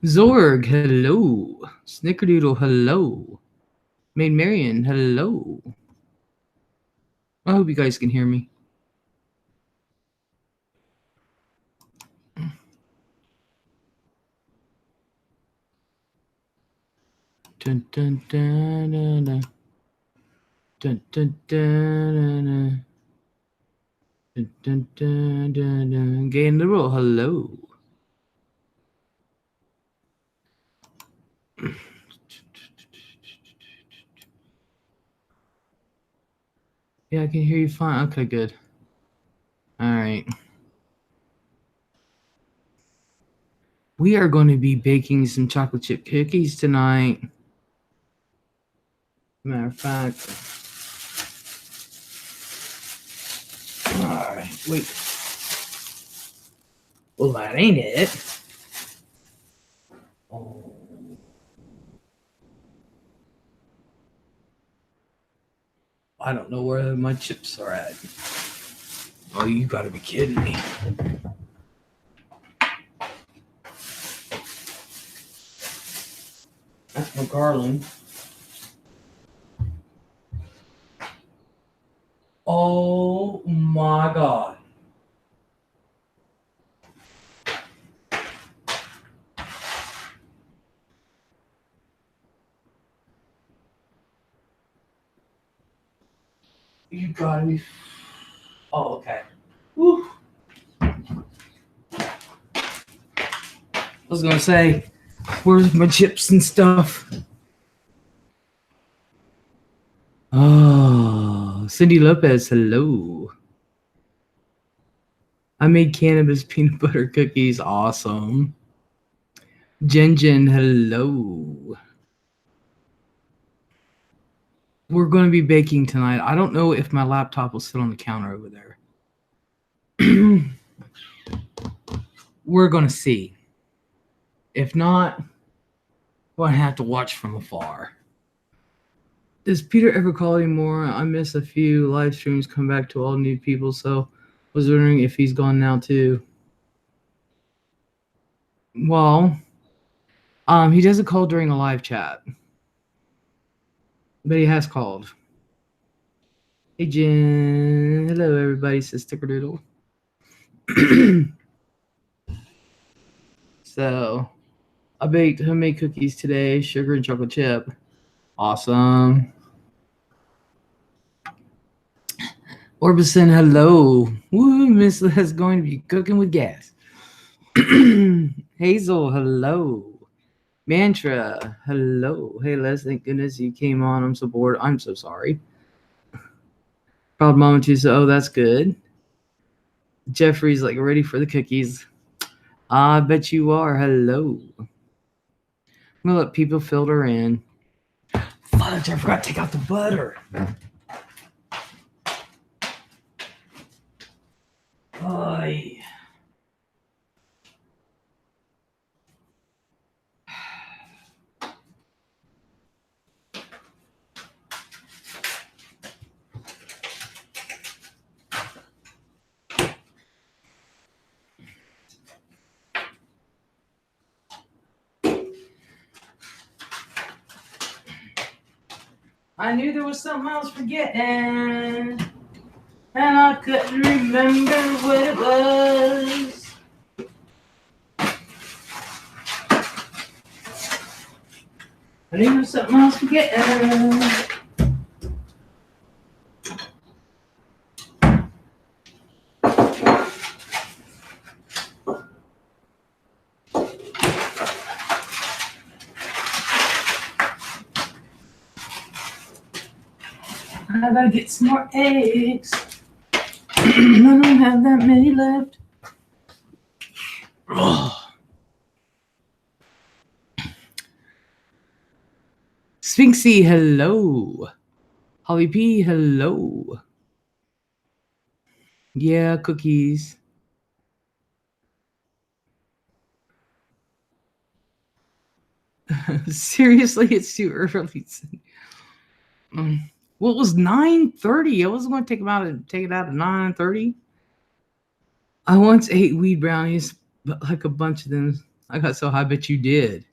Zorg, hello. Snickerdoodle, hello. Maid Marian, hello. I hope you guys can hear me. Dun, dun, dun, dun, dun. Dun, dun, dun, dun, dun. Dun, dun, dun, dun. Gay and liberal, hello. Yeah, I can hear you fine. Okay, good. All right. We are going to be baking some chocolate chip cookies tonight. Matter of fact. All right, wait. Well, that ain't it. Oh. I don't know where my chips are at. Oh, you gotta be kidding me. That's my garland. Oh my God. You gotta be. Oh, okay. Woo. I was gonna say, where's my chips and stuff? Oh, Cindy Lopez, hello. I made cannabis peanut butter cookies. Awesome. Jen, hello. We're going to be baking tonight. I don't know if my laptop will sit on the counter over there. We're going to see. If not, we'll have to watch from afar. Does Peter ever call anymore? I miss a few live streams, come back to all new people, so was wondering if he's gone now too. Well, he doesn't call during a live chat, but he has called. Hey Jen, hello everybody, says Stickerdoodle. So, I baked homemade cookies today, sugar and chocolate chip. Awesome. Orbison, hello. Woo, Miss Les going to be cooking with gas. Hazel, hello. Mantra, hello. Hey Les, thank goodness you came on. I'm so bored. I'm so sorry. Proud Mama too, so that's good. Jeffrey's like ready for the cookies. I bet you are. Hello. I'm gonna let people filter in. Fudge, I forgot to take out the butter. Oy. I knew there was something I was forgetting, and I couldn't remember what it was. I knew there was something I was forgetting. I gotta get some more eggs. I don't have that many left. Oh. Sphinxy, hello. Holly P, hello. Yeah, cookies. Seriously, it's too early. Well, it was 9:30. I wasn't going to take it out at 9:30. I once ate weed brownies, but like a bunch of them. I got so high. I bet you did.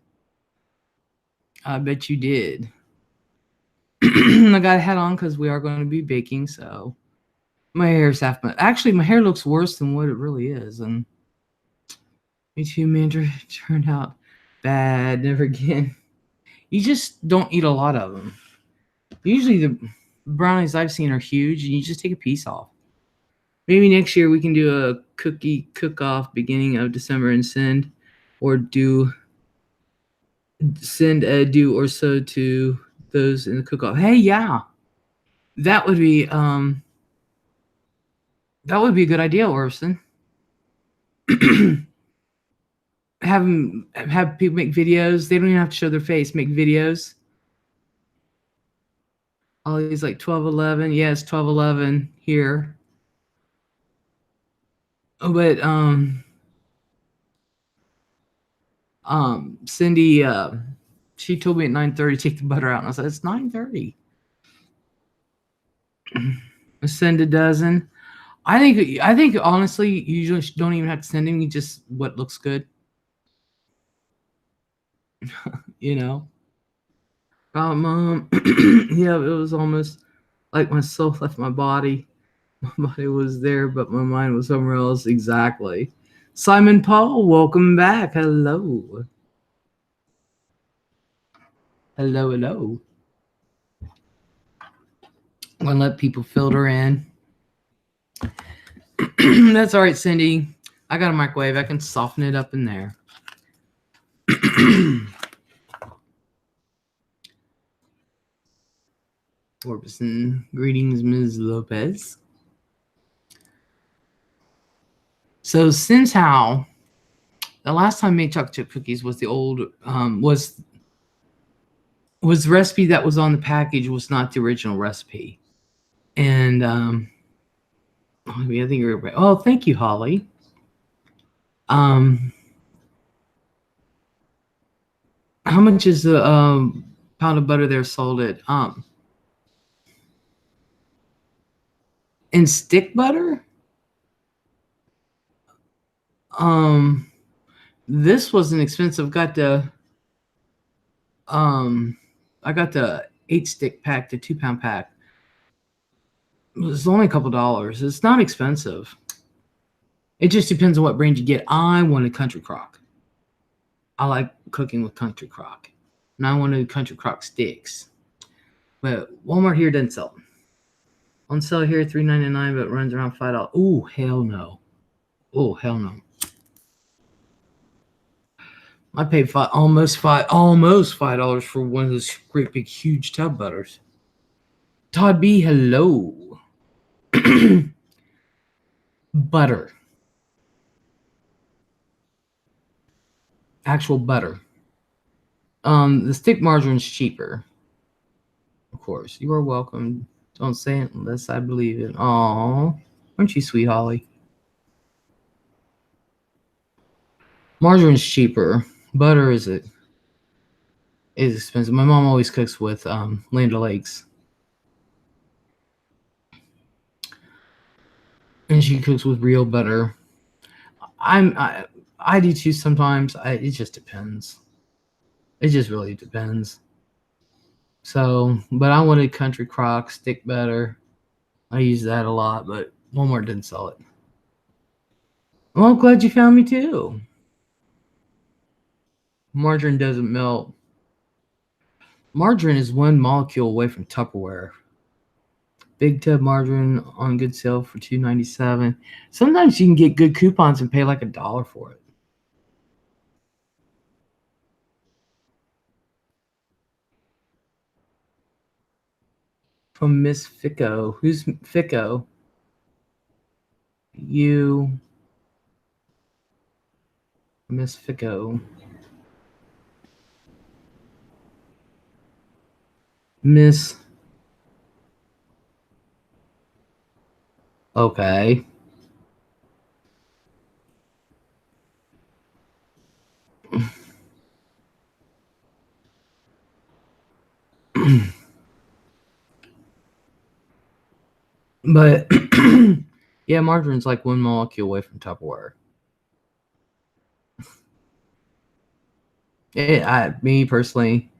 I bet you did. I got a hat on because we are going to be baking, so my hair's half. Actually, my hair looks worse than what it really is, and me too, Mandra. Turned out bad. Never again. You just don't eat a lot of them. Usually, the brownies I've seen are huge, and you just take a piece off. Maybe next year we can do a cookie cook-off beginning of December and send or do or so to those in the cook-off. Hey, yeah, that would be a good idea, Orson. have people make videos. They don't even have to show their face. Make videos. Ollie's like 12:11. Yeah, it's 12:11 here. Oh, but Cindy, she told me at 9:30 take the butter out, and I said it's 9:30. Send a dozen. I think honestly, you just don't even have to send him. You just what looks good. You know. Mom. Yeah, it was almost like my soul left my body. My body was there, but my mind was somewhere else. Exactly. Simon Paul, welcome back. Hello. Hello, hello. I'm gonna let people filter in. That's all right, Cindy. I got a microwave. I can soften it up in there. Orbison, greetings, Ms. Lopez. So since how the last time I made chocolate chip cookies was the old was the recipe that was on the package was not the original recipe, and I think you're right. Oh, thank you, Holly. How much is the pound of butter there sold at in stick butter? This wasn't expensive. I got the 8-stick pack, the 2-pound pack. It was only a couple dollars. It's not expensive. It just depends on what brand you get. I wanted Country Crock. I like cooking with Country Crock. And I wanted Country Crock sticks. But Walmart here doesn't sell them. On sale here, $3.99, but it runs around $5. Oh, hell no. Oh, hell no. I paid almost $5 for one of those great big huge tub butters. Todd B, hello. Butter. Actual butter. The stick margarine's cheaper. Of course. You are welcome. Don't say it unless I believe it. Aw. Aren't you sweet, Holly? Margarine's cheaper. Butter is expensive. My mom always cooks with Land O'Lakes. And she cooks with real butter. I do too sometimes. It just depends. It just really depends. So, but I wanted Country Crock stick butter. I use that a lot, but Walmart didn't sell it. Well, I'm glad you found me too. Margarine doesn't melt. Margarine is one molecule away from Tupperware. Big tub margarine on good sale for $2.97. Sometimes you can get good coupons and pay like $1 for it. From Miss Fico. Who's Fico? You, Miss Fico. Miss. Okay. But yeah, margarine's like one molecule away from Tupperware. Me personally,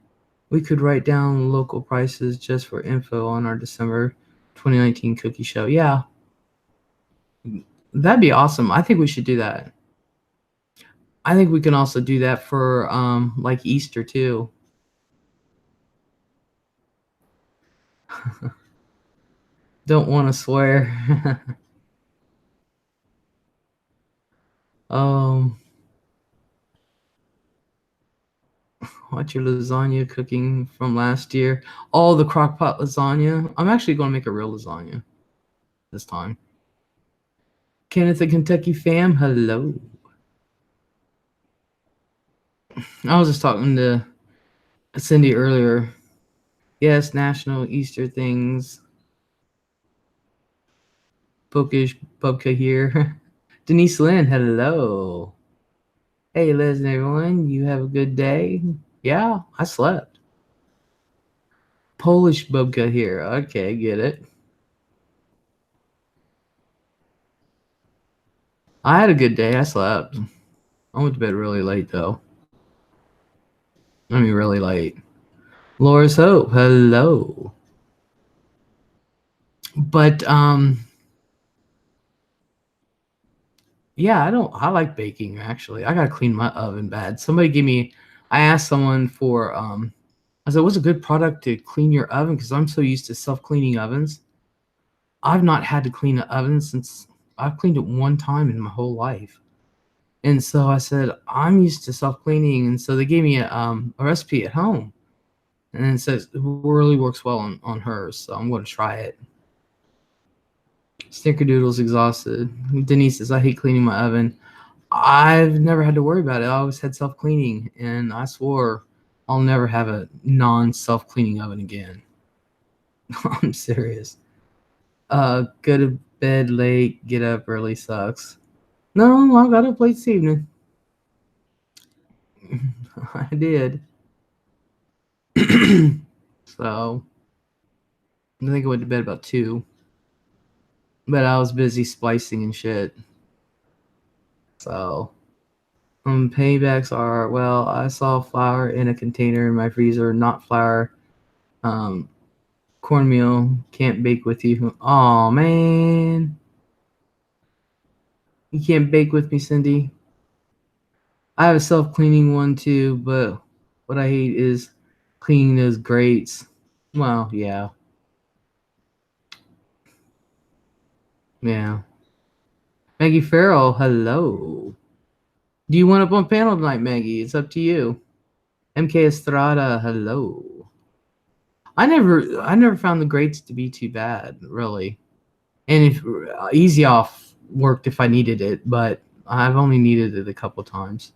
we could write down local prices just for info on our December 2019 cookie show. Yeah, that'd be awesome. I think we should do that. I think we can also do that for like Easter too. Don't want to swear. um, what's your lasagna cooking from last year? Oh, the crock pot lasagna. I'm actually going to make a real lasagna this time. Kenneth, the Kentucky fam, hello. I was just talking to Cindy earlier. Yes, National Easter things. Bookish Bubka here. Denise Lynn, hello. Hey, Liz and everyone, you have a good day? Yeah, I slept. Polish Bubka here. Okay, get it. I had a good day. I slept. I went to bed really late, though. I mean, really late. Laura's Hope, hello. But, yeah, I like baking, actually. I gotta clean my oven bad. I asked someone for, I said, what's a good product to clean your oven? Because I'm so used to self-cleaning ovens. I've not had to clean an oven since I've cleaned it one time in my whole life. And so I said, I'm used to self-cleaning. And so they gave me a recipe at home. And it says it really works well on hers. So I'm going to try it. Snickerdoodle's exhausted. Denise says, I hate cleaning my oven. I've never had to worry about it. I always had self-cleaning. And I swore I'll never have a non-self-cleaning oven again. I'm serious. Go to bed late, get up early sucks. No, I got up late this evening. I did. So I think I went to bed about 2. But I was busy splicing and shit. So paybacks are, well, I saw flour in a container in my freezer, not flour. Cornmeal, can't bake with you. Oh man. You can't bake with me, Cindy. I have a self-cleaning one too, but what I hate is cleaning those grates. Well, yeah. Yeah. Maggie Farrell, hello. Do you want up on panel tonight, Maggie? It's up to you. MK Estrada, hello. I never found the grates to be too bad, really. And if Easy Off worked if I needed it, but I've only needed it a couple times.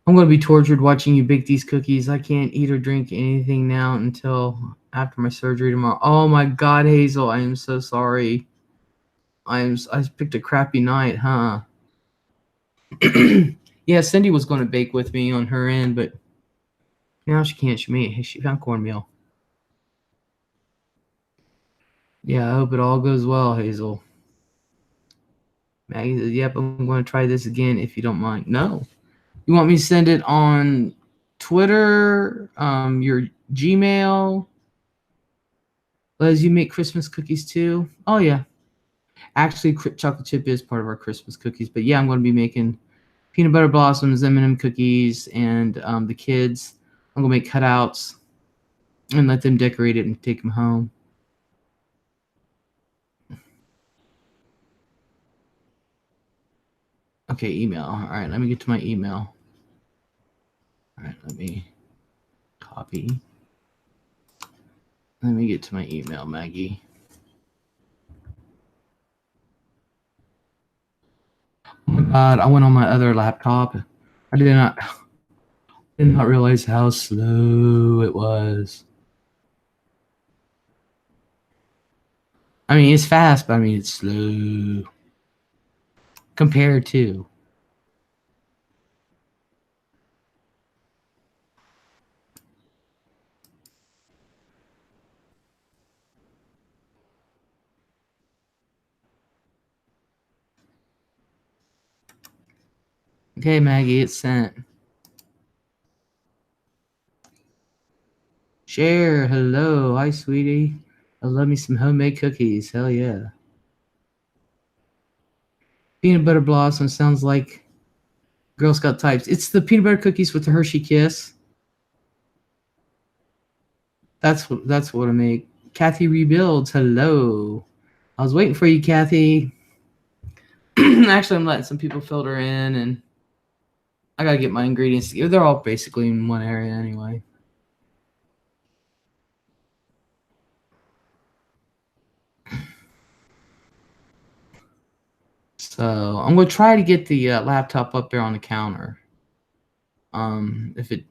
I'm going to be tortured watching you bake these cookies. I can't eat or drink anything now until after my surgery tomorrow. Oh my God, Hazel, I am so sorry. I picked a crappy night, huh? Yeah, Cindy was going to bake with me on her end, but now she can't. She found cornmeal. Yeah, I hope it all goes well, Hazel. Maggie says, yep, I'm going to try this again if you don't mind. No. You want me to send it on Twitter, your Gmail? Les, you make Christmas cookies too? Oh, yeah. Actually, chocolate chip is part of our Christmas cookies. But yeah, I'm going to be making peanut butter blossoms, M&M cookies, and the kids. I'm going to make cutouts and let them decorate it and take them home. Okay, email. All right, let me get to my email. All right, let me copy. Let me get to my email, Maggie. Oh my god, I went on my other laptop. I did not realize how slow it was. I mean, it's fast, but I mean, it's slow compared to. Okay, Maggie, it's sent. Share, hello, hi, sweetie. I love me some homemade cookies. Hell yeah. Peanut butter blossom sounds like Girl Scout types. It's the peanut butter cookies with the Hershey Kiss. That's what I make. Kathy rebuilds. Hello. I was waiting for you, Kathy. Actually, I'm letting some people filter in, and I gotta get my ingredients together. They're all basically in one area anyway. So I'm gonna try to get the laptop up there on the counter. If it,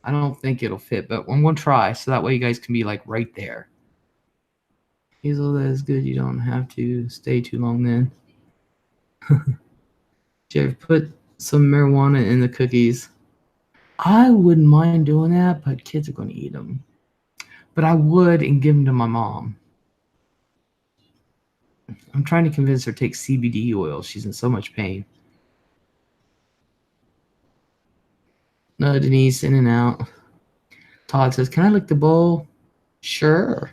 I don't think it'll fit, but I'm gonna try so that way you guys can be like right there. Hazel, that is good. You don't have to stay too long then. Jeff, put some marijuana in the cookies. I wouldn't mind doing that, but kids are gonna eat them. But I would and give them to my mom. I'm trying to convince her to take CBD oil. She's in so much pain. No, Denise, in and out. Todd says, can I lick the bowl? Sure.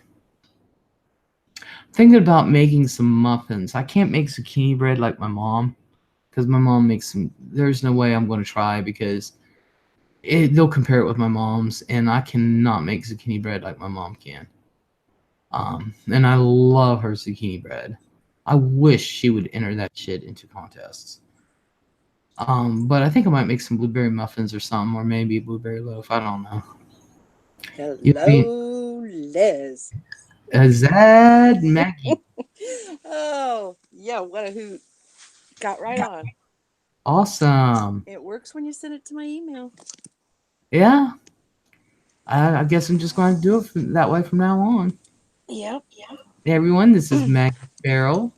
Thinking about making some muffins. I can't make zucchini bread like my mom because my mom makes some. There's no way I'm going to try because they'll compare it with my mom's, and I cannot make zucchini bread like my mom can. And I love her zucchini bread. I wish she would enter that shit into contests. But I think I might make some blueberry muffins or something, or maybe a blueberry loaf. I don't know. Hello, Liz. Is that Maggie? Oh, yeah, what a hoot. Got right on. Awesome. It works when you send it to my email. Yeah. I guess I'm just going to do it that way from now on. Yep. Hey, everyone, this is Maggie Farrell.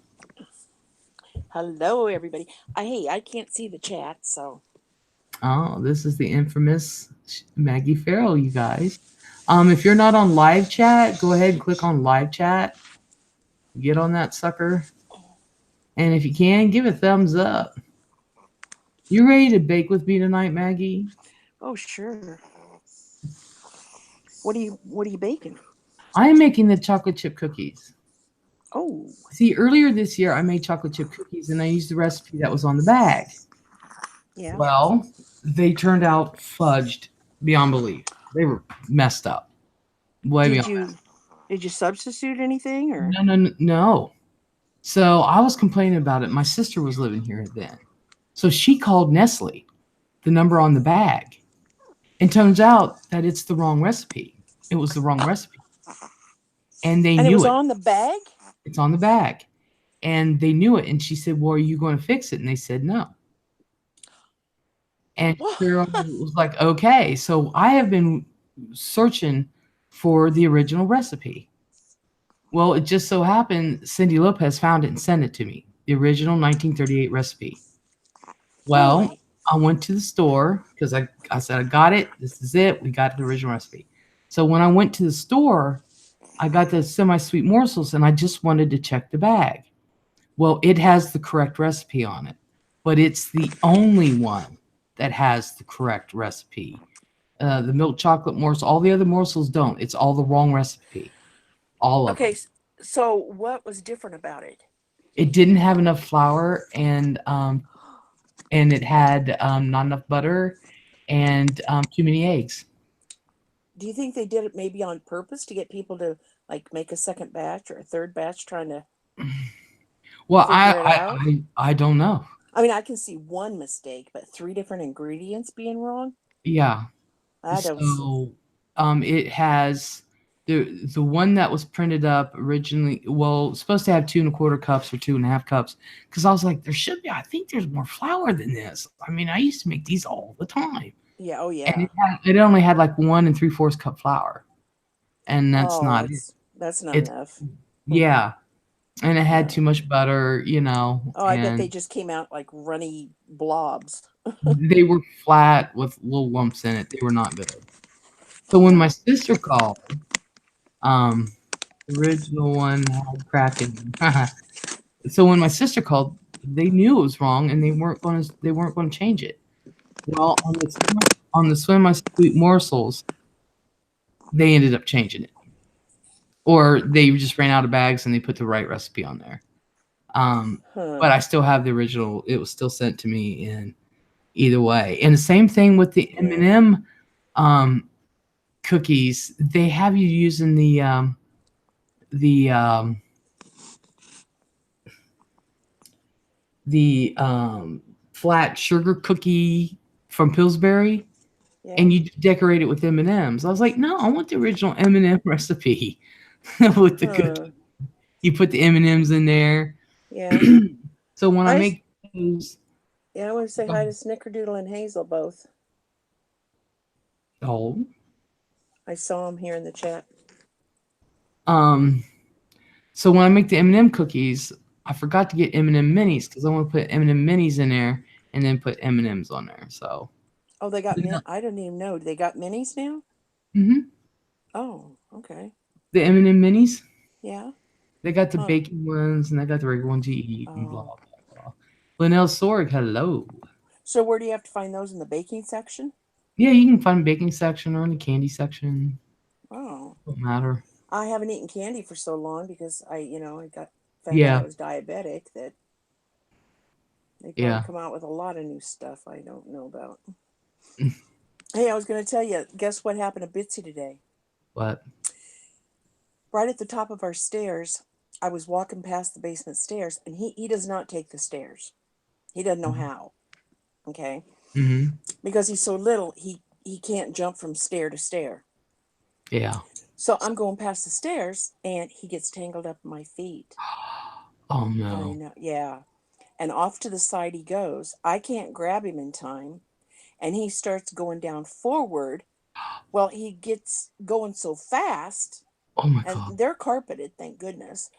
Hello, everybody. Hey, I can't see the chat, so. Oh, this is the infamous Maggie Farrell, you guys. If you're not on live chat, go ahead and click on live chat. Get on that sucker. And if you can, give a thumbs up. You ready to bake with me tonight, Maggie? Oh, sure. What are you baking? I am making the chocolate chip cookies. Oh. See, earlier this year, I made chocolate chip cookies and I used the recipe that was on the bag. Yeah. Well, they turned out fudged beyond belief. They were messed up. Way Did beyond you messed. did you substitute anything or? No. So I was complaining about it. My sister was living here then. So she called Nestle, the number on the bag. And turns out that it's the wrong recipe. It was the wrong recipe. And they And it was knew it. on the bag? It's on the bag. And they knew it. And she said, well, are you going to fix it? And they said, no. And Cheryl was like, okay. So I have been searching for the original recipe. Well, it just so happened Cindy Lopez found it and sent it to me, the original 1938 recipe. Well, Really? I went to the store because I said, I got it. This is it. We got the original recipe. So when I went to the store, I got the semi-sweet morsels and I just wanted to check the bag. Well, it has the correct recipe on it, but it's the only one that has the correct recipe. The milk chocolate morsel, all the other morsels don't. It's all the wrong recipe. All of Okay, them. so what was different about it? It didn't have enough flour and it had not enough butter and too many eggs. Do you think they did it maybe on purpose to get people to like make a second batch or a third batch trying to Well, figure it out? I don't know. I mean, I can see one mistake, but three different ingredients being wrong? Yeah. I don't see. So it has the one that was printed up originally, well, supposed to have 2 1/4 cups or 2 1/2 cups, because I was like, there should be. I think there's more flour than this. I mean, I used to make these all the time, Yeah. Oh and yeah. it only had like 1 3/4 cup flour, and that's Oh, not it. that's not It's enough. yeah, and it had too No. much butter, you know, Oh, I bet they and just came out like runny blobs. they were flat with little lumps in it. They were not good. So when my Huh. sister called, um, the original one had crack in them. So when my sister called, they knew it was wrong and they weren't going to change it. Well, on the Swim My Sweet Morsels, they ended up changing it, or they just ran out of bags and they put the right recipe on there. Huh. But I still have the original. It was still sent to me in either way. And the same thing with the Yeah. M&M um, cookies. They have you using the the flat sugar cookie from Pillsbury, Yeah. and you decorate it with M&Ms. I was like, no, I want the original M&M recipe with the Huh. cookie. You put the M&Ms in there. Yeah. So when I I make those, yeah. I want to say hi to Snickerdoodle and Hazel both. oh, I saw them here in the chat. um, so when I make the M&M cookies, I forgot to get M&M minis because I want to put M&M minis in there and then put M&Ms on there. So, Oh, they got I didn't even know. They got minis now? hmm Oh, okay. the M&M minis, Yeah. they got the Huh. baking ones and they got the regular ones you eat and blah Oh. blah blah. Linnell Sorg, hello. So where do you have to find those in the baking section? Yeah, you can find baking section or in the candy section. Oh. Don't matter. I haven't eaten candy for so long because I got found out I Yeah, was diabetic that they probably yeah. come out with a lot of new stuff I don't know about. Hey, I was going to tell you, guess what happened to Bitsy today? What? Right at the top of our stairs, I was walking past the basement stairs, and he does not take the stairs. He doesn't know how. Okay, Mm-hmm. because he's so little, he can't jump from stair to stair. Yeah. So I'm going past the stairs, and he gets tangled up in my feet. Oh I no. know, yeah. And off to the side he goes. I can't grab him in time, and he starts going down forward. Well, he gets going so fast, Oh my and God. they're carpeted, thank goodness,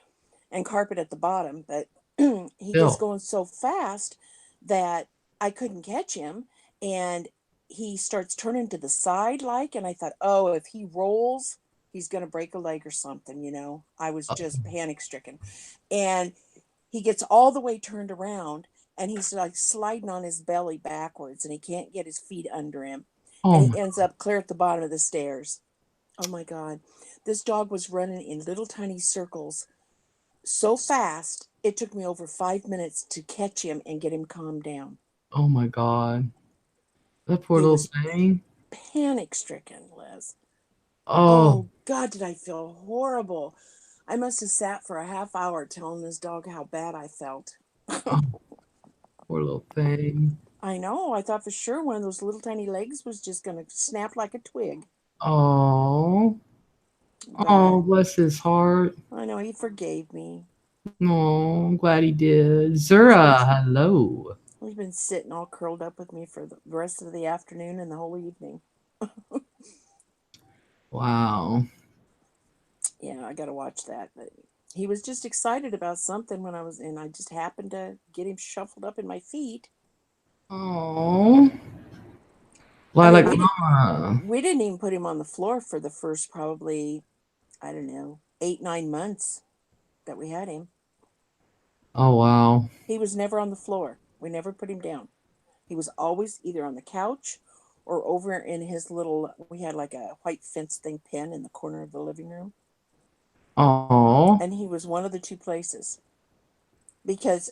and carpet at the bottom, but he gets Bill. going so fast that I couldn't catch him, and he starts turning to the side like, and I thought, oh, if he rolls, he's going to break a leg or something. I was Uh, just panic stricken. And he gets all the way turned around, and he's like sliding on his belly backwards, and he can't get his feet under him, and oh he my. ends up clear at the bottom of the stairs. Oh my God. This dog was running in little tiny circles so fast, it took me over 5 minutes to catch him and get him calmed down. Oh my God. That poor He little was thing. panic stricken, Liz. Oh. Oh, God, did I feel horrible. I must have sat for a half hour telling this dog how bad I felt. Oh, poor little thing. I know. I thought for sure one of those little tiny legs was just going to snap like a twig. Oh. But Oh, bless his heart. I know he forgave me. Oh, I'm glad he did. He's been Zura, hello. he's been sitting all curled up with me for the rest of the afternoon and the whole evening. Wow. Yeah, I got to watch that. But he was just excited about something when I was in. I just happened to get him shuffled up in my feet. Oh. I mean, Lilac Mama. we didn't even put him on the floor for the first probably, I don't know, 8 9 months that we had him. Oh wow. He was never on the floor. We never put him down. He was always either on the couch or over in his little. We had like a white fence thing pen in the corner of the living room, Oh. and he was one of the two places because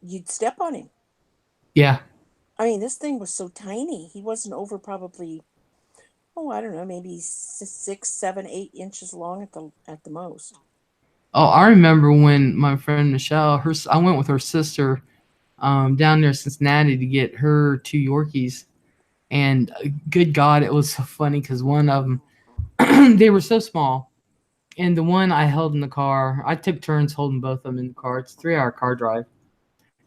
you'd step on him. Yeah. I mean, this thing was so tiny. He wasn't over probably, oh, I don't know, maybe 6 7 8 inches long at the most. Oh, I remember when my friend Michelle, I went with her sister down there in Cincinnati to get her 2 Yorkies, and good God, it was so funny because one of them, they were so small, And the one I held in the car, I took turns holding both of them in the car. It's a 3-hour car drive.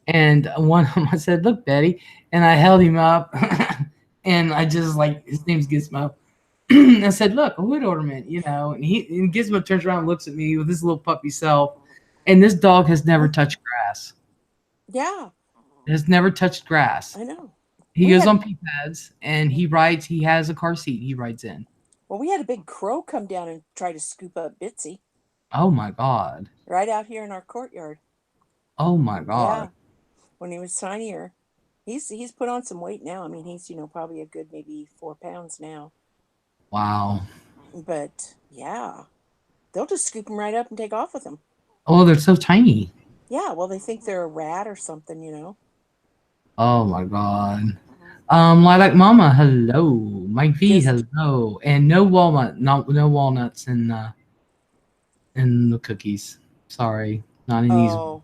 And one of them, I said, "Look, Betty," and I held him up, and I just like his name's Gizmo. I said, "Look, a wood ornament, you know." And Gizmo turns around and looks at me with his little puppy self. And this dog has never touched grass. Yeah, Has never touched grass. I know. He We goes had on pee pads and he rides. He has a car seat. He rides in. well, we had a big crow come down and try to scoop up Bitsy Oh my god. right out here in our courtyard. Oh my god. Yeah, when he was tinier. He's put on some weight now. I mean, he's probably a good maybe 4 pounds now. Wow. But yeah, they'll just scoop him right up and take off with him. Oh, they're so tiny. Yeah, well, they think they're a rat or something. Oh my god. Lilac Mama, hello. Mike V, Just hello. And no walnut, no walnuts in the cookies. Sorry, not in these. oh,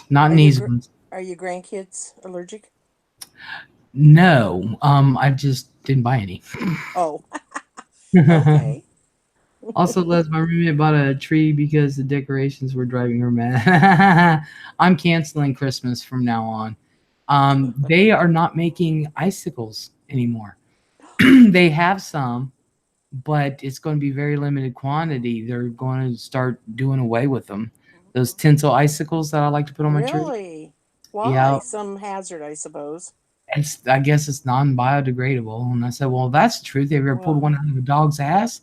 Not are in your these ones. are your grandkids allergic? No. I just didn't buy any. Oh, okay. Also, Les, my roommate bought a tree because the decorations were driving her mad. I'm canceling Christmas from now on. They are not making icicles anymore. They have some, but it's going to be very limited quantity. They're going to start doing away with them. Those tinsel icicles that I like to put on my tree. Really? Why? Yeah, Some hazard, I suppose. I guess it's non-biodegradable. And I said, well, that's the truth. Have you ever pulled Well, one out of a dog's ass?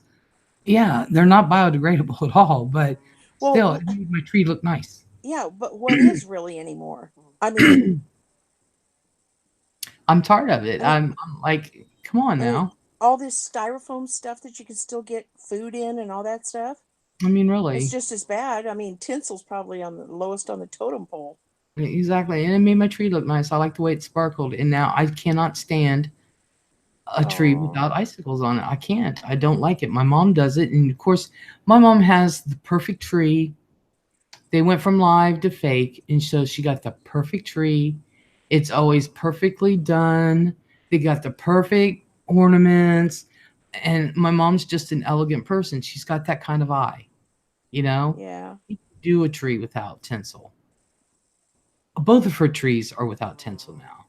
Yeah, they're not biodegradable at all, but still, well, it made my tree look nice. yeah, but what is really anymore? I mean, I'm tired of it. I mean, I'm like, come on I mean, now. all this styrofoam stuff that you can still get food in and all that stuff. I mean, It's really. just as bad. I mean, tinsel's probably on the lowest on the totem pole. Exactly. And it made my tree look nice. I like the way it sparkled. And now I cannot stand a tree Oh, without icicles on it. I can't. I don't like it. My mom does it. And of course, my mom has the perfect tree. They went from live to fake. And so she got the perfect tree. It's always perfectly done. They got the perfect ornaments. And my mom's just an elegant person. She's got that kind of eye, you know? yeah. Do a tree without tinsel. Both of her trees are without tinsel now.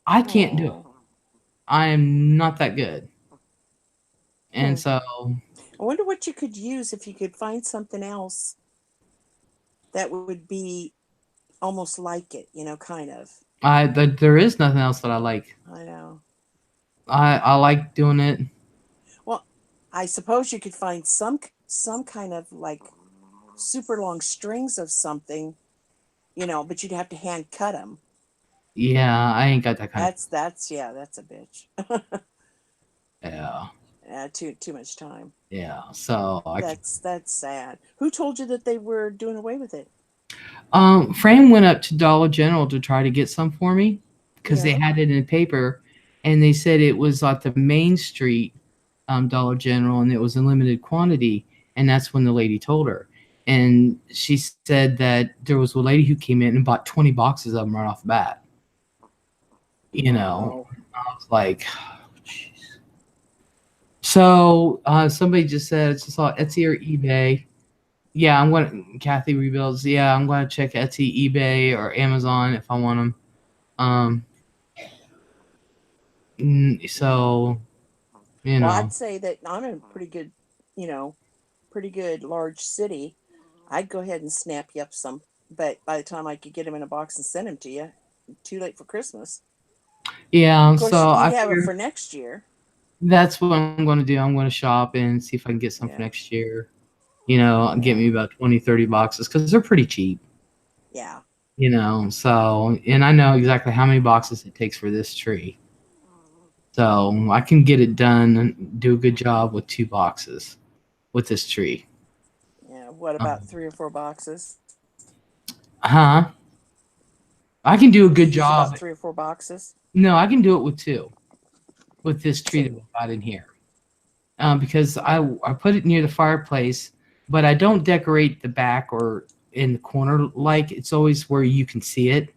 I can't do it. Oh, I am not that good. And hmm. so I wonder what you could use if you could find something else that would be almost like it, kind of. there is nothing else that I like. I know. I like doing it. Well, I suppose you could find some kind of like super long strings of something, but you'd have to hand cut them. Yeah, I ain't got that kind of. That's yeah, that's a bitch. Yeah, Too much time. yeah. So I can. That's sad. Who told you that they were doing away with it? Fran went up to Dollar General to try to get some for me because they Yeah. had it in the paper, and they said it was at the Main Street Dollar General, and it was in limited quantity. And that's when the lady told her, and she said that there was a lady who came in and bought 20 boxes of them right off the bat. Wow. I was like, oh, jeez. So somebody just said it's just on Etsy or eBay. Yeah, I'm going to Kathy rebuilds. Yeah, I'm going to check Etsy, eBay, or Amazon if I want them. Um, so Well, I'd say that I'm in a you know, pretty good large city. I'd go ahead and snap you up some, but by the time I could get them in a box and send them to you, too late for Christmas. yeah, Of course, so you'd I have it figure for next year. that's what I'm going to do. I'm going to shop and see if I can get some for Yeah, next year. Get yeah, me about 20, 30 boxes because they're pretty cheap. yeah. So, and I know exactly how many boxes it takes for this tree. So I can get it done and do a good job with 2 boxes with this tree. Yeah. What about Um, 3 or 4 boxes? huh? I can do a Could you good use about job. 3 or 4 boxes? No, I can do it with 2 with this tree that we Two. got in here. Because I put it near the fireplace, but I don't decorate the back or in the corner like it's always where you can see it.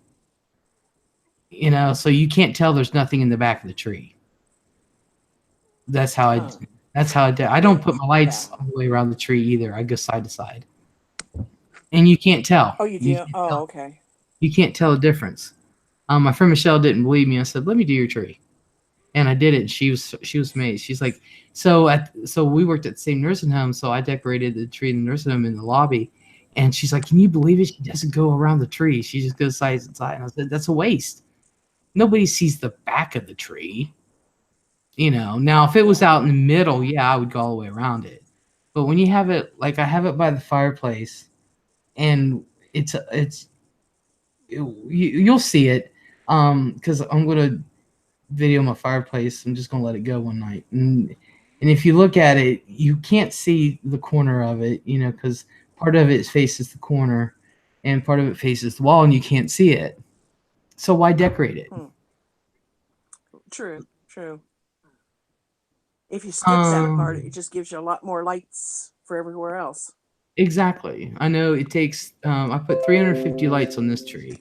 So you can't tell there's nothing in the back of the tree. That's how I Huh. That's how I do. I don't It, put my yeah. lights all the way around the tree either. I go side to side, and you can't tell. Oh, you You do? can't Oh, tell. okay. You can't tell the difference. My friend Michelle didn't believe me. I said, "Let me do your tree," and I did it. And she was amazed. She's like, so we worked at the same nursing home. So I decorated the tree in the nursing home in the lobby, and she's like, "Can you believe it? She doesn't go around the tree. She just goes side to side." And I said, "That's a waste. Nobody sees the back of the tree." Now if it was Yeah. out in the middle, Yeah. yeah, I would go all the way around it. But when you have it, like I have it by the fireplace, and it's you'll see it, because I'm gonna video my fireplace. I'm just gonna let it go one night, and if you look at it, you can't see the corner of it, because part of it faces the corner, and part of it faces the wall, and you can't see it. So why decorate it? Hmm. True. True. If you skip that part, it Um, just gives you a lot more lights for everywhere else. exactly. I know it takes. I put 350 lights on this tree,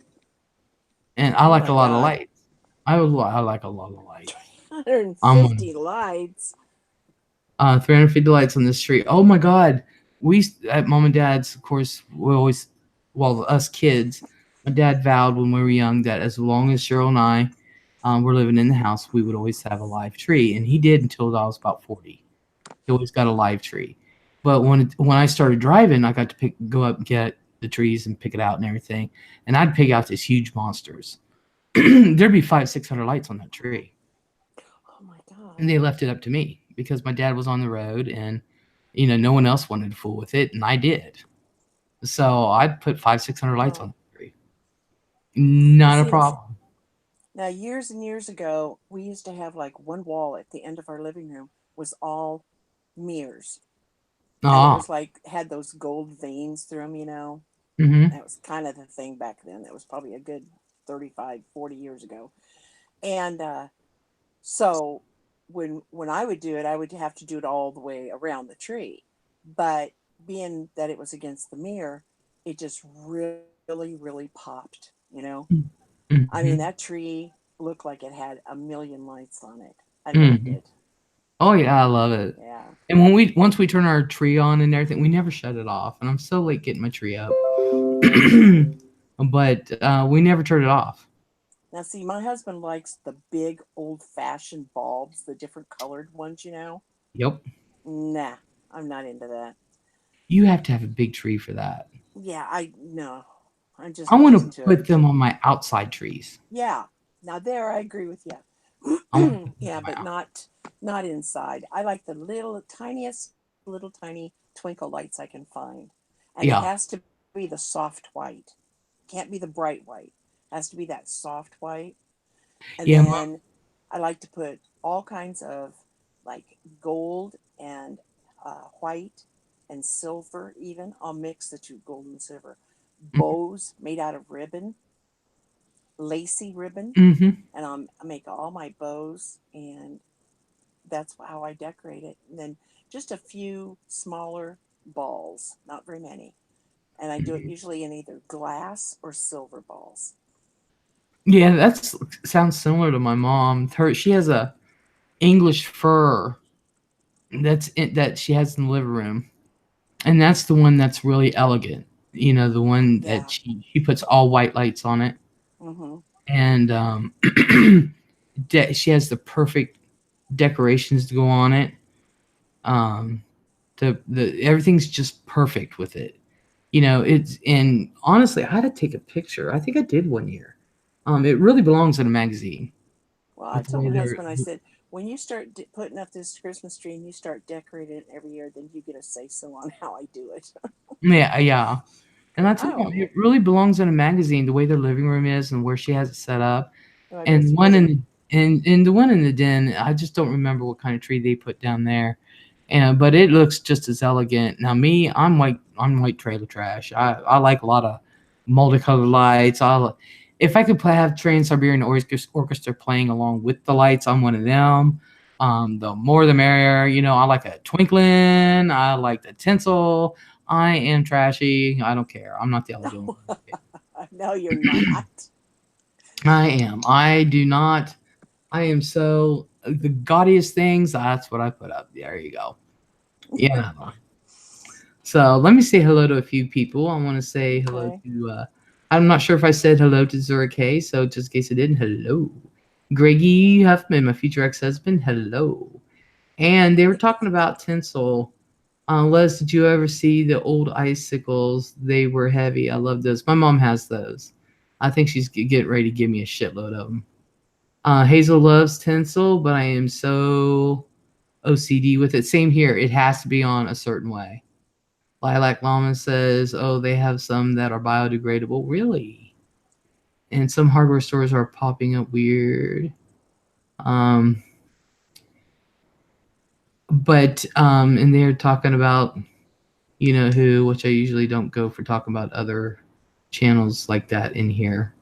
and I Oh like a my lot of God. lights. I like a lot of light. I'm one of 150 lights. 350 lights on this street. Oh my God. At mom and dad's, of course, we always, well, us kids, my dad vowed when we were young that as long as Cheryl and I were living in the house, we would always have a live tree. And he did until I was about 40. He always got a live tree. But when I started driving, I got to go up and get the trees and pick it out and everything. And I'd pick out these huge monsters. There'd be 600 lights on that tree. Oh my And God. they left it up to me because my dad was on the road, and no one else wanted to fool with it, and I did. So I'd put 600 lights on Oh. the tree. Well, Not a see, problem. now years and years ago, we used to have like one wall at the end of our living room was all mirrors. And it Oh. was like, had those gold veins through them, Mm-hmm. That was kind of the thing back then. That was probably a good 35, 40 years ago. And so when I would do it, I would have to do it all the way around the tree. But being that it was against the mirror, it just really, really popped. I mean, Mm-hmm. that tree looked like it had a million lights on it. I loved Mm-hmm. it. Oh yeah, I love it. Yeah. And once we turn our tree on and everything, we never shut it off. And I'm so late getting my tree up, but we never turn it off. Now, see, my husband likes the big old fashioned bulbs, the different colored ones. Yep. Nah, I'm not into that. You have to have a big tree for that. Yeah, no, I'm just I not want to into put it. them on my outside trees. Yeah, now there I agree with I want to you. put them Yeah, on my but not inside. I like the little tiniest little tiny twinkle lights I can find, and it Yeah. has to be the soft white. Can't be the bright white. It has to be that soft white. And Yeah. then I like to put all kinds of like gold and white and silver, even. I'll mix the two, gold and silver. Bows made out of ribbon, lacy ribbon. Mm-hmm. And I make all my bows, and that's how I decorate it. And then just a few smaller balls, not very many. And I do it usually in either glass or silver balls. Yeah, that's sounds similar to my mom. She has a English fir that she has in the living room, and that's the one that's really elegant. The one that Yeah. she puts all white lights on it, Mm-hmm. and she has the perfect decorations to go on it. Um, the everything's just perfect with it. It's and honestly, I had to take a picture. I think I did one year. It really belongs in a magazine Well, I with the told way my they're. husband, I said, when you start putting up this Christmas tree and you start decorating it every year, then you get a say so on how I do it. Yeah, yeah. And Because I I told don't you, know. it really belongs in a magazine, the way their living room is and where she has it set up. Oh, I bet And you one do. in and the one in the den, I just don't remember what kind of tree they put down there. And but it looks just as elegant. Now me, I'm white trailer trash. I like a lot of multicolored lights. If I could have Trans Siberian Orchestra playing along with the lights, I'm one of them. The more the merrier. I like a twinkling. I like the tinsel. I am trashy. I don't care. I'm not the elegant No, one. no, you're not. I am. I do not. I am so. the gaudiest things, that's what I put up. There you go. Yeah. So let me say hello to a few people. I want to say hello Okay. to, I'm not sure if I said hello to Zura K, so just in case I didn't, hello. Greggy Huffman, my future ex husband, hello. And they were talking about tinsel. Les, did you ever see the old icicles? They were heavy. I love those. My mom has those. I think she's getting ready to give me a shitload of them. Hazel loves tinsel, but I am so OCD with it. Same here. It has to be on a certain way. Lilac Llama says, oh, they have some that are biodegradable. Really? And some hardware stores are popping up weird. Um, and they're talking about, you know who, which I usually don't go for talking about other channels like that in here.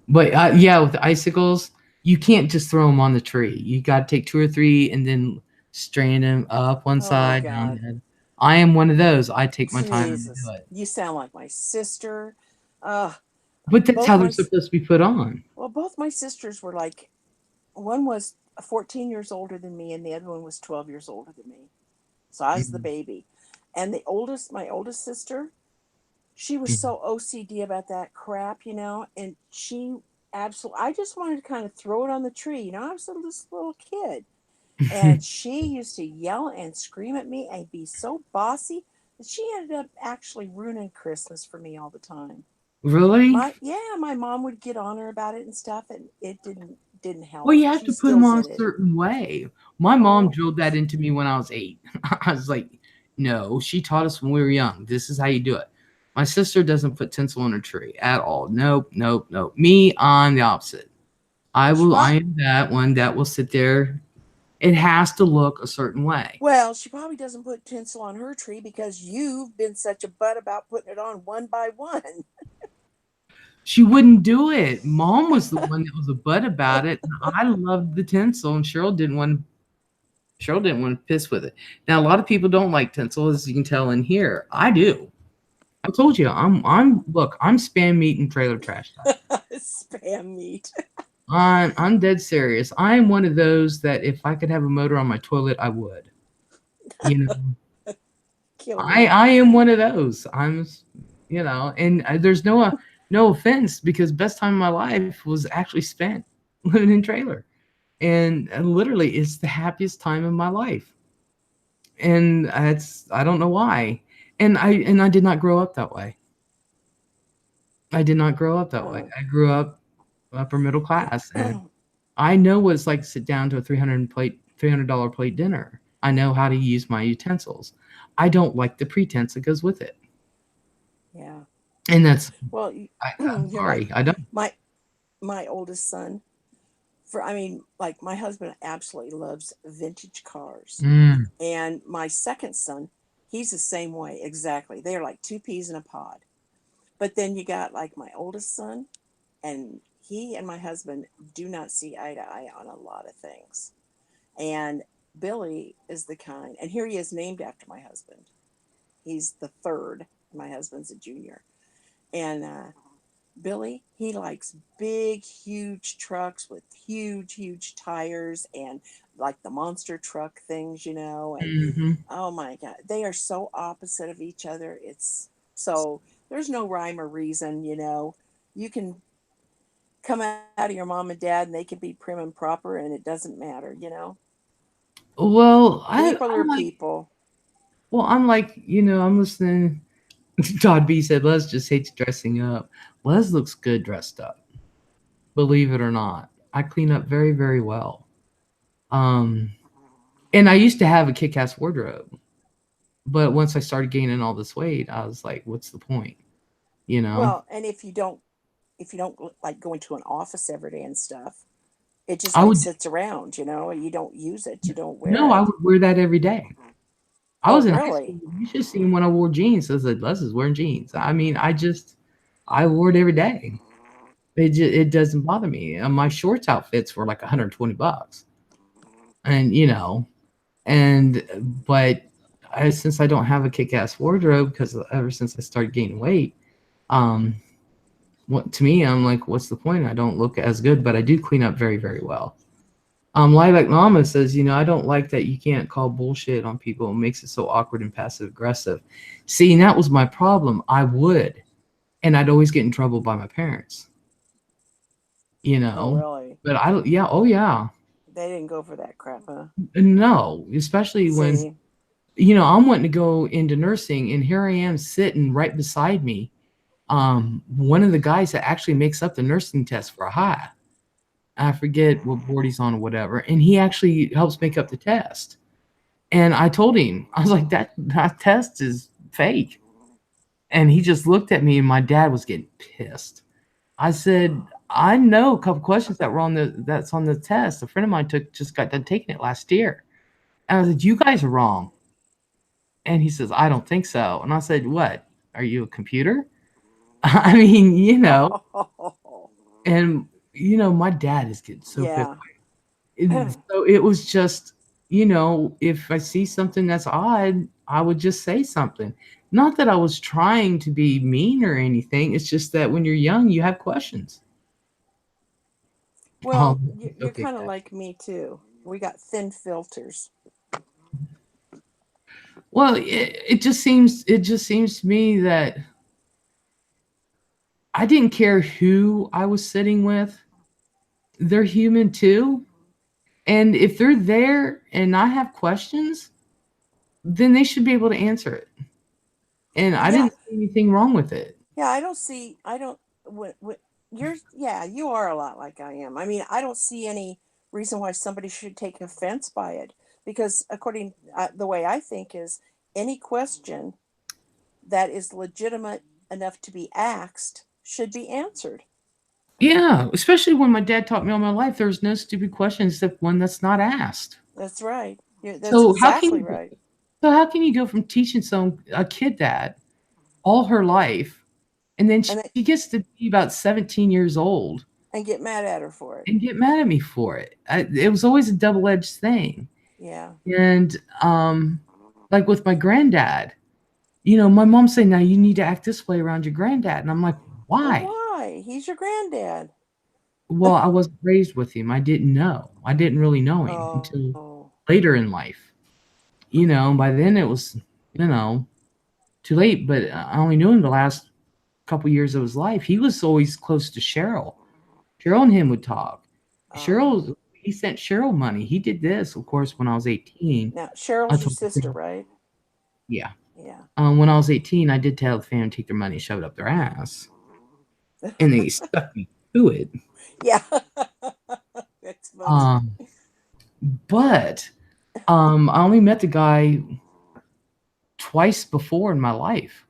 But yeah, with the icicles, you can't just throw them on the tree. You got to take 2 or 3 and then strand them up one Oh side, down God. the other. I am one of those. I take my time and do Jesus. it. You sound like my sister. Uh But that's both how they're my supposed to be put on. well, both my sisters were like, one was 14 years older than me and the other one was 12 years older than me. So I was the Mhm. baby. And my oldest sister, she was so OCD about that crap, and she absolutely, I just wanted to kind of throw it on the tree. I was this little kid. And she used to yell and scream at me and be so bossy that she ended up actually ruining Christmas for me all the time. Really? My mom would get on her about it and stuff, and it didn't Well, help. you have She to put still them on a said it. certain way. My mom Oh, drilled that into me when I was 8. I was like, no, she taught us when we were young. This is how you do it. My sister doesn't put tinsel on her tree at all. Nope, nope, nope. Me, I'm the opposite. she I probably am that one that will sit there. It has to look a certain way. well, she probably doesn't put tinsel on her tree because you've been such a butt about putting it on one by one. She wouldn't do it. Mom was the one that was a butt about it. And I loved the tinsel, and Cheryl didn't want to piss with it. Now a lot of people don't like tinsel, as you can tell in here. I do. I told you, I'm spam meat and trailer trash time. Spam meat. I'm dead serious. I'm one of those that if I could have a motor on my toilet, I would. You know, Kill I me. I am one of those. And there's no offense because best time of my life was actually spent living in trailer, and literally it's the happiest time of my life. And I don't know why, and I did not grow up that way. I did not grow up that way. Oh. I grew up upper middle class, and I know what it's like to sit down to a $300 plate dinner. I know how to use my utensils. I don't like the pretense that goes with it, Yeah. and that's Well, I'm you're like sorry. I don't. my my oldest son. Like my husband absolutely loves vintage cars. Mm, And my second son, he's the same way exactly. They're like two peas in a pod. But then you got like my oldest son, and he and my husband do not see eye to eye on a lot of things. And Billy is the kind, and here he is named after my husband. He's the third. My husband's a junior. And Billy, he likes big, huge trucks with huge, huge tires and like the monster truck things, And hmm oh my God, they are so opposite of each other. It's so there's no rhyme or reason. You can come out of your mom and dad and they can be prim and proper and it doesn't matter. Well, People are people. I'm like, I'm listening. Todd B said, Les just hates dressing up. Les looks good dressed up, believe it or not. I clean up very, very well. Um, and I used to have a kick-ass wardrobe, but once I started gaining all this weight, I was like, what's the point? You know? Well, and if you don't like go into an office every day and stuff, it just I like would sits around, you don't use it, you don't wear no, I it. would wear that every day. I Oh, was in high school. really? You should have seen when I wore jeans. I said, Les is wearing jeans. I mean, I wore it every day. It doesn't bother me. My shorts outfits were like $120, and but since I don't have a kick-ass wardrobe because ever since I started gaining weight, um, what to me, I'm like, what's the point? I don't look as good, but I do clean up very, very well. Lilac Mama says, I don't like that you can't call bullshit on people. It makes it so awkward and passive aggressive. See, and that was my problem. I would, and I'd always get in trouble by my parents, you Oh, know. really? But I, yeah, oh yeah, They didn't go for that crap, huh? no, especially when, See? I'm wanting to go into nursing, and here I am sitting right beside me. One of the guys that actually makes up the nursing test for a high. I forget what board he's on or whatever, and he actually helps make up the test. And I told him, I was like, that test is fake. And he just looked at me, and my dad was getting pissed. I said, I know a couple questions that were that's on the test. A friend of mine just got done taking it last year. And I said, you guys are wrong. And he says, I don't think so. And I said, what? Are you a computer? I mean, and my dad is getting so pissed. Yeah. So it was just, if I see something that's odd, I would just say something. Not that I was trying to be mean or anything. It's just that when you're young, you have questions. Well, Um, you're okay, kind of Kat. like me too. We got thin filters. Well, it just seems to me that I didn't care who I was sitting with. They're human too. And if they're there and I have questions, then they should be able to answer it. And I Yeah. didn't see anything wrong with it. Yeah, I don't see, I don't, yeah, you are a lot like I am. I mean, I don't see any reason why somebody should take offense by it because according the way I think is any question that is legitimate enough to be asked should be answered. Yeah, especially when my dad taught me all my life, there's no stupid questions except one that's not asked. That's right. That's So how exactly can right. so how can you go from teaching a kid that all her life, and then And she gets to be about 17 years old get mad at her for it. and get mad at me for it? It was always a double-edged thing. Yeah. And like with my granddad, my mom said, "Now you need to act this way around your granddad," and I'm like, Well, "Why?" why? He's your granddad. Well, I wasn't raised with him. I didn't know. I didn't really know him until Oh, later in life. By then it was, you know, too late, but I only knew him the last couple years of his life. He was always close to Cheryl. Cheryl and him would talk. oh. He sent Cheryl money. He did this, of course, when I was 18. Now, I Cheryl's your told sister, right? yeah. Yeah. When I was 18, I did tell the family to take their money, shove it up their ass, and they stuck me to it. Yeah. That's funny. Um, but I only met the guy twice before in my life,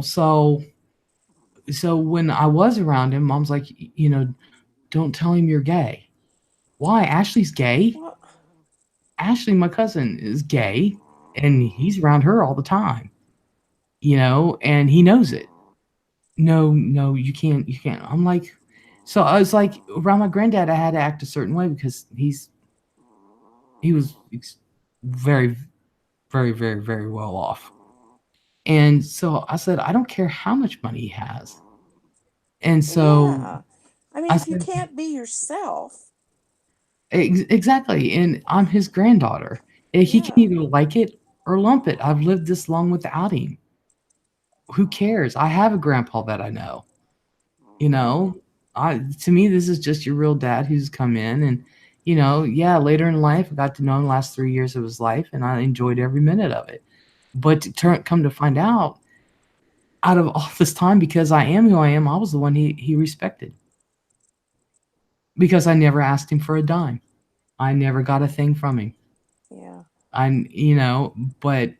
so when I was around him, mom's like, don't tell him you're gay. Why? Ashley's gay. Well, Ashley, my cousin, is gay, and he's around her all the time, and he knows it. No, no, you can't. I'm like, so I was like, around my granddad, I had to act a certain way because he was very, very, very, very well off. And so I said, I don't care how much money he has. And so yeah. I mean, I if you said, can't be yourself, Exactly. And I'm his granddaughter. And he can yeah. either like it or lump it. I've lived this long without him. Who cares? I have a grandpa that I know. You know, to me, this is just your real dad who's come in. And, yeah, later in life, I got to know him the last 3 years of his life, and I enjoyed every minute of it. But come to find out of all this time, because I am who I am, I was the one he respected because I never asked him for a dime. I never got a thing from him. Yeah. But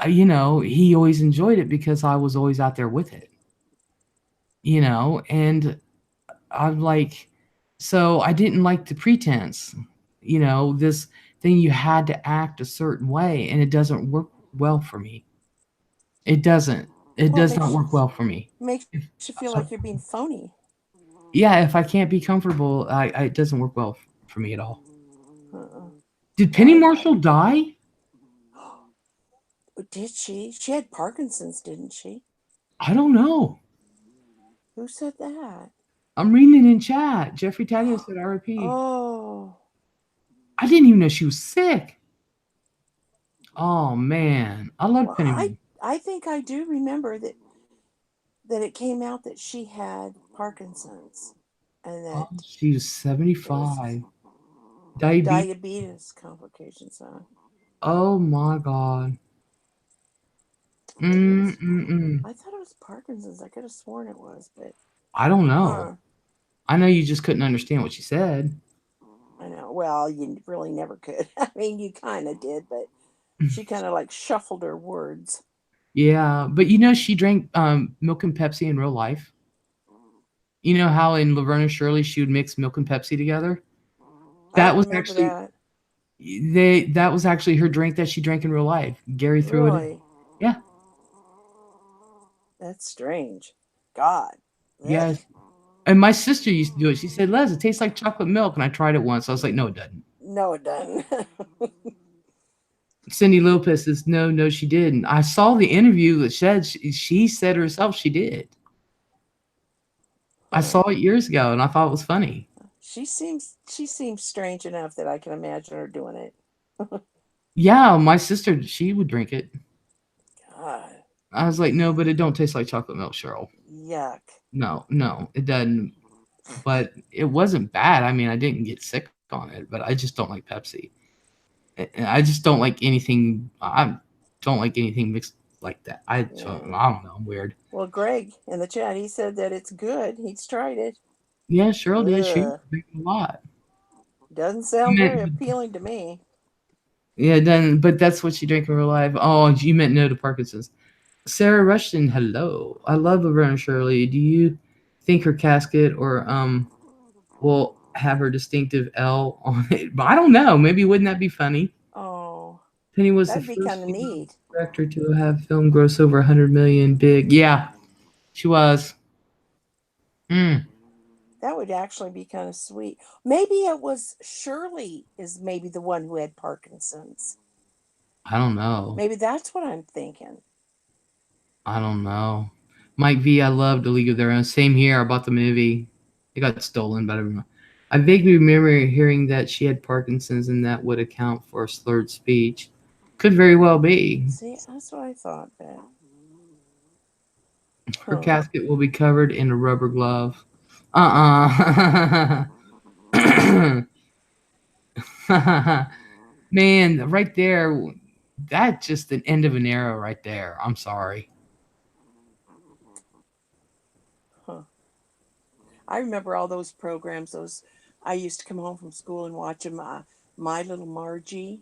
he always enjoyed it because I was always out there with it, and I'm like, so I didn't like the pretense, this thing you had to act a certain way, and it doesn't work well for me. It doesn't. It Well, does not work well for me. makes If, you feel like you're being phony. yeah, if I can't be comfortable, it doesn't work well for me at all. Uh-uh. Did Well, Penny Marshall die? did she? She had Parkinson's, didn't she? I don't know. Who said that? I'm reading it in chat. Jeffrey Taggio said RIP. Oh, I didn't even know she was sick. Oh man, I love well, Penny I Moon. I think I do remember that it came out that she had Parkinson's and Oh, that she was it was 75. Diabetes. diabetes complications. Oh my god. Maybe it was. Mm-mm-mm. I thought it was Parkinson's. I could have sworn it was, but I don't know. huh. I know you just couldn't understand what she said. I know. Well, you really never could. I mean, you kind of did, but she kind of like shuffled her words. Yeah, but you know she drank milk and Pepsi in real life. You know how in Laverne and Shirley she would mix milk and Pepsi together? I That don't was remember actually that. that was actually her drink that she drank in real life. Gary threw it in. Really? Yeah. That's strange. God. Ugh. Yes. And my sister used to do it. She said, Les, it tastes like chocolate milk. And I tried it once. I was like, no, it doesn't. No, it doesn't. Cindy Lopez says, no, no, she didn't. I saw the interview that said she said herself she did. I Huh. saw it years ago and I thought it was funny. She seems strange enough that I can imagine her doing it. Yeah, my sister, she would drink it. God. I was like, no, but it don't taste like chocolate milk, Cheryl. Yuck. No, no, it doesn't. But it wasn't bad. I mean, I didn't get sick on it, but I just don't like Pepsi. I just don't like anything. I don't like anything mixed like that. Yeah. I don't know. I'm weird. Well, Greg in the chat, he said that it's good. He's tried it. Yeah, Cheryl did. She was Ugh. drinking a lot. Doesn't You sound very meant, appealing to me. yeah, then, but that's what she drank in real life. Oh, you meant no to Parkinson's. Sarah Rushton, hello. I love Laverne Shirley. Do you think her casket or will have her distinctive L on it? But I don't know. Maybe wouldn't that be funny? Oh, Penny was the that'd be first kind of female neat. director to have film gross over 100 million. Big, yeah, she was. Mm, That would actually be kind of sweet. Maybe it was Shirley is maybe the one who had Parkinson's. I don't know. Maybe that's what I'm thinking. I don't know. Mike V, I loved A League of Their Own. Same here. I bought the movie. It got stolen, but I remember. I vaguely remember hearing that she had Parkinson's and that would account for slurred speech. Could very well be. See, that's what I thought. But Her huh? casket will be covered in a rubber glove. Uh Man, right there, that's just an end of an era right there. I'm sorry. Huh? I remember all those programs. Those I used to come home from school and watch them. My Little Margie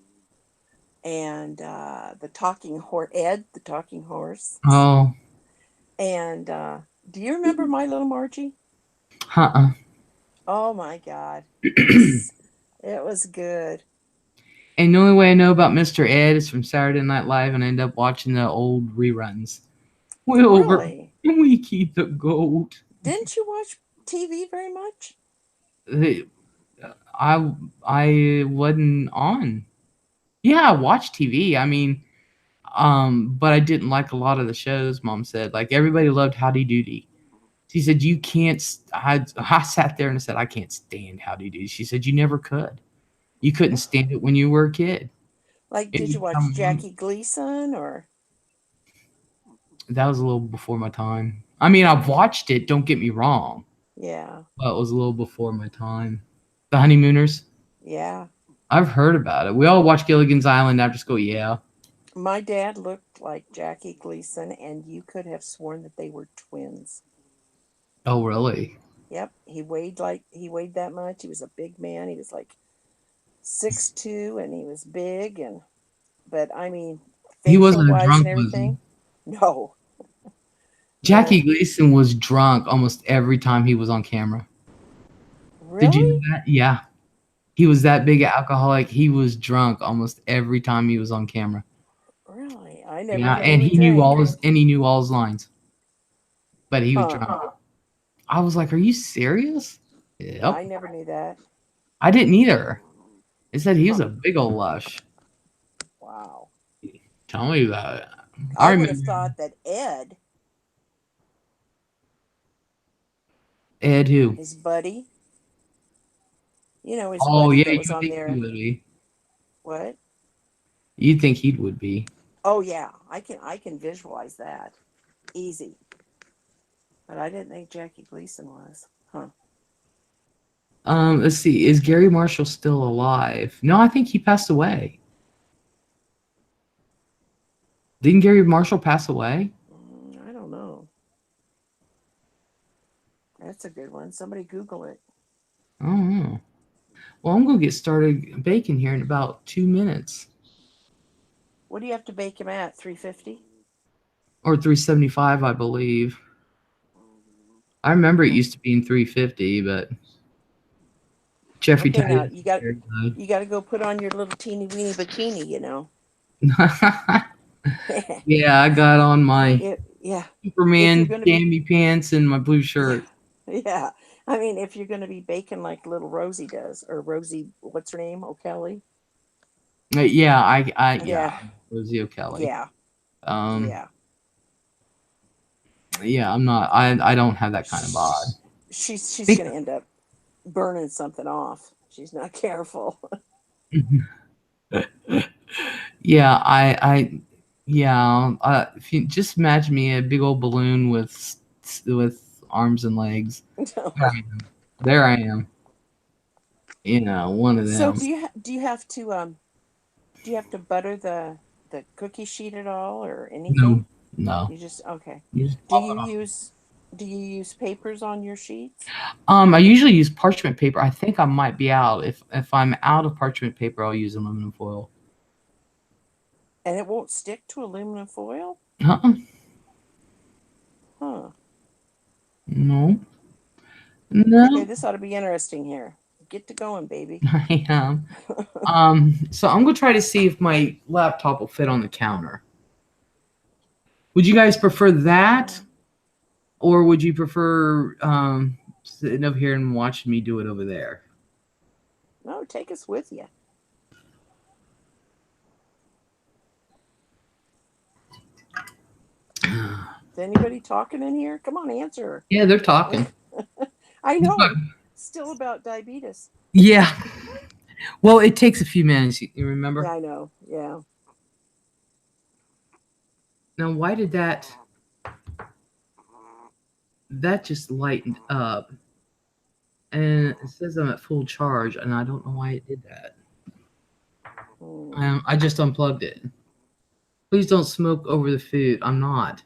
and the Talking Horse, Ed, the Talking Horse. Oh, And do you remember My Little Margie? uh-uh. Oh my God, it was good. And the only way I know about Mr. Ed is from Saturday Night Live, and I end up watching the old reruns. Wilbur, Really? can we keep the goat? Didn't you watch TV very much? The- I wasn't on. Yeah, I watched TV. I mean, but I didn't like a lot of the shows. Mom said like everybody loved Howdy Doody. She said you can't. I sat there and I said I can't stand Howdy Doody. She said you never could. You couldn't stand it when you were a kid. Like, It did you would watch come on. Jackie Gleason or? That was a little before my time. I mean, I've watched it. Don't get me wrong, Yeah, but it was a little before my time. The Honeymooners. yeah. I've heard about it. We all watched Gilligan's Island after school. Yeah. My dad looked like Jackie Gleason, and you could have sworn that they were twins. Oh, really? Yep, he weighed that much. He was a big man. He was like 6'2", and he was big, and but I mean, He facial wasn't a wise drunk, and was he? everything, no, Jackie no, Gleason was drunk almost every time he was on camera. Did you know really, that? Yeah. He was that big an alcoholic. He was drunk almost every time he was on camera. really. I never Yeah, knew he drank. he knew all his lines, but he was Huh? drunk. I was like, "Are you serious?" I Yep. never knew that. I didn't either. It said he was Huh? a big old lush. Wow. Tell me about it. I I would have remember. thought that Ed Ed who? His buddy. You know, his Oh buddy yeah, that was you on think he there. would be? What? You think he would be? Oh yeah, I can visualize that. Easy. But I didn't think Jackie Gleason was. Huh. Let's see. Is Gary Marshall still alive? No, I think he passed away. Didn't Gary Marshall pass away? I don't know. That's a good one. Somebody Google it. I don't know. Well, I'm gonna get started baking here in about 2 minutes What do you have to bake him at? 350? or 375, I believe. I remember it used to be in 350, but Jeffrey Okay, now Titus. you got to go put on your little teeny weeny bikini, you know. Yeah, I got on my Yeah. If you're Superman going to be jammy pants and my blue yeah. shirt. Yeah. I mean, if you're going to be baking like little Rosie does, or Rosie, what's her name? O'Kelly? Yeah, Yeah. Rosie O'Kelly. Yeah. Um, Yeah. yeah, I'm not. I don't have that kind of bod. She's Think- going to end up burning something off. She's not careful. Yeah, yeah. If you just imagine me a big old balloon with arms and legs. There I am. You know, one of So them. do you have to butter the cookie sheet at all or No, anything? no. You just okay. You just Do pop you it off. use do you use papers on your sheets? I usually use parchment paper. I think I might be out. If I'm out of parchment paper, I'll use aluminum foil. And it won't stick to aluminum foil? Uh-uh. Huh. No, Okay, no. this ought to be interesting here. Get to going, baby. I am. So I'm gonna try to see if my laptop will fit on the counter. Would you guys prefer that, or would you prefer sitting over here and watching me do it over there? No, take us with you. Is anybody talking in here? Come on, answer. Yeah, they're talking. I know. Still about diabetes. Yeah. Well, it takes a few minutes. You remember? Yeah, I know. Yeah. Now, why did that just lightened up? And it says I'm at full charge, and I don't know why it did that. I just unplugged it. Please don't smoke over the food. I'm not.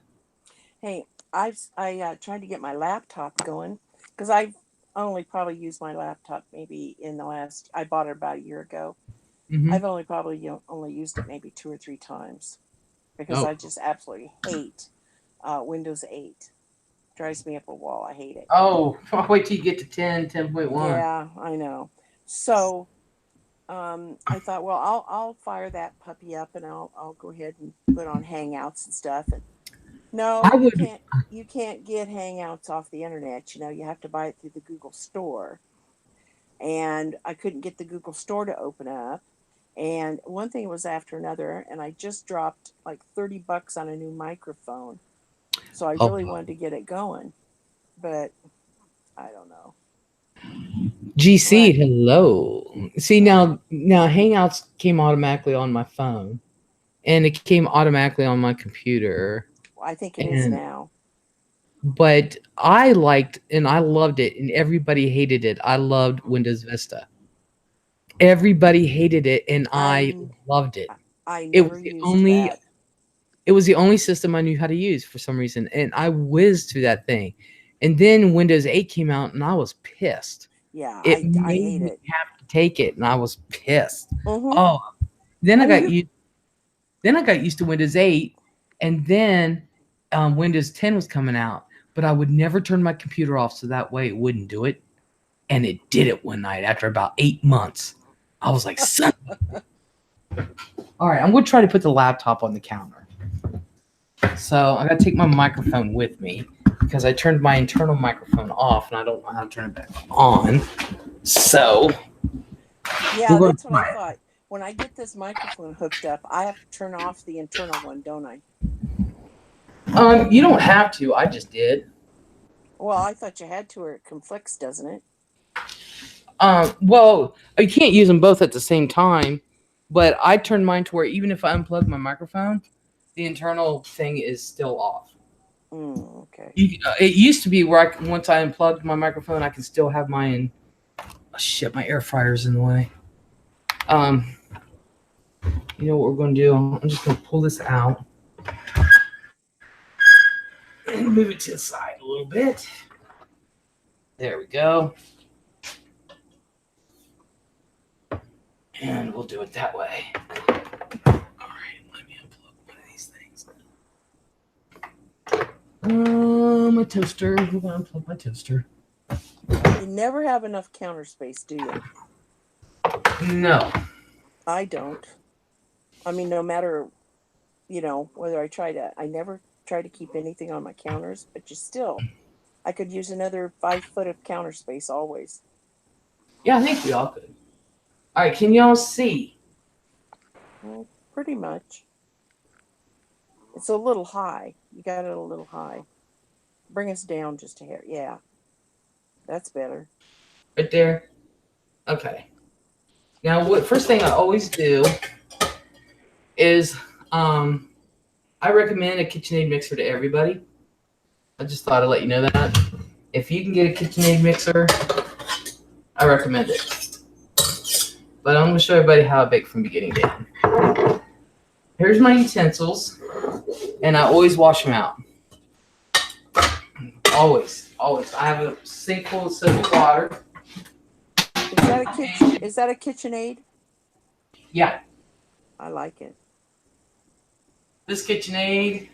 Hey, I tried to get my laptop going because I've only probably used my laptop maybe in the last. I bought it about a year ago. Mm-hmm. I've only probably only used it maybe 2 or 3 times because I just absolutely hate Windows 8. Drives me up a wall. I hate it. Oh, I'll wait till you get to 10.1. Yeah, I know. So I thought, well, I'll fire that puppy up and I'll go ahead and put on Hangouts and stuff. And no, you can't get Hangouts off the internet. You know, you have to buy it through the Google Store. And I couldn't get the Google Store to open up. And one thing was after another, and I just dropped like $30 on a new microphone. So I really wanted to get it going. But I don't know. GC, What? hello. See now Hangouts came automatically on my phone, and it came automatically on my computer. Well, I think it is now. But I liked and I loved it, and everybody hated it. I loved Windows Vista. Everybody hated it, and I loved it. I never used that. It was the only system I knew how to use for some reason, and I whizzed through that thing. And then Windows 8 came out, and I was pissed. Yeah, It I made hate me it. have to take it, and I was pissed. Mm-hmm. Oh, then I got used to Windows 8, and then Windows 10 was coming out. But I would never turn my computer off so that way it wouldn't do it, and it did it one night after about 8 months. I was like, son. All right, I'm going to try to put the laptop on the counter. So I got to take my microphone with me because I turned my internal microphone off, and I don't know how to turn it back on. So yeah, that's what I thought. When I get this microphone hooked up, I have to turn off the internal one, don't I? You don't have to. I just did. Well, I thought you had to, or it conflicts, doesn't it? Well, you can't use them both at the same time, but I turned mine to where even if I unplug my microphone, the internal thing is still off. Okay. It used to be where once I unplugged my microphone, I could still have mine. Oh, shit, my air fryer's in the way. You know what we're going to do? I'm just going to pull this out and move it to the side a little bit. There we go. And we'll do it that way. All right, let me unplug one of these things. My toaster. We're going to unplug my toaster. You never have enough counter space, do you? No. I don't. I mean, no matter, whether I never try to keep anything on my counters, but I could use another 5 foot of counter space always. Yeah, I think we all could. All right, can y'all see? Well, pretty much. It's a little high. You got it a little high. Bring us down just a hair. Yeah. That's better. Right there? Okay. Now, first thing I always do is I recommend a KitchenAid mixer to everybody. I just thought I'd let you know that. If you can get a KitchenAid mixer, I recommend it. But I'm going to show everybody how I bake from beginning to end. Here's my utensils, and I always wash them out. Always. I have a sink full of soapy water. Is that a KitchenAid? Yeah. I like it. This KitchenAid,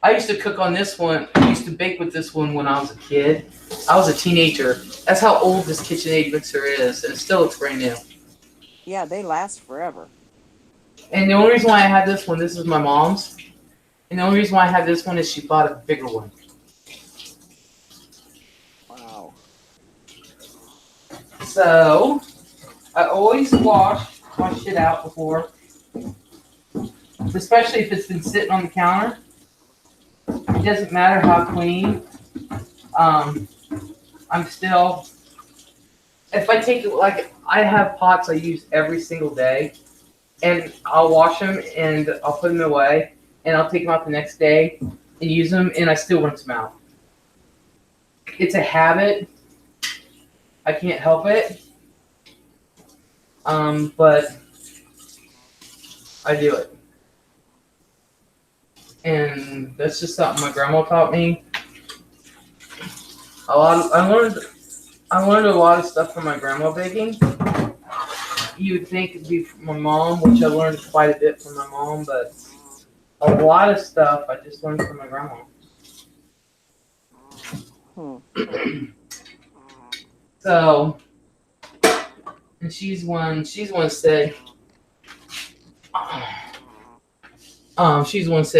I used to cook on this one. I used to bake with this one when I was a kid. I was a teenager. That's how old this KitchenAid mixer is, and it still looks brand new. Yeah, they last forever. And the only reason why I had this one, this is my mom's. And the only reason why I had this one is she bought a bigger one. Wow. So, I always wash my shit out before. Especially if it's been sitting on the counter. It doesn't matter how clean. I'm still, if I take it, like, I have pots I use every single day, and I'll wash them and I'll put them away, and I'll take them out the next day and use them, and I still rinse them out. It's a habit. I can't help it. But I do it. And that's just something my grandma taught me. I learned a lot of stuff from my grandma baking. You would think it'd be from my mom, which I learned quite a bit from my mom, but a lot of stuff I just learned from my grandma. So, and she's one said,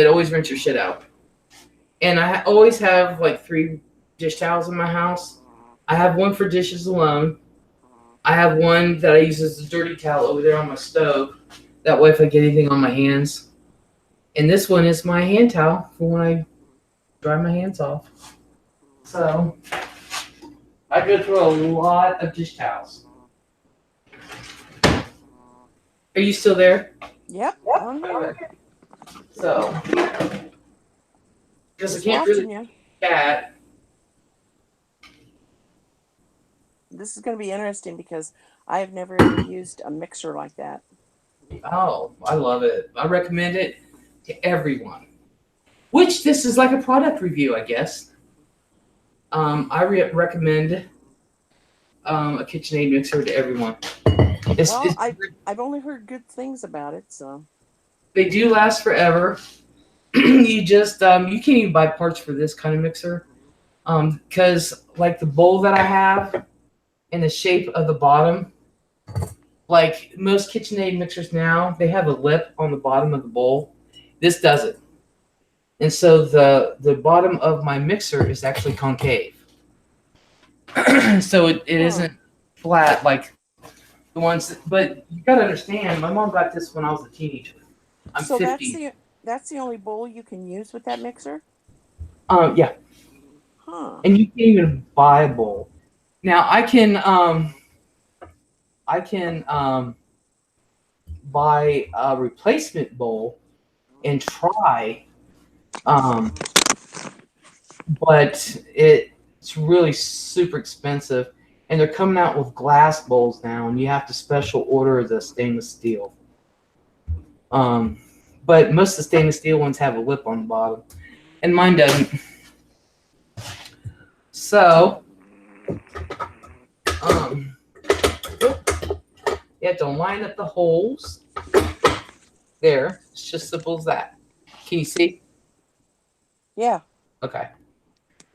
always rinse your shit out. And I always have like 3 dish towels in my house. I have one for dishes alone. I have one that I use as a dirty towel over there on my stove. That way if I get anything on my hands. And this one is my hand towel for when I dry my hands off. So, I go through a lot of dish towels. Are you still there? Yep, I'm here. So, because I can't really cat. This is going to be interesting because I have never ever used a mixer like that. Oh, I love it. I recommend it to everyone. Which this is like a product review, I guess. I recommend a KitchenAid mixer to everyone. I've only heard good things about it, so. They do last forever. You just you can't even buy parts for this kind of mixer, because like the bowl that I have and the shape of the bottom, like most KitchenAid mixers now, they have a lip on the bottom of the bowl. This doesn't, and so the bottom of my mixer is actually concave. So it isn't flat like the ones. But you gotta understand, my mom got this when I was a teenager. I'm 50. That's the only bowl you can use with that mixer? Yeah. Huh. And you can't even buy a bowl. Now I can buy a replacement bowl and try, um, but it's really super expensive. And they're coming out with glass bowls now, and you have to special order the stainless steel. Um, but most of the stainless steel ones have a lip on the bottom, and mine doesn't. So, um, you have to line up the holes. There, it's just simple as that. Can you see? Yeah. Okay,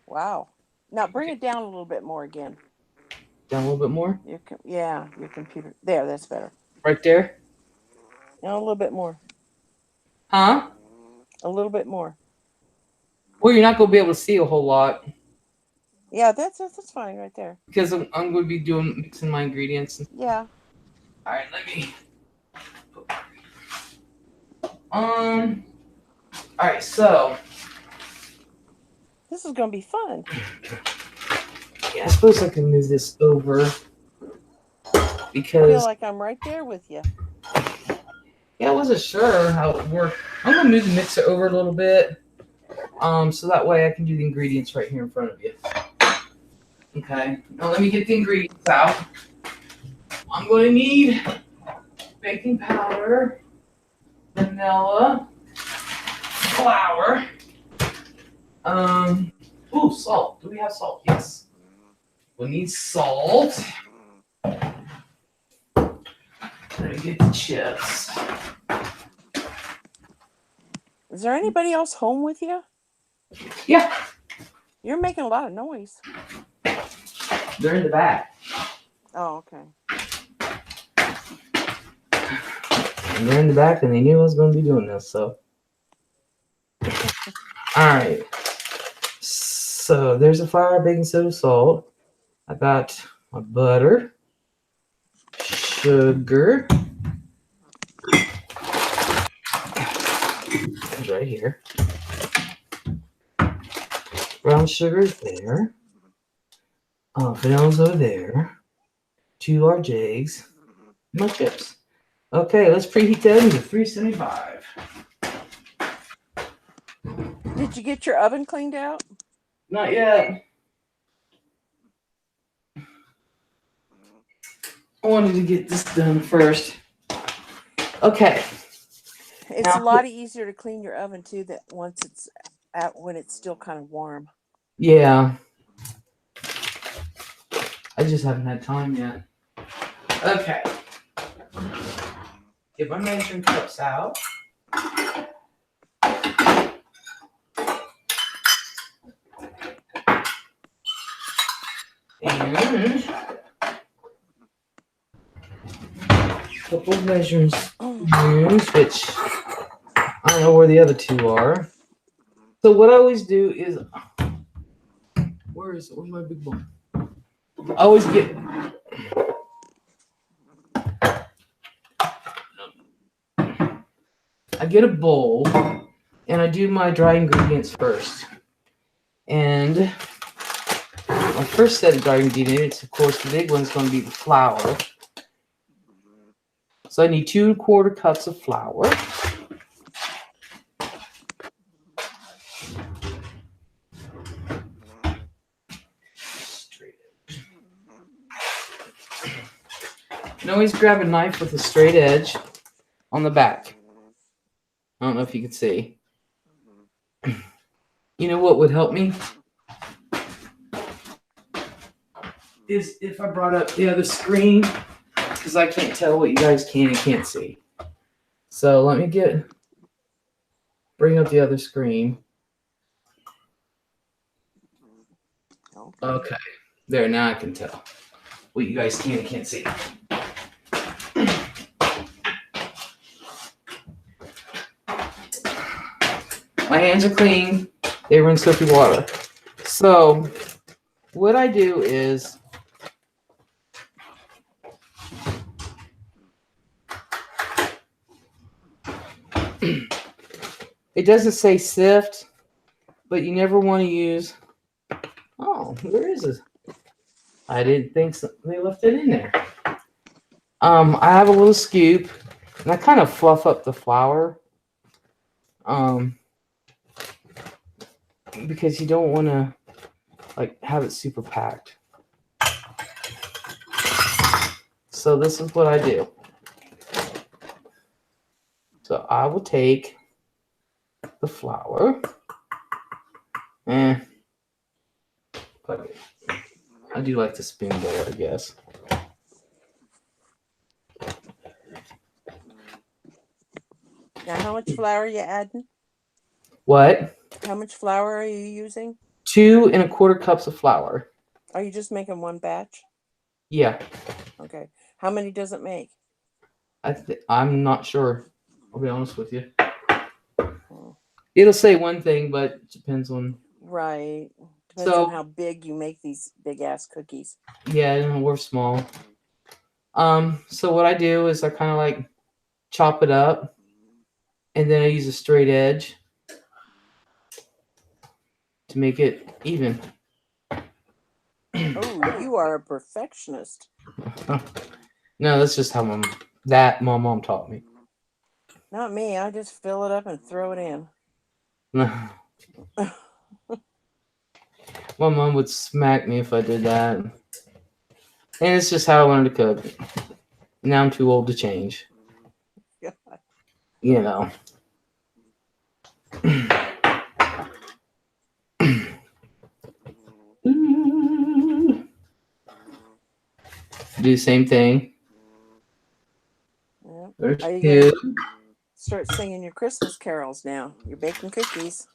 Wow. Now bring it down a little bit more again. down a little bit more. Your computer. There, that's better. Right there. Now a little bit more. Huh? A little bit more. Well, you're not going to be able to see a whole lot Yeah, that's fine right there. because I'm going to be doing mixing my ingredients. Yeah. All right, let me. All right, so This is gonna be fun. yeah, I suppose I can move this over I because feel like I'm right there with you. yeah, I wasn't sure how it worked. I'm gonna move the mixer over a little bit, so that way I can do the ingredients right here in front of you. Okay, now let me get the ingredients out. I'm going to need baking powder, vanilla, flour, salt. Do we have salt? Yes. We need salt. Let me get the chips. Is there anybody else home with you? Yeah, You're making a lot of noise. they're in the back. Oh, okay. And they're in the back, and they knew I was going to be doing this, so. All right. So there's a flour, baking soda, salt. I got my butter, sugar. It's right here. Brown sugar is there. Vanilla's over there. 2 large eggs. My chips. Okay, let's preheat that into 375. Did you get your oven cleaned out? Not yet. I wanted to get this done first. Okay. It's a lot easier to clean your oven too. That once it's out, when it's still kind of warm. Yeah. I just haven't had time yet. Okay. Get my measuring cups out. And a couple of measuring spoons, which I don't know where the other 2 are. So what I always do is, where's my big bowl? I always get a bowl and I do my dry ingredients first. And my first set of dry ingredients, of course, the big one's going to be the flour. So I need 2 1/4 cups of flour. And always grab a knife with a straight edge on the back. I don't know if you can see. You know what would help me? Is if I brought up the other screen, because I can't tell what you guys can and can't see. So let me bring up the other screen. Okay, there, now I can tell what you guys can and can't see. My hands are clean. They were in soapy water. So what I do is it doesn't say sift, but you never want to use where is this? I didn't think they left it in there. I have a little scoop, and I kind of fluff up the flour. Because you don't want to like have it super packed. So this is what I do. So I will take the flour and I do like the spoon better, I guess. Now, how much flour are you adding? What? How much flour are you using? 2 1/4 cups of flour. Are you just making one batch? Yeah. Okay. How many does it make? I'm not sure. I'll be honest with you. Oh. It'll say one thing, but it depends on. Right. Depends on how big you make these big ass cookies. Yeah, we're small. So what I do is I kind of like chop it up, and then I use a straight edge to make it even. Oh, you are a perfectionist. No, that's just how my mom taught me. Not me. I just fill it up and throw it in. My mom would smack me if I did that. And it's just how I wanted to cook. Now I'm too old to change. God. You know. Do the same thing. Yep. There's Are you 2. gonna start singing your Christmas carols now? You're baking cookies.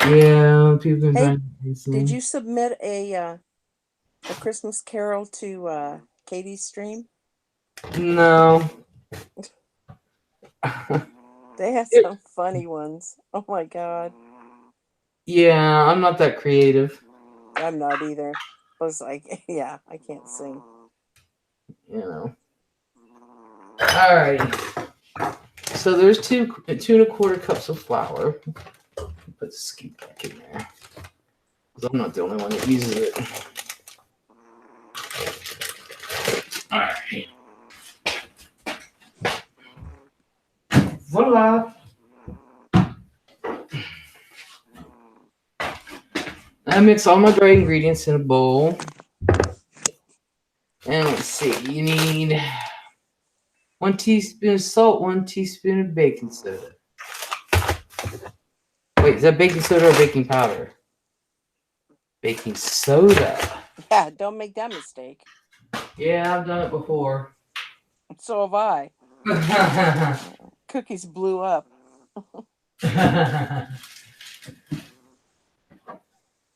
Yeah, people been Hey, trying to recently. did you submit a Christmas carol to Katie's stream? No. They had some funny ones. Oh my God. Yeah, I'm not that creative. I'm not either. I was like, yeah, I can't sing. You know. All right. So there's 2 1/4 cups of flour. Put the scoop back in there. Because I'm not the only one that uses it. All right. Voila. I mix all my dry ingredients in a bowl. And let's see, you need 1 teaspoon of salt, 1 teaspoon of baking soda. Wait, is that baking soda or baking powder? Baking soda. Yeah, don't make that mistake. Yeah, I've done it before. So have I. Cookies blew up.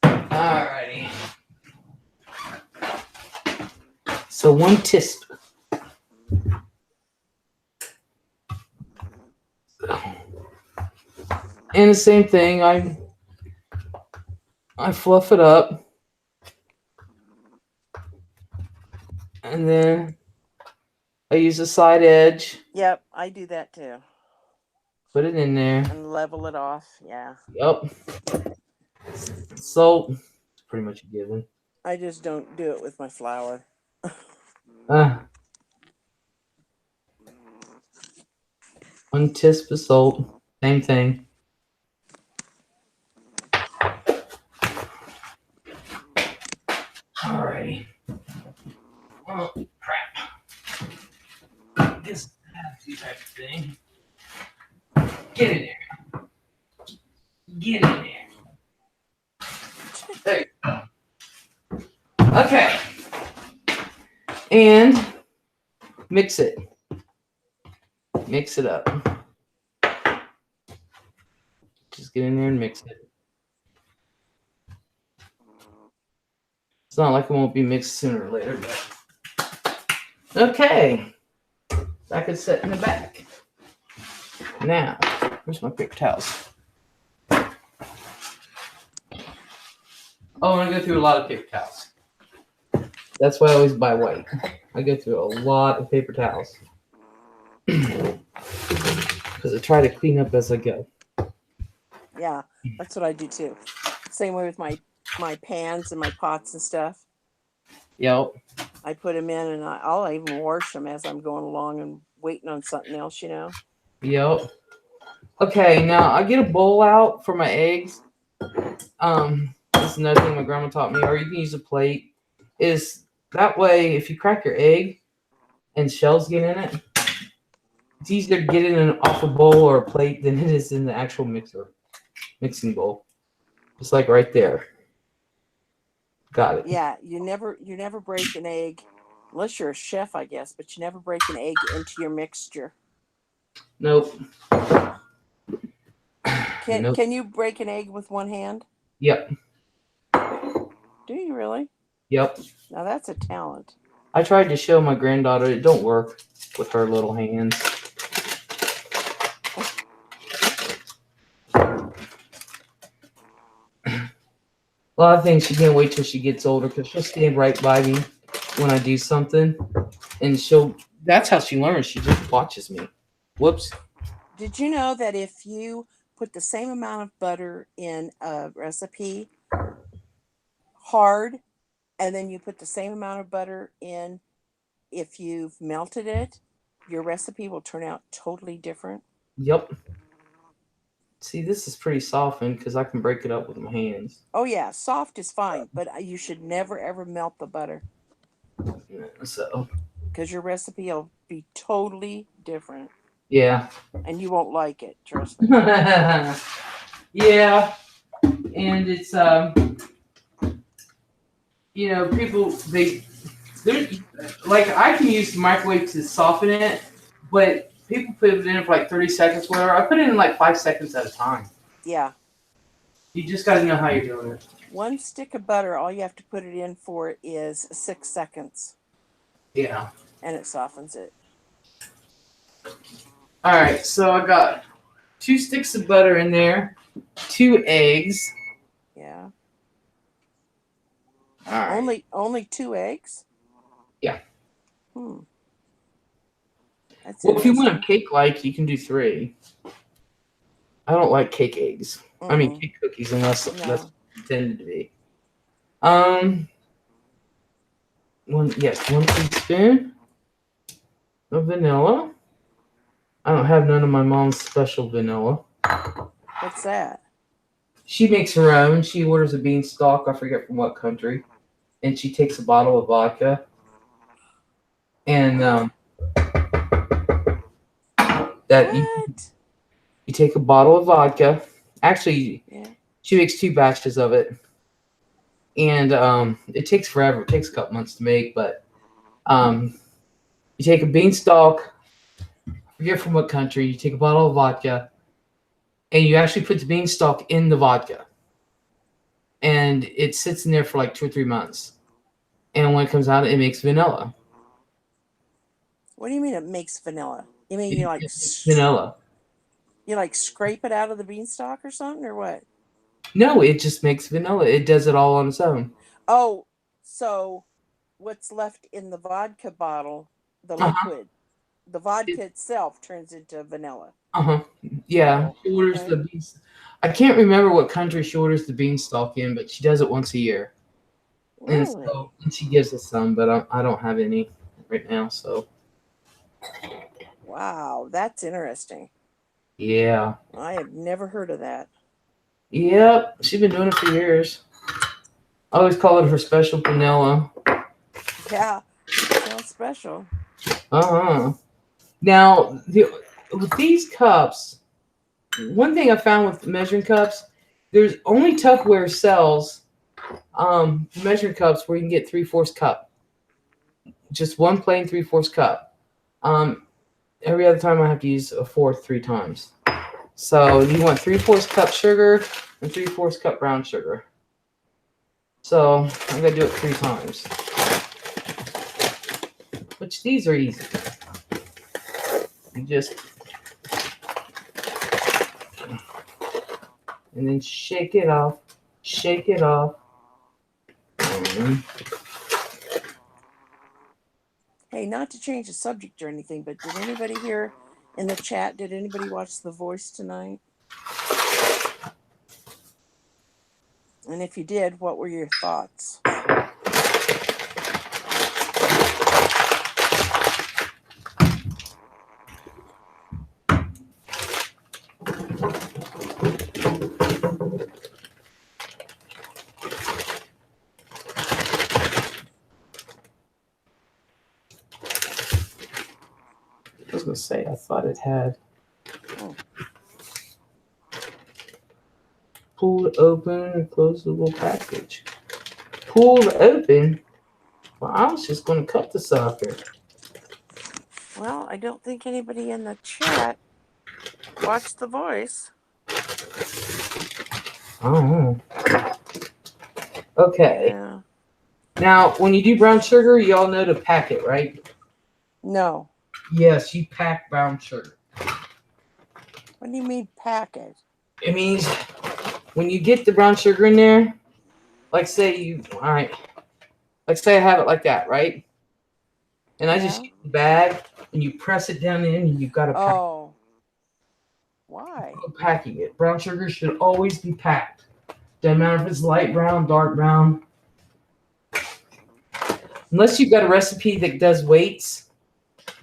Alrighty. So 1 teaspoon. And the same thing, I fluff it up. And then I use a side edge. Yep, I do that too. Put it in there. And level it off. Yeah. Yep. Salt. It's pretty much a given. I just don't do it with my flour. 1 teaspoon of salt. Same thing. Alrighty. Oh, crap. This has to type of thing. Get in there. Get in there. There you go. Okay. And mix it. Mix it up. Just get in there and mix it. It's not like it won't be mixed sooner or later, but okay. That could sit in the back. Now, where's my paper towels? Oh, I'm gonna go through a lot of paper towels. That's why I always buy white. I go through a lot of paper towels. Because I try to clean up as I go. Yeah, Yeah, that's what I do too. Same way with my pans and my pots and stuff. Yep. I put them in, and I'll even wash them as I'm going along and waiting on something else. Yep. Okay, now I get a bowl out for my eggs. This is another thing my grandma taught me, or you can use a plate. Is that way if you crack your egg and shells get in it, it's easier to get it in off a bowl or a plate than it is in the actual mixing bowl. Just like right there. Got it. Yeah, you never break an egg, unless you're a chef, I guess. But you never break an egg into your mixture. Nope. Can you break an egg with one hand? Yep. Do you really? Yep. Now that's a talent. I tried to show my granddaughter it don't work with her little hands. A lot of things she can't wait till she gets older because she'll stand right by me when I do something, and that's how she learns. She just watches me. Whoops. Did you know that if you put the same amount of butter in a recipe hard, and then you put the same amount of butter in if you've melted it, your recipe will turn out totally different? Yep. See, this is pretty softened because I can break it up with my hands. Oh yeah, soft is fine, but you should never ever melt the butter, So, because your recipe will be totally different, yeah. and you won't like it. Trust me. Yeah. And it's, people, they're, like, I can use the microwave to soften it, but people put it in for like 30 seconds, whatever. I put it in like 5 seconds at a time. Yeah. You just got to know how you're doing it. One stick of butter, all you have to put it in for is 6 seconds. Yeah. And it softens it. All right, so I got 2 sticks of butter in there, 2 eggs. Yeah. All right. Only 2 eggs? Yeah. That's well, if you want a interesting. cake, you can do 3. I don't like cake eggs. I mean, cake cookies, unless that's intended to be. 1 teaspoon of vanilla. I don't have none of my mom's special vanilla. What's that? She makes her own. She orders a beanstalk. I forget from what country, and she takes a bottle of vodka. And you take a bottle of vodka. Actually, she makes 2 batches of it, and it takes forever. It takes a couple months to make, but you take a beanstalk. I forget from what country. You take a bottle of vodka, and you actually put the beanstalk in the vodka, and it sits in there for like 2 or 3 months. And when it comes out, it makes vanilla. What do you mean it makes vanilla? You mean you like vanilla? You like scrape it out of the beanstalk or something, or what? No, it just makes vanilla. It does it all on its own. Oh, so what's left in the vodka bottle, the liquid, the vodka itself turns into vanilla. Yeah. She orders the beans. I can't remember what country she orders the beanstalk in, but she does it once a year. Really? And she gives us some, but I don't have any right now. So. Wow, that's interesting. Yeah. I have never heard of that. Yep, she's been doing it for years. I always call it her special vanilla. Yeah, sounds special. Now, with these cups, one thing I found with measuring cups, there's only Tupperware sells measuring cups where you can get 3/4 cup. Just one plain 3/4 cup. Every other time I have to use a 4th 3 times. So you want 3/4 cup sugar and 3/4 cup brown sugar. So I'm gonna do it 3 times. Which these are easy. You just and then shake it off. Shake it off. Hey, not to change the subject or anything, but did anybody here in the chat, did anybody watch The Voice tonight? And if you did, what were your thoughts? I was gonna say, I thought it had pulled open and closable package. Pulled open? Well, I was just gonna cut the sucker. Well, I don't think anybody in the chat watched The Voice. Oh. Okay. Yeah. Now, when you do brown sugar, you all know to pack it, right? No. Yes, you pack brown sugar. What do you mean pack it? It means when you get the brown sugar in there, like say I have it like that, right? And I just use the bag and you press it down in and you've got to pack. Oh. Why? Packing it. Brown sugar should always be packed. Doesn't matter if it's light brown, dark brown. Unless you've got a recipe that does weights,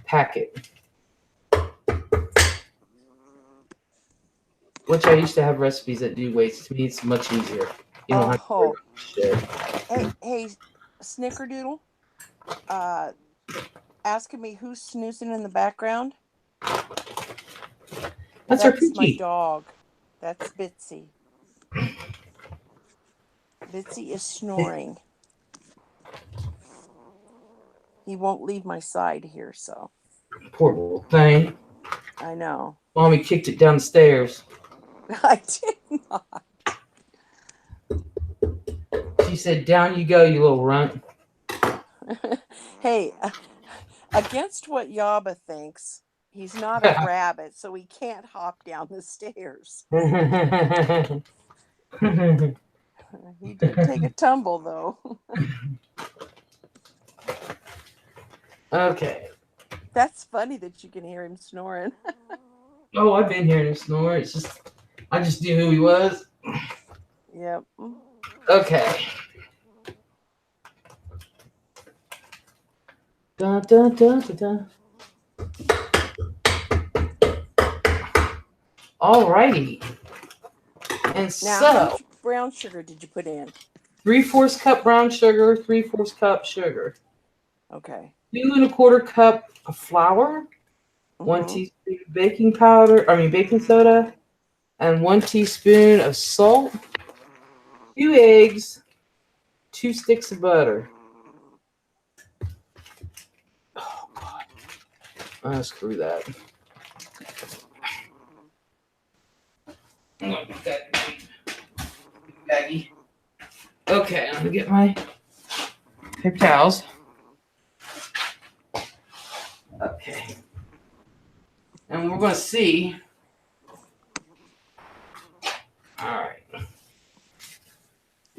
pack it. Which I used to have recipes that do weights. To me, it's much easier. You don't have to worry about shit. Hey, Snickerdoodle. Asking me who's snoozing in the background. That's our my cookie. dog. That's Bitsy. Bitsy is snoring. He won't leave my side here, so. Poor little thing. I know. Mommy kicked it down the stairs. I did not. She said, "Down you go, you little runt." Hey, against what Yaba thinks, he's not a rabbit, so he can't hop down the stairs. He did take a tumble, though. Okay. That's funny that you can hear him snoring. Oh, I've been hearing him snore. It's just, I just knew who he was. Yep. Okay. Da, da, da, da, da. Alrighty. And now, so, how much brown sugar did you put in? 3/4 cup brown sugar, 3/4 cup sugar. Okay. 2 1/4 cup of flour, 1 teaspoon baking soda, and 1 teaspoon of salt, 2 eggs, 2 sticks of butter. Oh, God. Screw that. I'm going to put that in my baggie. Okay, I'm going to get my paper towels. Okay. And we're going to see. All right.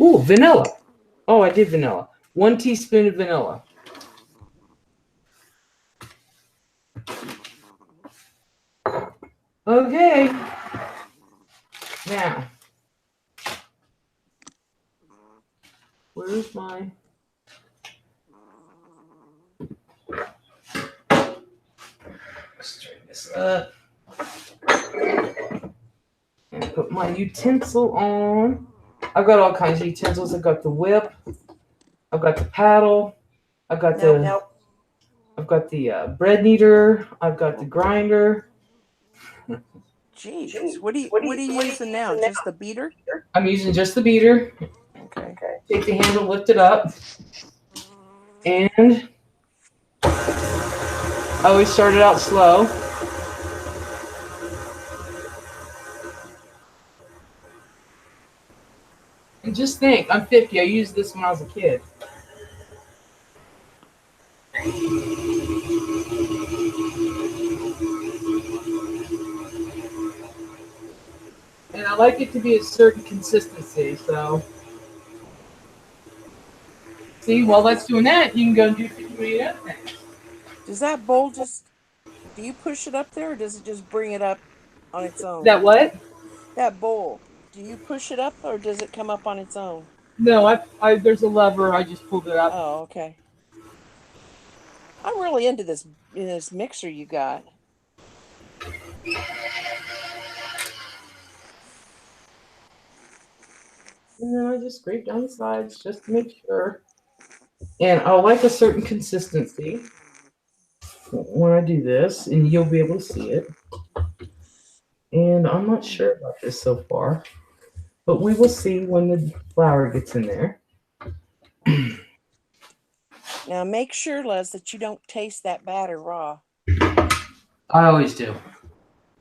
Ooh, vanilla. Oh, I did vanilla. 1 teaspoon of vanilla. Okay. Now, where's my... Let's turn this up. And put my utensil on. I've got all kinds of utensils. I've got the whip. I've got the paddle. I've got the bread kneader. I've got the grinder. Jeez, what are you using now? Just the beater? I'm using just the beater. Okay. Take the handle, lift it up, and I always start it out slow. And just think, I'm 50. I used this when I was a kid. And I like it to be a certain consistency, so. See, while that's doing that, you can go and do 58 other things. Does that bowl do you push it up there, or does it just bring it up on its own? That what? That bowl. Do you push it up or does it come up on its own? No, there's a lever. I just pulled it up. Oh, okay. I'm really into this mixer you got. And then I just scrape down the sides just to make sure. And I'll like a certain consistency when I do this, and you'll be able to see it. And I'm not sure about this so far, but we will see when the flour gets in there. Now make sure, Les, that you don't taste that batter raw. I always do.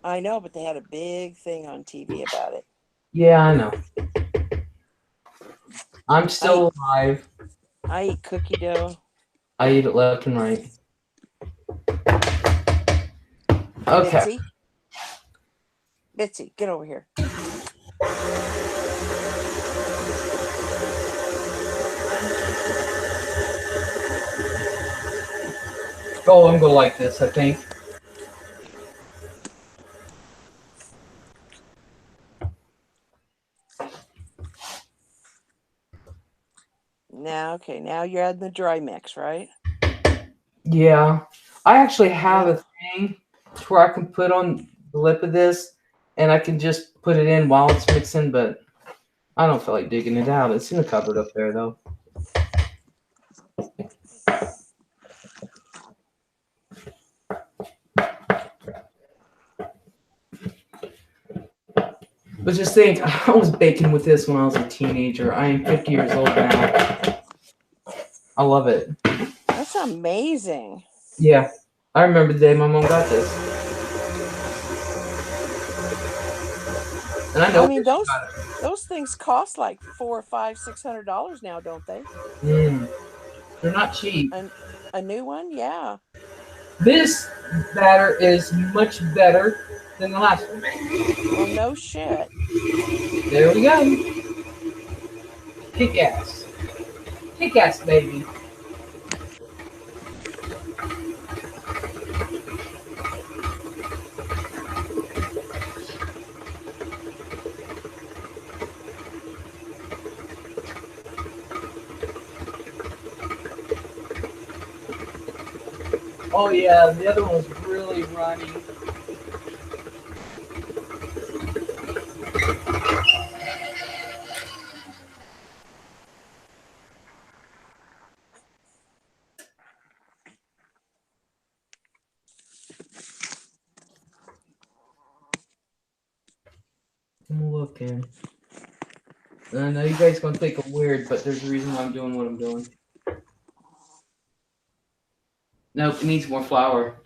I know, but they had a big thing on TV about it. Yeah, I know. I'm still alive. I eat cookie dough. I eat it left and right. Okay. Bitsy, get over here. Oh, I'm going like this, I think. Now, okay, now you're adding the dry mix, right? Yeah. I actually have a thing to where I can put on the lip of this, and I can just put it in while it's mixing, but I don't feel like digging it out. It's in the cupboard up there, though. But just think, I was baking with this when I was a teenager. I am 50 years old now. I love it. That's amazing. Yeah. I remember the day my mom got this. And I know. I mean, those things cost like $400, $500, $600 now, don't they? They're not cheap. A new one, yeah. This batter is much better than the last one. Well, no shit. There we go. Kick ass. Kick ass, baby. Oh yeah, the other one was really runny. I'm looking. I know you guys gonna think I'm weird, but there's a reason why I'm doing what I'm doing. Nope, it needs more flour.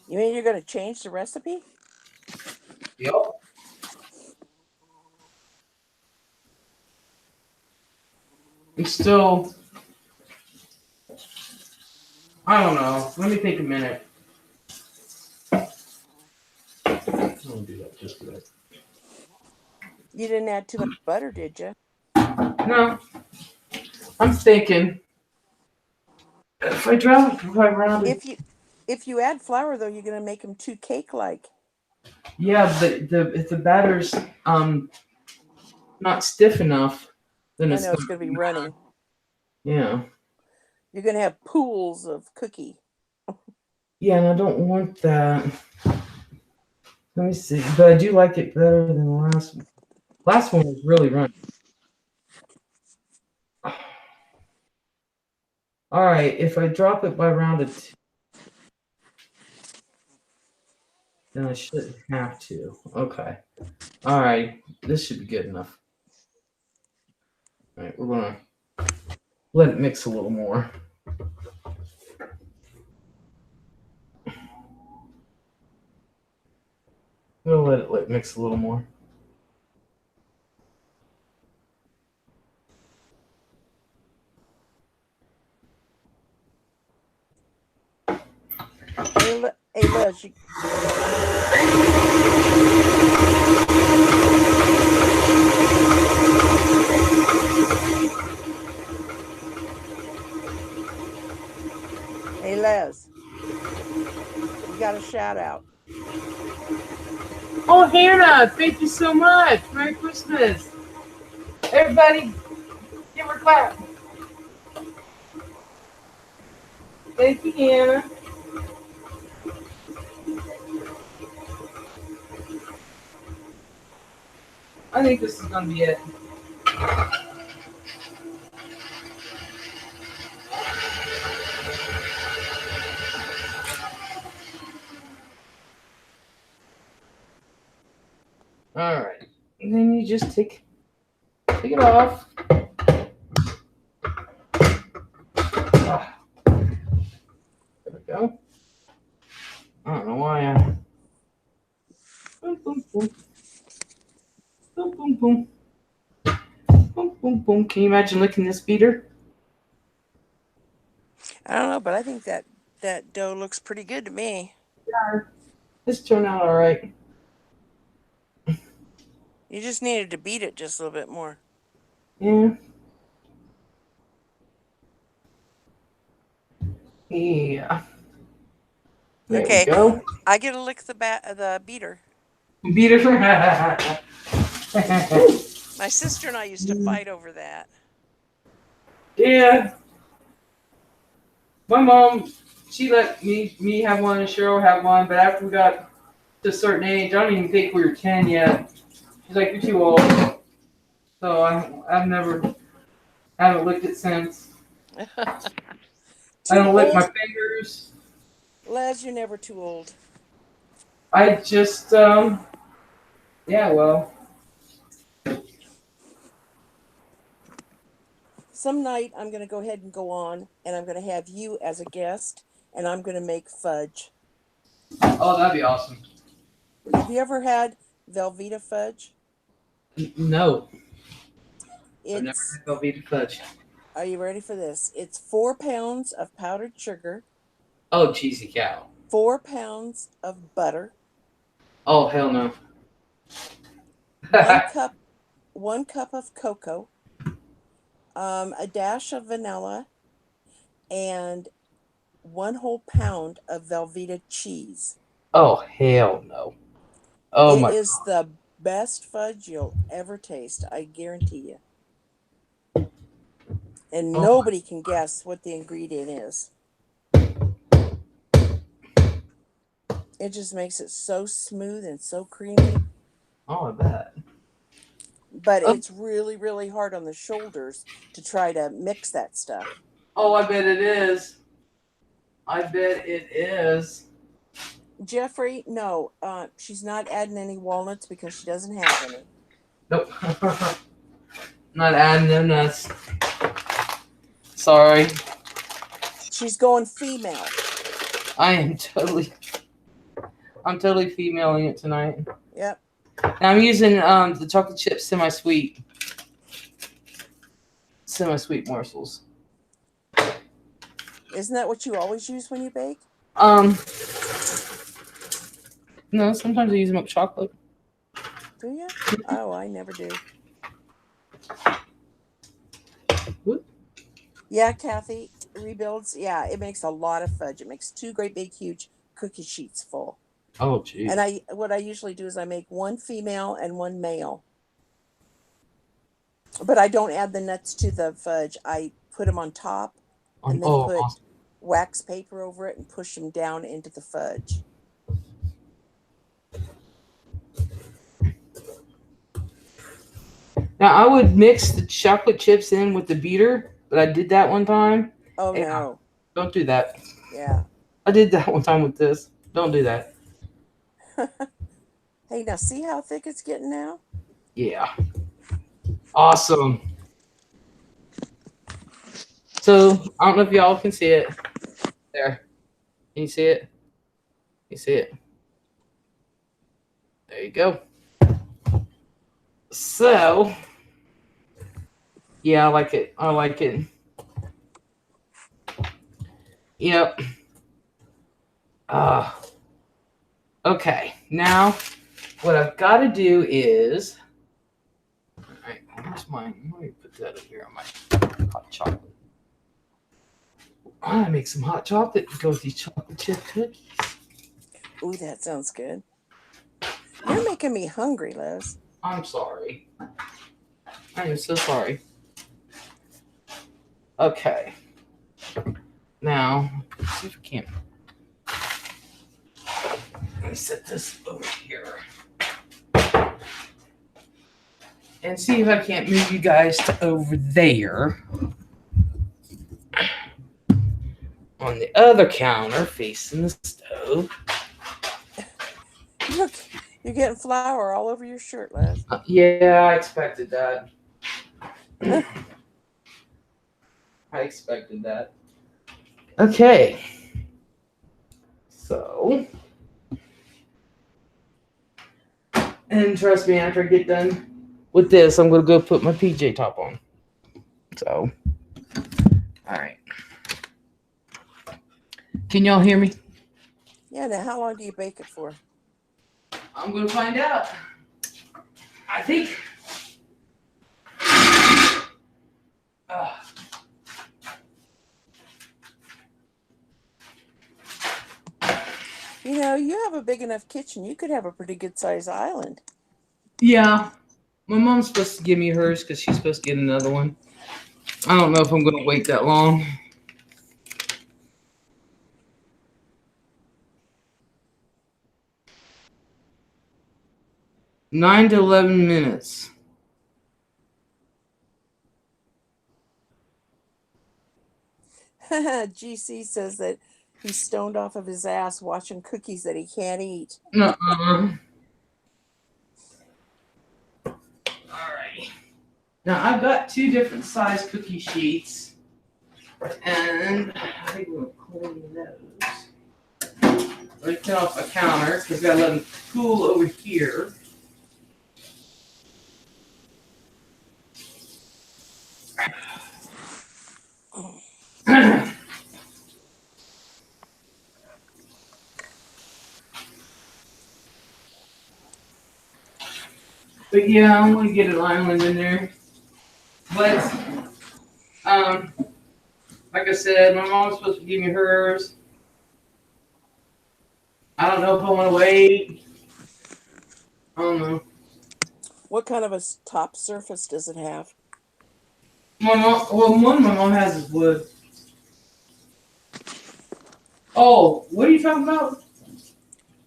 You mean you're going to change the recipe? Yep. It's still, I don't know. Let me take a minute. I don't do that just yet. You didn't add too much butter, did you? No. I'm thinking if I round it. If you add flour though, you're going to make them too cake-like. Yeah, but if the batter's not stiff enough, then it's going to be running. Yeah. You're going to have pools of cookie. Yeah, and I don't want that. Let me see. But I do like it better than the last one. Last one was really running. All right, if I drop it by round of 2, then I shouldn't have to. Okay. All right, this should be good enough. All right, we're going to let it mix a little more. We'll let it mix a little more. Hey, Les, Hey, Les. got a shout out. Oh, Hannah, thank you so much. Merry Christmas. Everybody, give her a clap. Thank you, Hannah. I think this is going to be it. All right. And then you just take it off. Ah, there we go. I don't know why I. Boom, boom, boom. Boom, boom, boom. Boom, boom, boom. Can you imagine licking this beater? I don't know, but I think that dough looks pretty good to me. Yeah. This turned out all right. You just needed to beat it just a little bit more. Yeah. Yeah. There we Okay, go. I get to lick the beater. Beater. My sister and I used to fight over that. Yeah. My mom, she let me have one and Cheryl have one, but after we got to a certain age, I don't even think we were 10 yet. She's like, you're too old. So I've never haven't licked it since. I Too don't lick my old? fingers. Les, you're never too old. I just yeah, well. Some night I'm going to go ahead and go on, and I'm going to have you as a guest, and I'm going to make fudge. Oh, that'd be awesome. Have you ever had Velveeta fudge? No. I've never It's, had Velveeta fudge. are you ready for this? It's 4 pounds of powdered sugar, Oh, cheesy cow. 4 pounds of butter, Oh, hell no. 1 cup, 1 cup of cocoa, a dash of vanilla, and 1 whole pound of Velveeta cheese. Oh, hell no. Oh It my. is the best fudge you'll ever taste, I guarantee you. And Oh, nobody can guess what the ingredient is. It just makes it so smooth and so creamy. oh, I bet. But Oh, it's really, really hard on the shoulders to try to mix that stuff. oh, I bet it is. I bet it is. Jeffrey, no, she's not adding any walnuts because she doesn't have any. Nope. Not adding them nuts. Sorry. She's going female. I'm totally femaling it tonight. Yep. And I'm using the chocolate chip semi-sweet morsels. Isn't that what you always use when you bake? No, sometimes I use milk chocolate. Do you? Oh, I never do. Whoop. Yeah, Kathy, rebuilds. Yeah, it makes a lot of fudge. It makes 2 great big huge cookie sheets full. Oh, geez. And what I usually do is I make 1 female and 1 male. But I don't add the nuts to the fudge. I put them on top and then put awesome. wax paper over it and push them down into the fudge. Now I would mix the chocolate chips in with the beater, but I did that one time. Oh, Hey, no. Don't do that. Yeah. I did that one time with this. Don't do that. Hey, now see how thick it's getting now? Yeah. Awesome. So I don't know if y'all can see it. There. Can you see it? You see it? There you go. So yeah, I like it. I like it. Yep. Okay. Now what I've got to do is, all right, where's mine? Let me put that up here on my hot chocolate. I make some hot chocolate to go with these chocolate chip cookies. Ooh, that sounds good. You're making me hungry, Les. I'm sorry. I am so sorry. Okay. Now, let's see if I can't. Let me set this over here. And see if I can't move you guys to over there. On the other counter facing the stove. Look, you're getting flour all over your shirt, Les. Yeah, I expected that. I expected that. Okay. So. And trust me, after I get done with this, I'm going to go put my PJ top on. So. Alright. Can y'all hear me? Yeah, now how long do you bake it for? I'm going to find out. I think. You know, you have a big enough kitchen. You could have a pretty good size island. Yeah. My mom's supposed to give me hers because she's supposed to get another one. I don't know if I'm going to wait that long. 9 to 11 minutes. GC says that he's stoned off of his ass watching cookies that he can't eat. Alright. Now I've got 2 different size cookie sheets. And I think we'll clean those. Let me turn off my counter because I gotta let them cool over here. But yeah, I'm gonna get an island in there. But like I said, my mom's supposed to give me hers. I don't know if I want to wait. I don't know. What kind of a top surface does it have? My mom, well, one my mom has is wood. Oh, what are you talking about?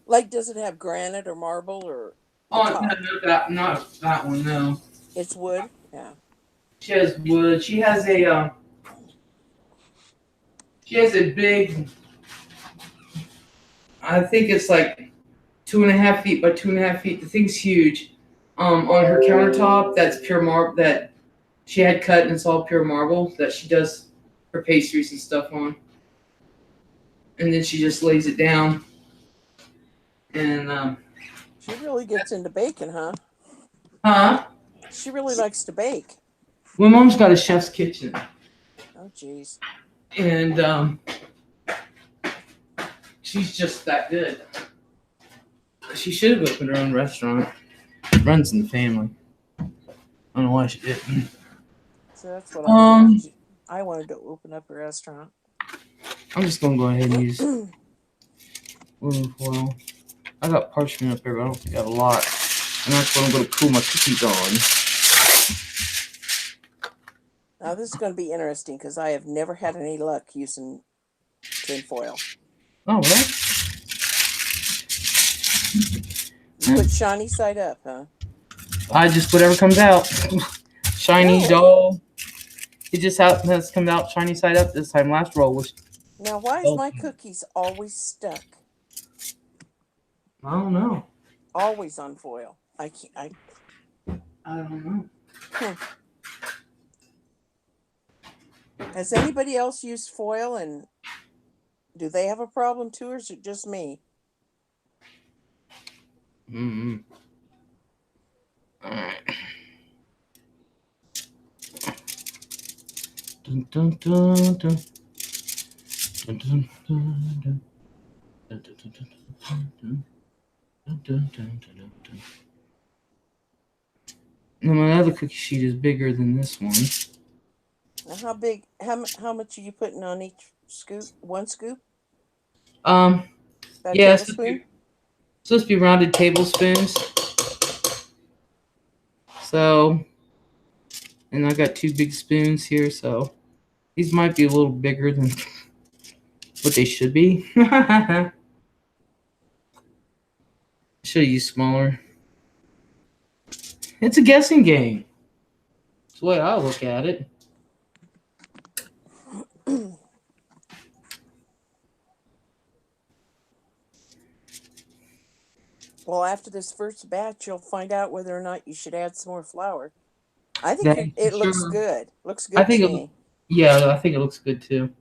Like, does it have granite or marble or Oh, top? not that one. No, It's wood. Yeah. she has wood. She has a big. I think it's like 2.5 feet by 2.5 feet. The thing's huge. On her countertop, that's pure marble that she had cut, and it's all pure marble that she does her pastries and stuff on. And then she just lays it down. And She really gets into baking, huh? huh? She really likes to bake. My mom's got a chef's kitchen, Oh, geez. and she's just that good. She should have opened her own restaurant. It runs in the family. I don't know why she didn't. So that's what I wanted. I wanted to open up a restaurant. I'm just gonna go ahead and use aluminum foil. I got parchment up there, but I don't think I have a lot. And that's what I'm gonna cool my cookies on. Now this is going to be interesting because I have never had any luck using tin foil. Oh, really? You put shiny side up, huh? I just whatever comes out. Shiny, No. dull. It just has come out shiny side up this time. Last roll was. Now, why is my cookies always stuck? I don't know. Always on foil. I can't. I don't know. Has anybody else used foil, and do they have a problem too, or is it just me? Mm-hmm. All right. Dun, dun, dun, dun. Dun, dun, dun, dun. Dun, dun, dun, dun, dun. Dun, dun, dun, dun, dun. Now my other cookie sheet is bigger than this one. Now, how big? How much are you putting on each scoop? One scoop? About a tablespoon? Supposed to be rounded tablespoons. So, and I got 2 big spoons here, so these might be a little bigger than what they should be. Should have used smaller. It's a guessing game. That's the way I look at it. Well, after this first batch, you'll find out whether or not you should add some more flour. I think That it looks sure. good. Looks I good think to it. me. Yeah, I think it looks good too.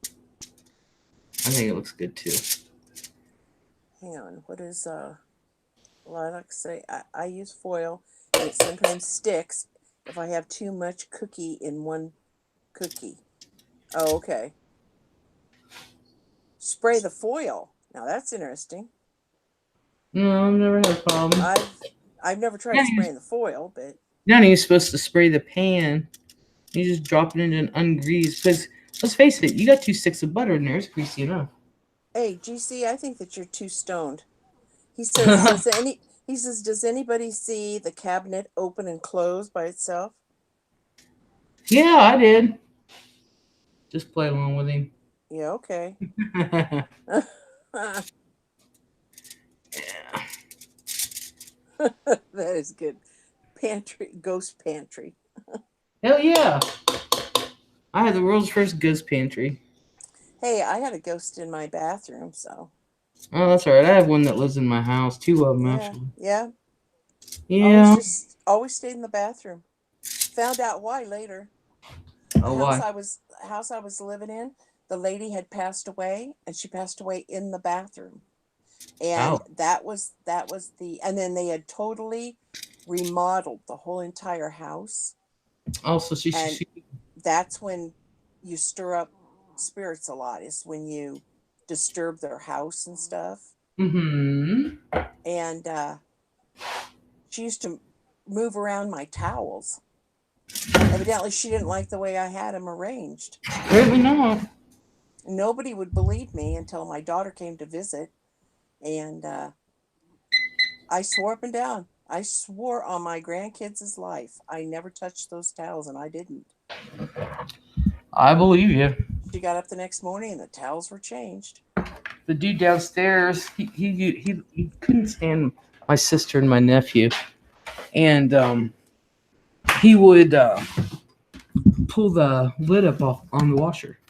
I think it looks good too. Hang on. What is well, I like to say I use foil, and it sometimes sticks if I have too much cookie in one cookie. Oh, okay. Spray the foil. Now that's interesting. No, I've never had a problem. I've never tried spraying the foil, but You're not even supposed to spray the pan. You just drop it in an ungreased. Because let's face it, you got 2 sticks of butter in there. It's greasy enough. hey, GC, I think that you're too stoned. He says, does anybody see the cabinet open and close by itself? Yeah, I did. Just play along with him. Yeah, okay. Yeah. That is good. Ghost pantry. Hell yeah. I had the world's first ghost pantry. Hey, I had a ghost in my bathroom, so. Oh, that's all right. I have one that lives in my house. 2 of them, Yeah, actually. yeah. Yeah. Always stayed in the bathroom. Found out why later. Oh, The why? house I was living in, the lady had passed away, and she passed away in the bathroom. And Oh. that was and then they had totally remodeled the whole entire house. Oh, so And that's when you stir up spirits a lot, is when you disturb their house and stuff. Mm-hmm. And she used to move around my towels. Evidently, she didn't like the way I had them arranged. Apparently not. Nobody would believe me until my daughter came to visit. And I swore up and down. I swore on my grandkids' life I never touched those towels, and I didn't. I believe you. She got up the next morning, and the towels were changed. The dude downstairs, he couldn't stand my sister and my nephew, and he would pull the lid up off on the washer,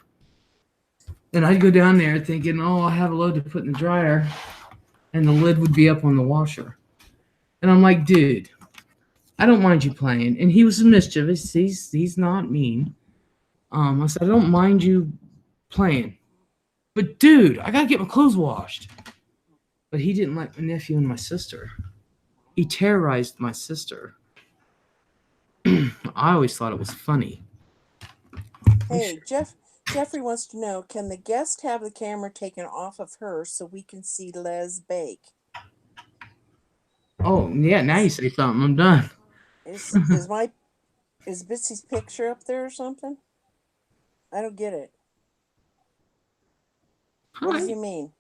and I'd go down there thinking, oh, I have a load to put in the dryer, and the lid would be up on the washer, and I'm like, dude, I don't mind you playing, and he was mischievous. He's not mean. I said, I don't mind you playing, but dude, I gotta get my clothes washed. But he didn't like my nephew and my sister. He terrorized my sister. I always thought it was funny. Hey, Jeffrey wants to know, can the guest have the camera taken off of her so we can see Les bake? Oh, yeah, now you say something. I'm done. Is Bitsy's picture up there or something? I don't get it. What does he mean?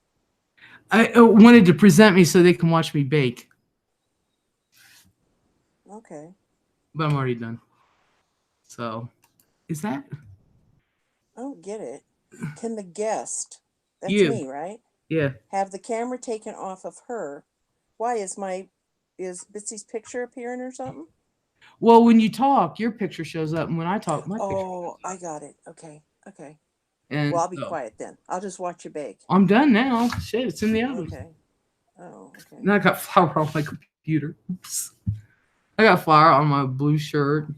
I wanted to present me so they can watch me bake. Okay. But I'm already done. So, is that? I don't get it. Can the guest, that's You. me, right? Yeah. Have the camera taken off of her? Why is Bitsy's picture appearing or something? Well, when you talk, your picture shows up, and when I talk, my picture. Oh, I got it. Okay. And Well, I'll be so, quiet then. I'll just watch you bake. I'm done now. Shit, it's in the oven. Okay. Oh, okay. Now I got flour on my computer. Oops. I got flour on my blue shirt.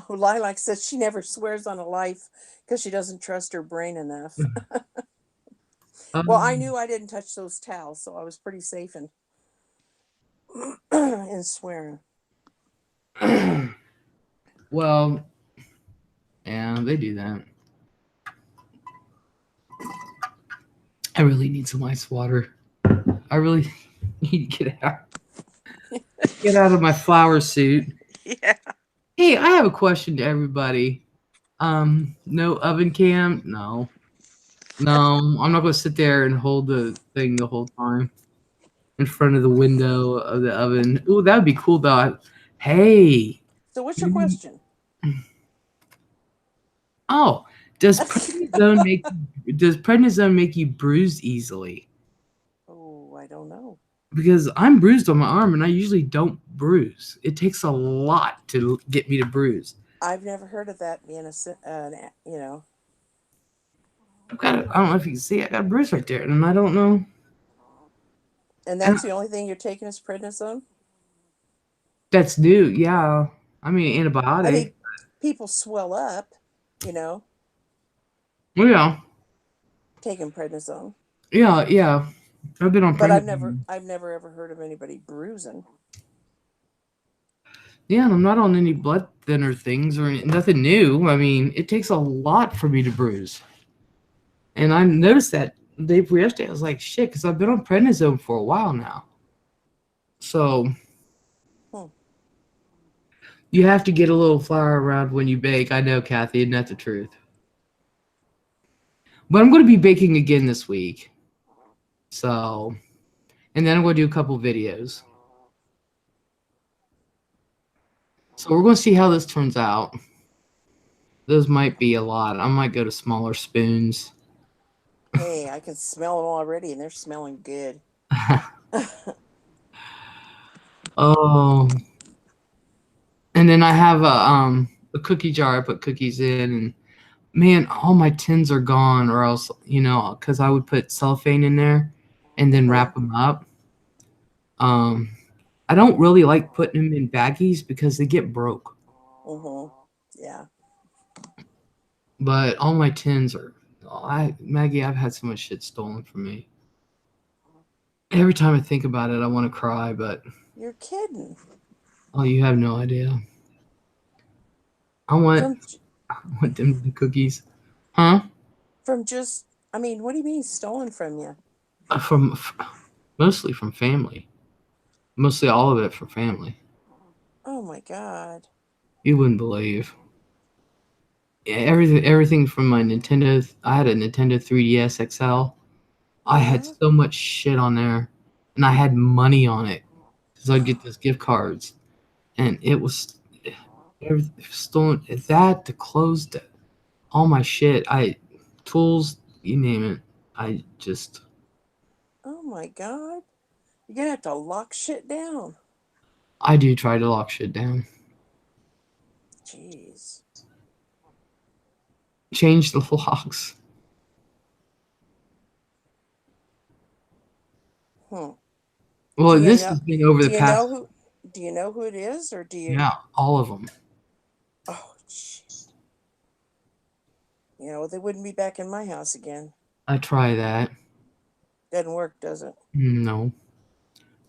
Oh, Lilac says she never swears on a life because she doesn't trust her brain enough. Well, I knew I didn't touch those towels, so I was pretty safe in swearing. Well, yeah, they do that. I really need some ice water. I really need to get out of my flower suit. Yeah. Hey, I have a question to everybody. No oven cam? No. No, I'm not going to sit there and hold the thing the whole time in front of the window of the oven. Ooh, that would be cool, though. Hey. So what's your question? Oh, does prednisone make you bruised easily? Oh, I don't know. Because I'm bruised on my arm, and I usually don't bruise. It takes a lot to get me to bruise. I've never heard of that being you know. I don't know if you can see. I got a bruise right there, and I don't know. And And that's the only thing you're taking is prednisone? that's new. Yeah, I mean I mean, antibiotic. people swell up, you know, Well, yeah, taking prednisone. yeah. I've been on But prednisone. I've never ever heard of anybody bruising. Yeah, and I'm not on any blood thinner things or nothing new. I mean, it takes a lot for me to bruise. And I noticed that day before yesterday. I was like, shit, because I've been on prednisone for a while now. So Hmm. you have to get a little flour around when you bake. I know, Kathy, and that's the truth. But I'm going to be baking again this week. So, and then I'm going to do a couple videos. So we're going to see how this turns out. Those might be a lot. I might go to smaller spoons. Hey, I can smell them already, and they're smelling good. Oh, and then I have a cookie jar I put cookies in, and man, all my tins are gone, or else because I would put cellophane in there and then Mm-hmm. wrap them up. Um, I don't really like putting them in baggies because they get broke. Mm-hmm. Yeah. But all my tins are. Maggie, I've had so much shit stolen from me. Every time I think about it, I want to cry. But You're kidding. oh, you have no idea. I want From I want them the cookies, huh? from just I mean, what do you mean stolen from you? From mostly from family. Mostly all of it from family. Oh my God. You wouldn't believe. Yeah, everything from my Nintendo. I had a Nintendo 3DS XL. I had Yeah. so much shit on there, and I had money on it because I'd get those gift cards, and it was stolen. That the clothes, all my shit, tools, you name it. I just Oh my God. You're gonna have to lock shit down. I do try to lock shit down. Jeez. Change the locks. Hmm. Do Well, you this know? has been over Do the you know past. who? Do you know who it is, or do you? Yeah, all of them. Oh, shit. You know they wouldn't be back in my house again. I try that. Doesn't work, does it? No,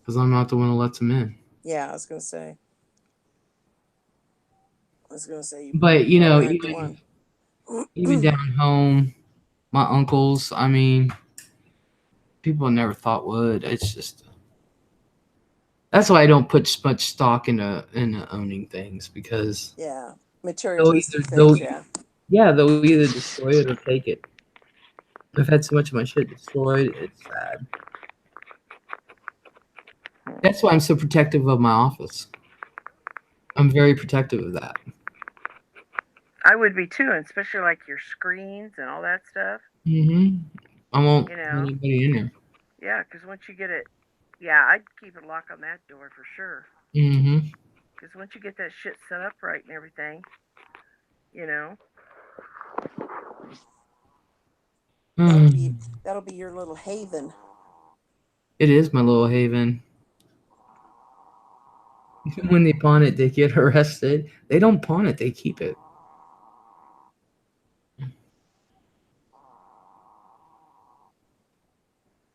because I'm not the one who lets them in. Yeah, I was gonna say. I was gonna say you But probably aren't the even one. even down home, my uncles. I mean, people never thought would. It's just that's why I don't put much stock into owning things because Yeah, they'll either materialistic they'll things. Yeah. yeah they'll either destroy it or take it. I've had so much of my shit destroyed. It's sad. That's why I'm so protective of my office. I'm very protective of that. I would be too, and especially like your screens and all that stuff. I won't You let know, anybody in there. yeah, because once you get it, yeah, I'd keep a lock on that door for sure. Mm-hmm. Because once you get that shit set up right and everything, you know, that'll be Mm. that'll be your little haven. It is my little haven. When they pawn it, they get arrested. They don't pawn it; they keep it.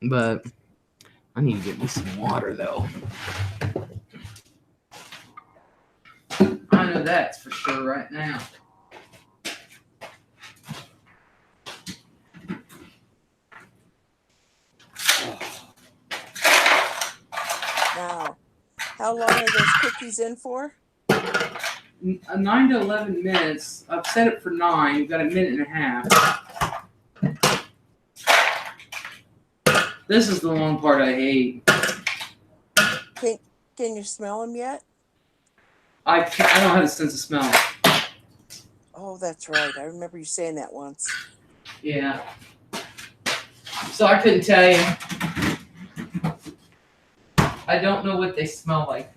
But I need to get me some water, though. I know that's for sure right now. Now, how long are those cookies in for? 9 to 11 minutes. I've set it for 9. We've got a minute and a half. This is the one part I hate. Can you smell them yet? I don't have a sense of smell. Oh, that's right. I remember you saying that once. Yeah. So I couldn't tell you. I don't know what they smell like.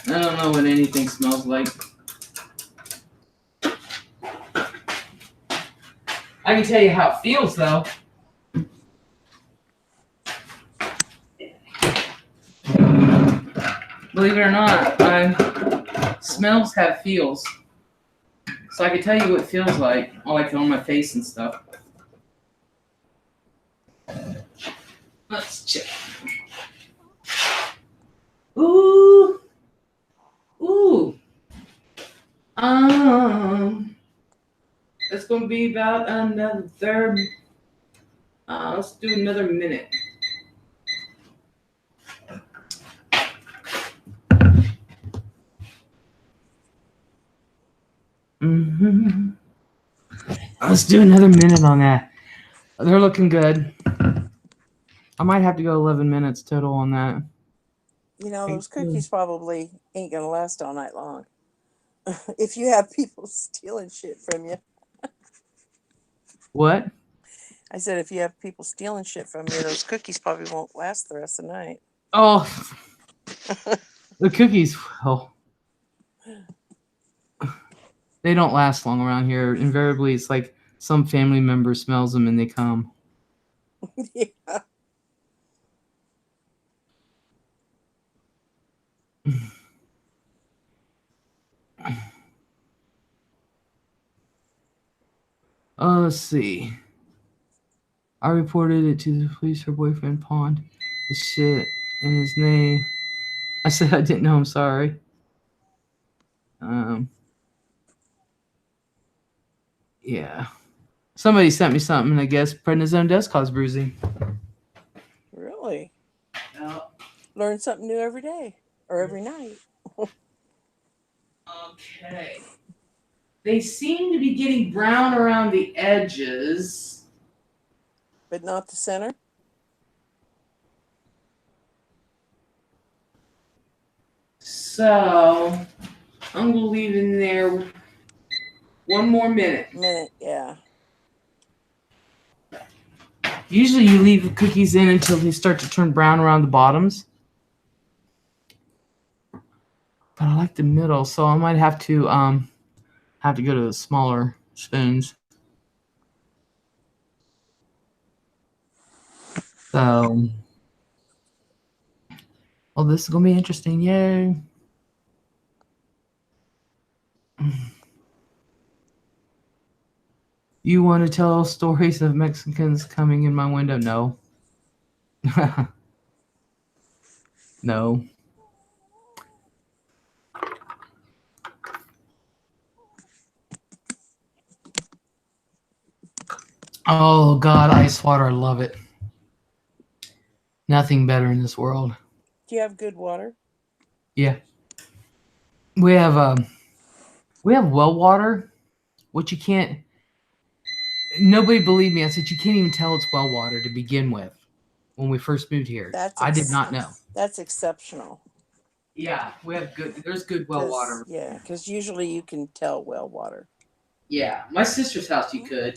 I don't know what anything smells like. I can tell you how it feels, though. Believe it or not, smells have feels. So I can tell you what it feels like, like on my face and stuff. Let's check. Ooh. Ooh. It's going to be about another. Let's do another minute. Mm-hmm. Let's do another minute on that. They're looking good. I might have to go 11 minutes total on that. You know, those cookies probably ain't going to last all night long. If you have people stealing shit from you. What? I said, if you have people stealing shit from you, those cookies probably won't last the rest of the night. Oh, the cookies, well, they don't last long around here. Invariably, it's like some family member smells them and they come. Yeah. Let's see. I reported it to the police. Her boyfriend pawned his shit in his name. I said I didn't know. I'm sorry. Yeah. Somebody sent me something. I guess prednisone does cause bruising. Really? Yeah. Learn something new every day or every night. Okay. They seem to be getting brown around the edges. But not the center? So I'm going to leave in there one more minute. Yeah. Usually you leave the cookies in until they start to turn brown around the bottoms. But I like the middle, so I might have to go to the smaller spoons. So, well, this is gonna be interesting. Yay! You want to tell stories of Mexicans coming in my window? No. No. Oh God, ice water, I love it. Nothing better in this world. Do you have good water? Yeah. We have well water, which you can't. Nobody believed me. I said you can't even tell it's well water to begin with. When we first moved here, I did not know. That's exceptional. Yeah, we have good. There's good well water. Yeah, because usually you can tell well water. Yeah, my sister's house you could.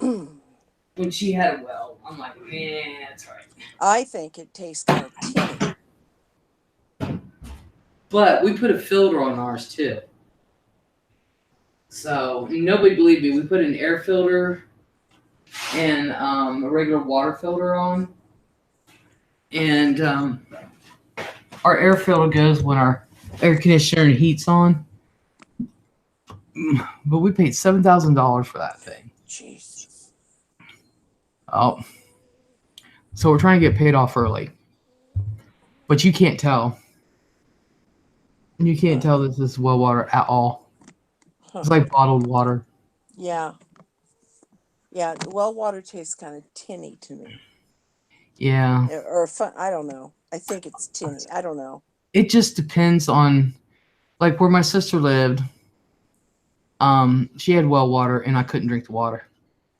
When she had a well, I'm like, man, that's right. I think it tastes kind of tinny. But we put a filter on ours too. So nobody believed me. We put an air filter and a regular water filter on, and our air filter goes when our air conditioner and heat's on. But we paid $7,000 for that thing. Jesus. Oh, so we're trying to get paid off early, but you can't tell. You can't tell this is well water at all. It's like bottled water. Yeah. Yeah, well water tastes kind of tinny to me. Yeah. Or fun, I don't know. I think it's tinny. I don't know. It just depends on, like where my sister lived. She had well water, and I couldn't drink the water.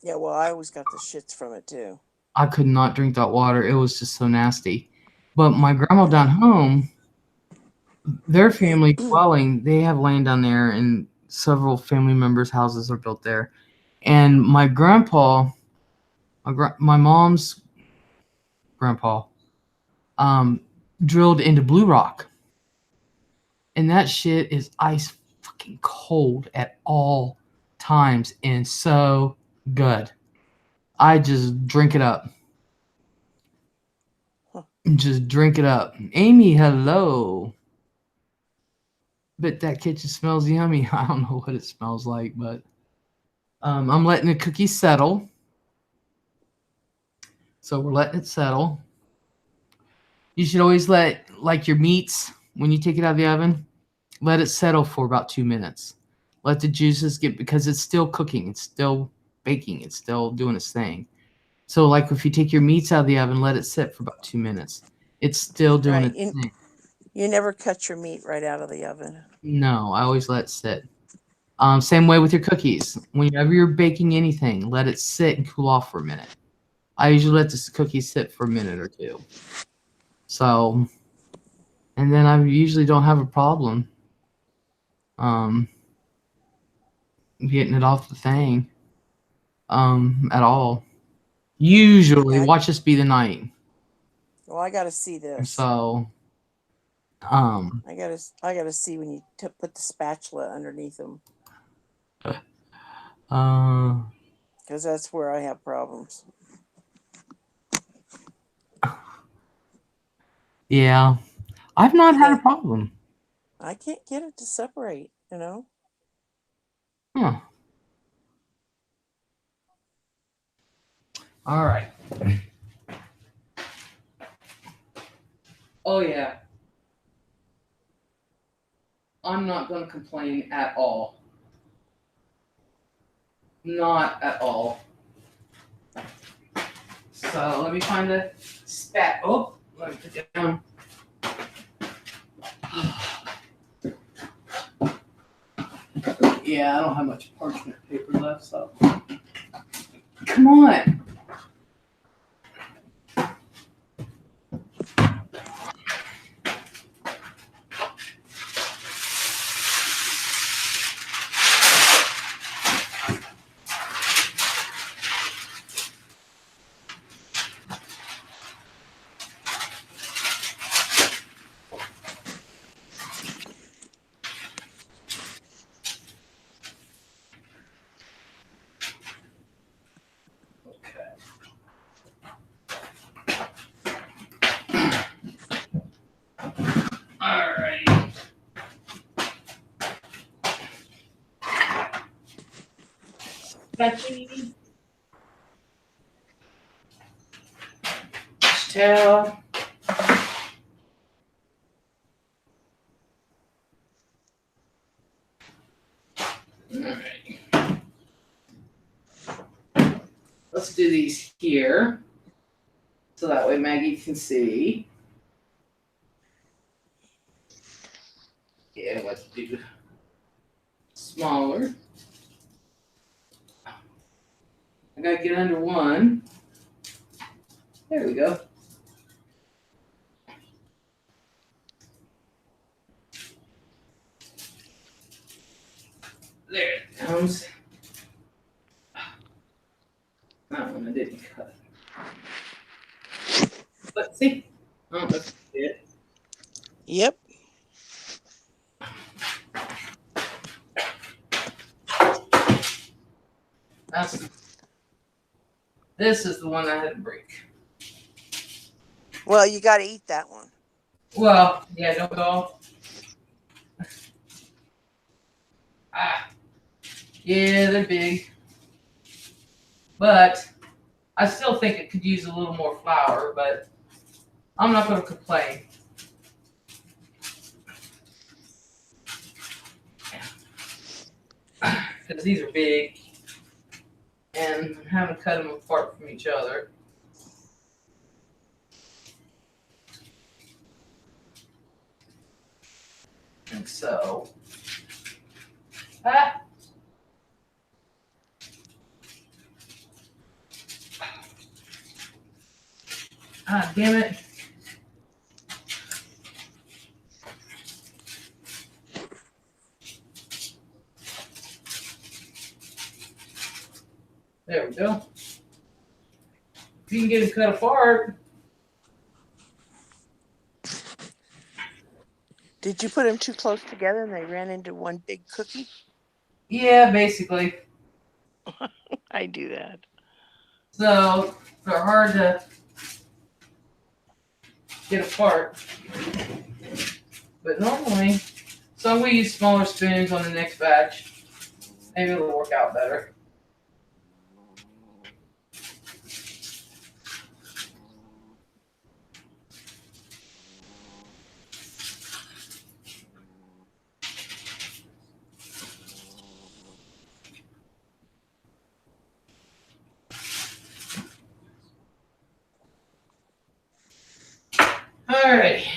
Yeah, well, I always got the shits from it too. I could not drink that water. It was just so nasty. But my grandma down home, their family dwelling, they have land down there, and several family members' houses are built there. And my grandpa, my mom's grandpa, um, drilled into blue rock, and that shit is ice fucking cold at all times, and so good. I just drink it up. Huh. Just drink it up. Amy, hello. Bet that kitchen smells yummy. I don't know what it smells like, but I'm letting the cookies settle. So we're letting it settle. You should always let, like your meats, when you take it out of the oven, let it settle for about 2 minutes. Let the juices get, because it's still cooking, it's still baking, it's still doing its thing. So like if you take your meats out of the oven, let it sit for about 2 minutes. It's still doing Right. its thing. You never cut your meat right out of the oven. No, I always let it sit. Same way with your cookies. Whenever you're baking anything, let it sit and cool off for a minute. I usually let the cookies sit for a minute or two. So, and then I usually don't have a problem getting it off the thing at all. Usually, Yeah. watch this be the night. Well, I got to see this. So, I gotta see when you put the spatula underneath them, because that's where I have problems. yeah, I've not had a problem. I can't get it to separate. You know. Huh. All right. Oh yeah. I'm not going to complain at all. Not at all. So let me find a spat. Oh, let me put it down. Yeah, I don't have much parchment paper left, so. Come on. Alright. Becky. Tell. Alright. Let's do these here. So that way Maggie can see. Yeah, let's do smaller. I gotta get under one. There we go. There it comes. That one I didn't cut. Let's see. Oh, that's it. Yep. This is the one I had to break. Well, you got to eat that one. Well, yeah, don't go. Yeah, they're big. But I still think it could use a little more flour, but I'm not going to complain. Because these are big. And I'm having to cut them apart from each other. And so, Ah, damn it. There we go. If you can get it cut apart. Did you put them too close together and they ran into one big cookie? Yeah, basically. I do that. So they're hard to get apart. But normally, so I'm going to use smaller spoons on the next batch. Maybe it'll work out better. Alright.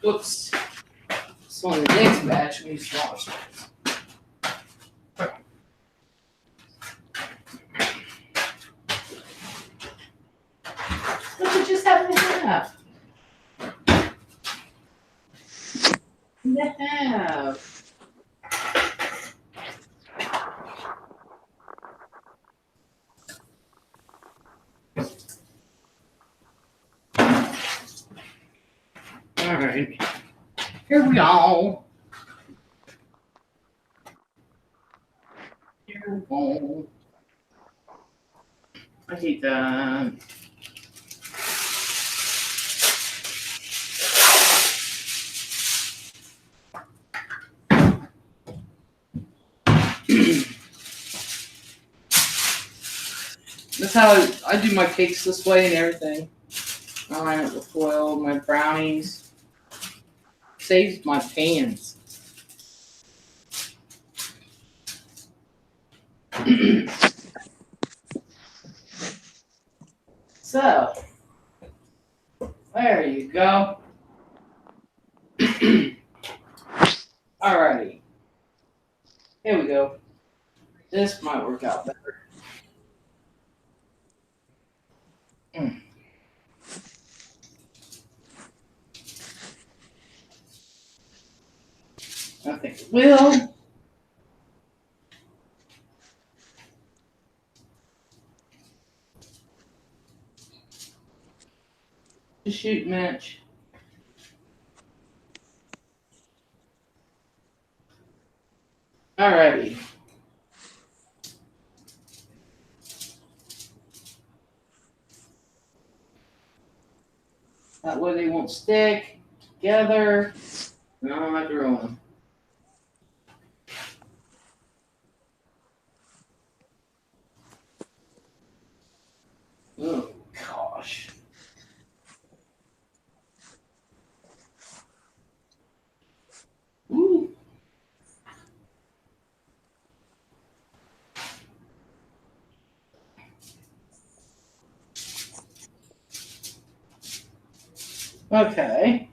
Whoops. So on the next batch, we use smaller spoons. Look, we just have half. Half. Alright. Here we go. Here we go. I hate that. That's how I do my cakes this way and everything. I line it with foil, my brownies. Saves my pans. So, there you go. Alrighty. Here we go. This might work out better. I think it will. Just shoot match. Alrighty. That way they won't stick together. No, I don't have to ruin them. Oh, gosh. Ooh. Okay.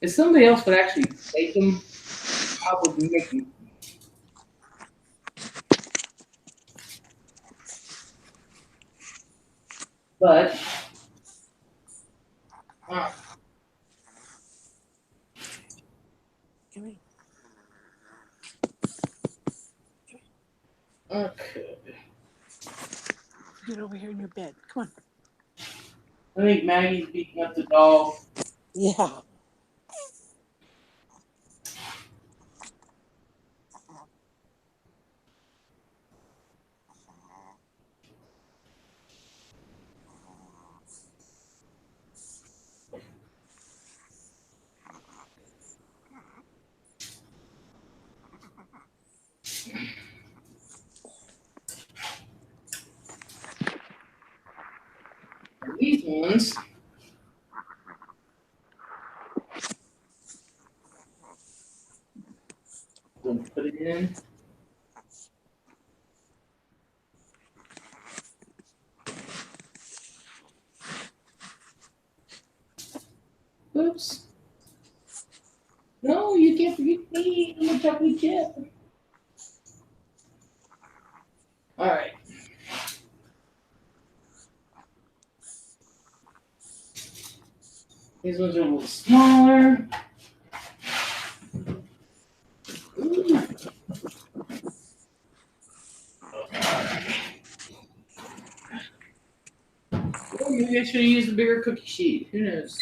If somebody else would actually bake them, I would make them. But, Come here. okay. Get over here in your bed. Come on. I think Maggie's beating up the dog. Yeah. These ones. Gonna put it in. you can't forget me. I'm a chocolate chip. All right. These ones are a little smaller. Ooh. Oh, maybe I should have used a bigger cookie sheet. Who knows?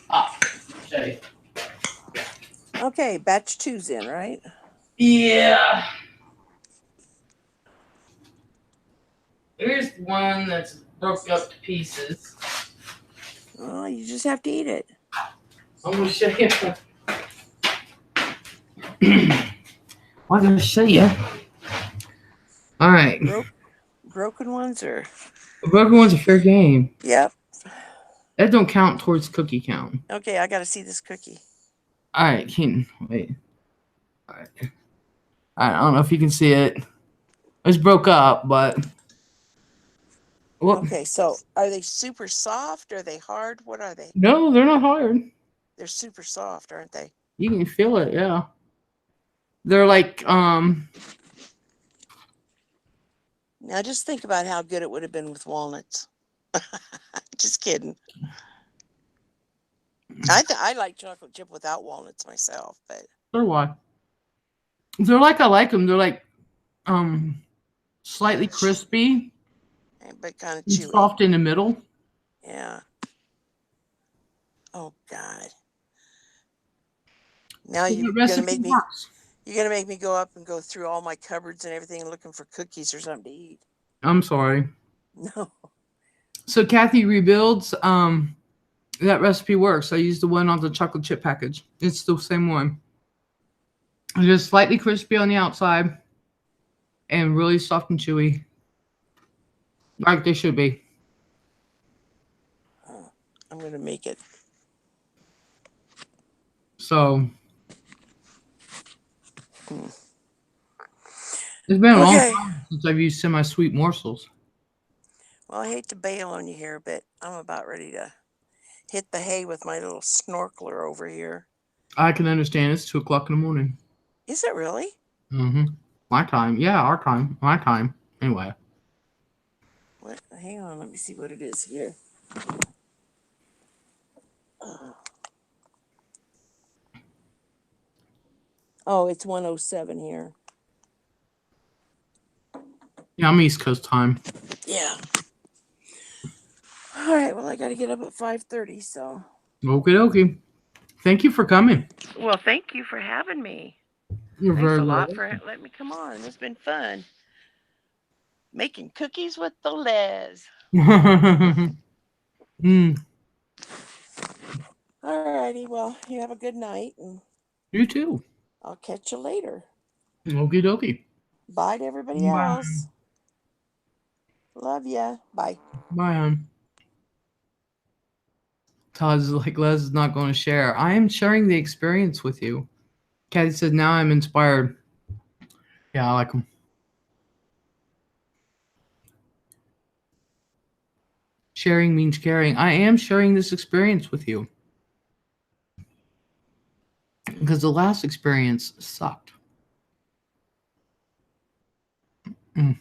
Ah, okay. Okay, batch two's in, right? Yeah. Here's one that's broke up to pieces. Oh, you just have to eat it. I'm gonna show you. I'm gonna show you. All right. Broken ones or? Broken one's a fair game. Yep. That don't count towards cookie count. Okay, I got to see this cookie. All right, Keaton. Wait. All right. I don't know if you can see it. It's broke up, but. Whoop. Okay, so are they super soft? Are they hard? What are they? No, they're not hard. They're super soft, aren't they? You can feel it, yeah. They're like, Now just think about how good it would have been with walnuts. Just kidding. I like chocolate chip without walnuts myself, but they're what? They're like I like them. They're like, slightly crispy, but kind of and chewy. soft in the middle. Yeah. Oh God. Now you're gonna make me. You're gonna make me go up and go through all my cupboards and everything looking for cookies or something to eat. I'm sorry. No. So Kathy rebuilds. That recipe works. I used the one on the chocolate chip package. It's the same one. It's just slightly crispy on the outside and really soft and chewy, like they should be. I'm gonna make it. So it's been a long time since I've used semi-sweet morsels. Well, I hate to bail on you here, but I'm about ready to hit the hay with my little snorkeler over here. I can understand. It's 2:00 in the morning. Is it really? Mm-hmm. My time. Yeah, our time. My time. Anyway. What? Hang on. Let me see what it is here. Oh, it's 1:07 here. Yeah, I'm East Coast time. Yeah. All right. Well, I got to get up at 5:30, so. Okie dokie. Thank you for coming. Well, thank you for having me. You're Thanks very a lot welcome. for letting me come on. It's been fun. Making cookies with the Les. Mm. All righty. Well, you have a good night, and You too. I'll catch you later. Okie dokie. Bye to everybody Bye. else. Love ya. Bye. Bye, hon. Todd's like, Les is not going to share. I am sharing the experience with you. Kathy said, now I'm inspired. Yeah, I like them. Sharing means caring. I am sharing this experience with you. Because the last experience sucked. Mm.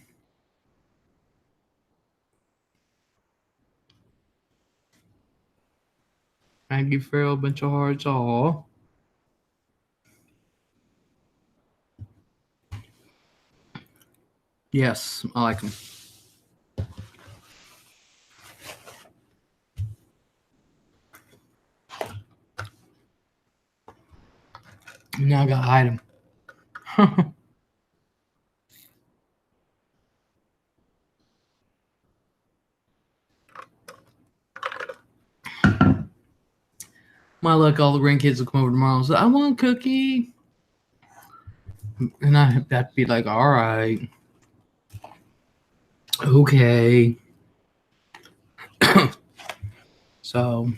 Maggie Farrell, bunch of hearts. Aw. Yes, I like them. Now I gotta hide them. My luck, all the grandkids will come over tomorrow and say, I want a cookie. And I have to be like, all right. Okay. So,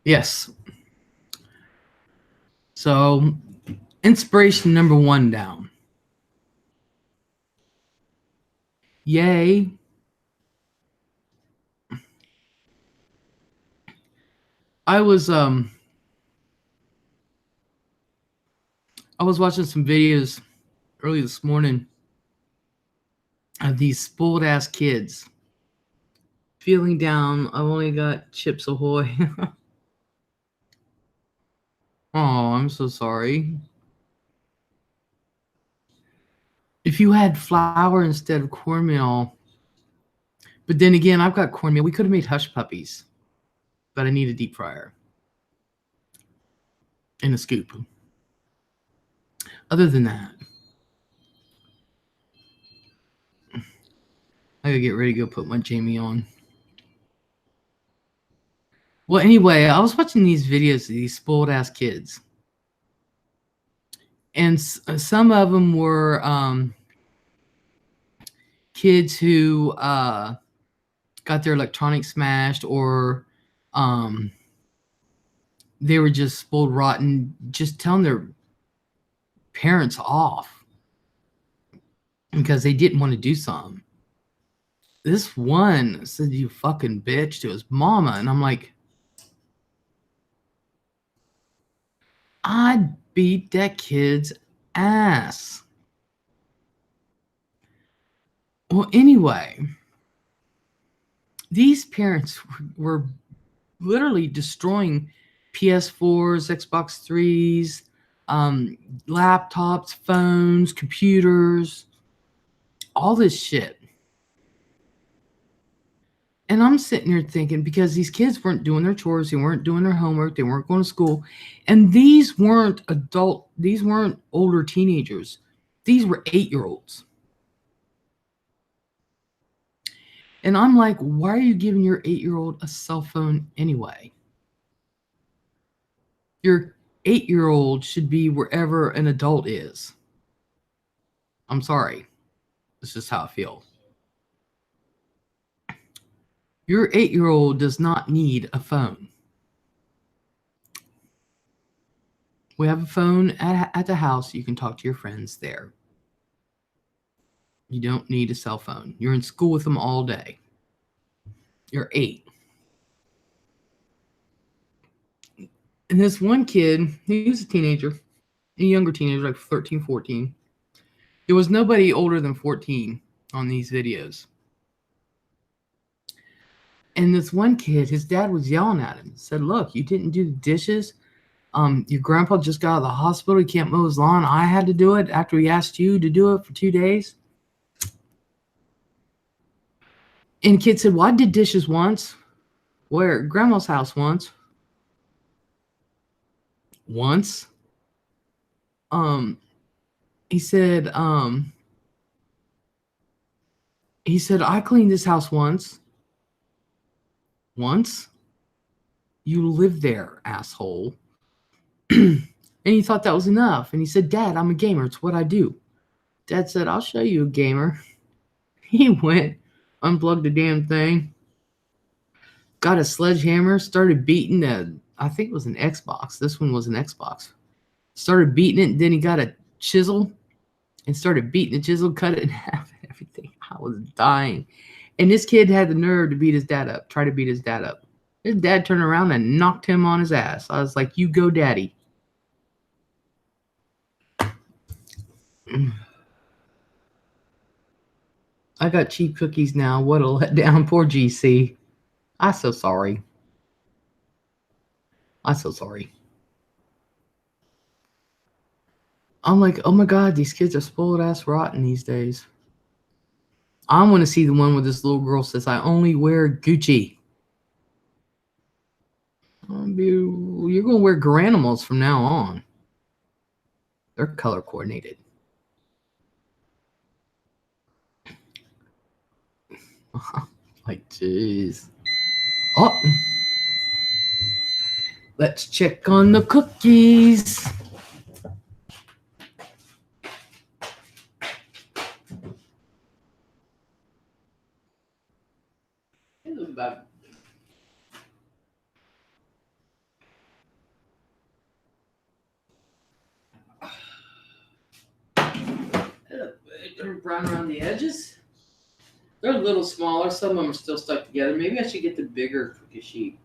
yes. So, inspiration number 1 down. Yay. I was watching some videos early this morning of these spoiled ass kids feeling down. I've only got Chips Ahoy. Oh, I'm so sorry. If you had flour instead of cornmeal, but then again, I've got cornmeal. We could have made hush puppies, but I need a deep fryer and a scoop. Other than that, I gotta get ready to go put my Jamie on. Well, anyway, I was watching these videos of these spoiled ass kids, and some of them were kids who got their electronics smashed, or they were just spoiled rotten, just telling their parents off because they didn't want to do something. This one said, "You fucking bitch," to his mama, and I'm like, I beat that kid's ass. Well, anyway, these parents were literally destroying PS4s, Xbox 3s, laptops, phones, computers, all this shit. And I'm sitting here thinking, because these kids weren't doing their chores, they weren't doing their homework, they weren't going to school, and these weren't older teenagers. These were 8-year-olds. And I'm like, why are you giving your 8-year-old a cell phone anyway? Your 8-year-old should be wherever an adult is. I'm sorry. This is how I feel. Your 8-year-old does not need a phone. We have a phone at the house. You can talk to your friends there. You don't need a cell phone. You're in school with them all day. You're 8. And this one kid, he was a teenager, a younger teenager, like 13, 14. There was nobody older than 14 on these videos. And this one kid, his dad was yelling at him, said, "Look, you didn't do the dishes. Your grandpa just got out of the hospital. He can't mow his lawn. I had to do it after he asked you to do it for 2 days." And the kid said, "Well, I did dishes once." "Where?" "At Grandma's house once." "Once?" He said, "I cleaned this house once." "Once? You live there, asshole." And he thought that was enough. And he said, "Dad, I'm a gamer. It's what I do." Dad said, "I'll show you a gamer." He went, unplugged the damn thing, got a sledgehammer, started beating I think it was an Xbox. This one was an Xbox. Started beating it, and then he got a chisel and started beating the chisel, cut it in half and everything. I was dying. And this kid had the nerve to beat his dad up, try to beat his dad up. His dad turned around and knocked him on his ass. I was like, "You go, daddy." I got cheap cookies now. What a letdown. Poor GC. I'm so sorry. I'm so sorry. I'm like, oh my God, these kids are spoiled ass rotten these days. I want to see the one where this little girl says, "I only wear Gucci." You're going to wear Garanimals from now on. They're color coordinated. Like, jeez. Oh, let's check on the cookies. They're brown around the edges. They're a little smaller. Some of them are still stuck together. Maybe I should get the bigger cookie sheet.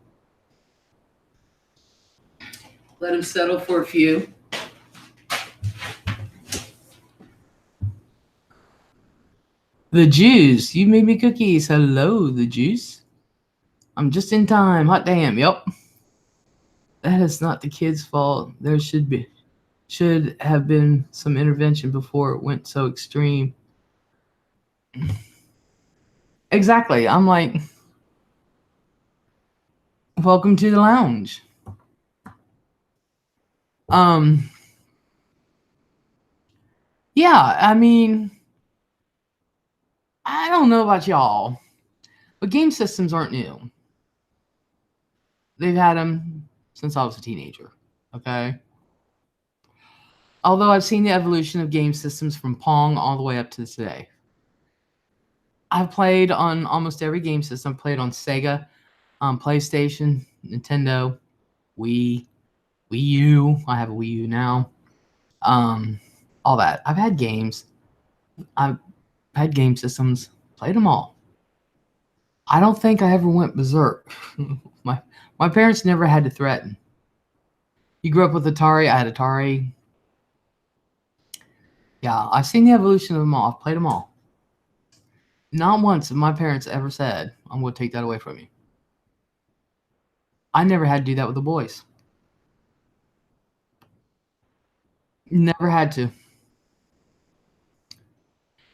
Let him settle for a few. The juice. You made me cookies. Hello, the juice. I'm just in time. Hot damn. Yep. That is not the kid's fault. There should have been some intervention before it went so extreme. Exactly. I'm like, welcome to the lounge. Yeah, I mean, I don't know about y'all, but game systems aren't new. They've had them since I was a teenager. Okay. Although I've seen the evolution of game systems from Pong all the way up to today. I've played on almost every game system. I've played on Sega, PlayStation, Nintendo, Wii, Wii U. I have a Wii U now. All that. I've had games. I've had game systems. Played them all. I don't think I ever went berserk. my parents never had to threaten. You grew up with Atari. I had Atari. Yeah, I've seen the evolution of them all. I've played them all. Not once have my parents ever said, I'm going to take that away from you. I never had to do that with the boys. Never had to.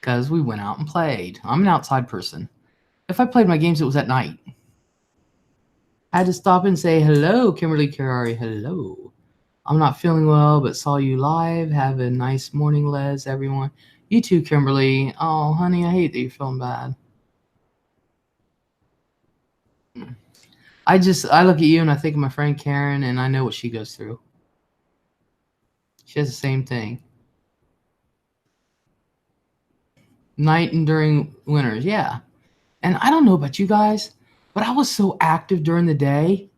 Because we went out and played. I'm an outside person. If I played my games, it was at night. I had to stop and say, hello, Kimberly Carrari, hello. I'm not feeling well, but saw you live. Have a nice morning, Les, everyone. You too, Kimberly. Oh, honey, I hate that you're feeling bad. I look at you and I think of my friend Karen, and I know what she goes through. She has the same thing. Night and during winters, yeah. And I don't know about you guys, but I was so active during the day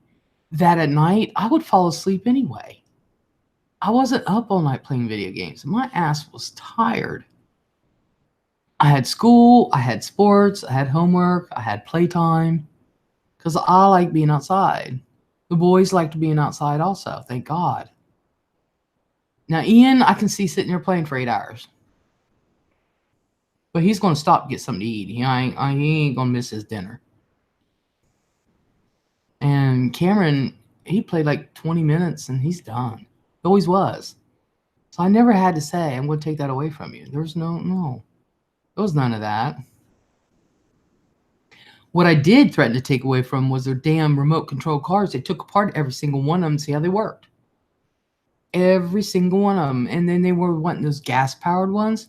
that at night I would fall asleep anyway. I wasn't up all night playing video games. My ass was tired. I had school, I had sports, I had homework, I had playtime. Because I like being outside. The boys liked being outside also, thank God. Now, Ian, I can see sitting there playing for 8 hours. But he's going to stop to get something to eat. He ain't going to miss his dinner. And Cameron, he played like 20 minutes and he's done. He always was. So I never had to say, I'm going to take that away from you. There's no. There was none of that. What I did threaten to take away from was their damn remote control cars. They took apart every single one of them to see how they worked. Every single one of them. And then they were wanting those gas-powered ones.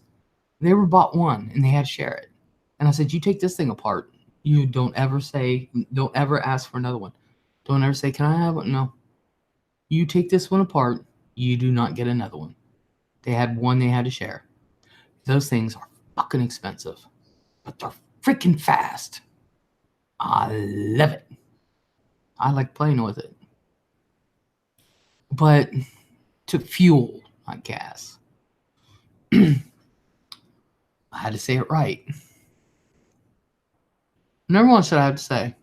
They were bought one, and they had to share it. And I said, you take this thing apart. You don't ever ask for another one. Don't ever say, can I have one? No. You take this one apart. You do not get another one. They had one they had to share. Those things are fucking expensive. But they're freaking fast. I love it. I like playing with it. But to fuel, not gas. I had to say it right. Number one, should I have to say?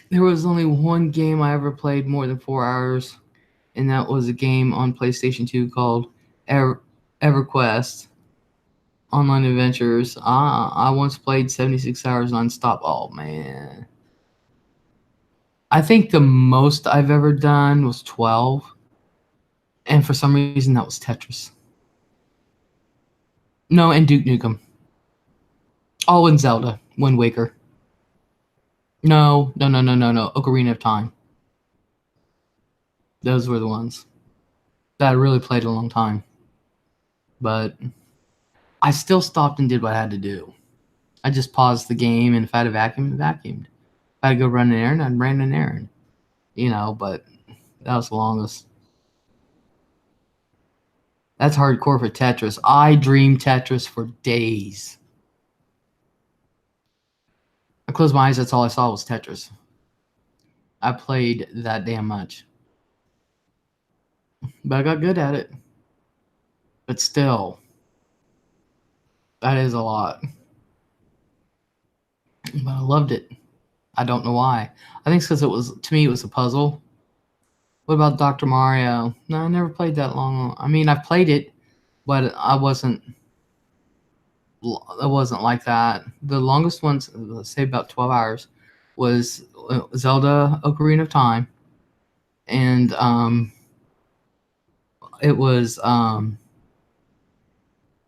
There was only one game I ever played more than 4 hours, and that was a game on PlayStation 2 called EverQuest Online Adventures. I once played 76 hours nonstop. Oh, man. I think the most I've ever done was 12, and for some reason that was Tetris. No, and Duke Nukem. Oh, and Zelda. Wind Waker. No. Ocarina of Time. Those were the ones that I really played a long time. But I still stopped and did what I had to do. I just paused the game, and if I had to vacuum, I vacuumed. If I had to go run an errand, I'd ran an errand. But that was the longest. That's hardcore for Tetris. I dreamed Tetris for days. I closed my eyes, that's all I saw was Tetris. I played that damn much. But I got good at it. But still, that is a lot. But I loved it. I don't know why. I think it's because to me, it was a puzzle. What about Dr. Mario? No, I never played that long. I mean, I played it, but I wasn't like that. The longest ones, let's say about 12 hours, was Zelda Ocarina of Time, and it was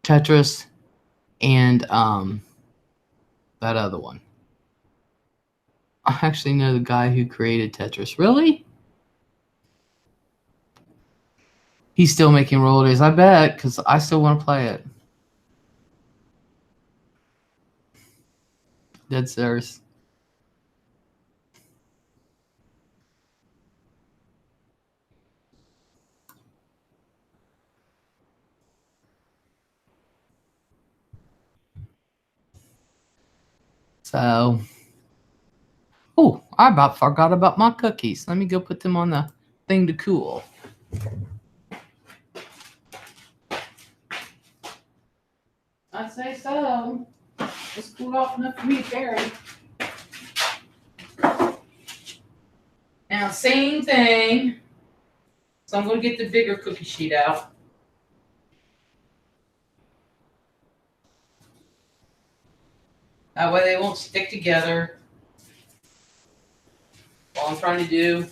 Tetris, and that other one. I actually know the guy who created Tetris. Really? He's still making royalties, I bet, because I still want to play it. Dead serious. So, oh, I about forgot about my cookies. Let me go put them on the thing to cool. I say so. It's cooled off enough for me to carry. Now, same thing. So I'm going to get the bigger cookie sheet out. That way they won't stick together. All I'm trying to do.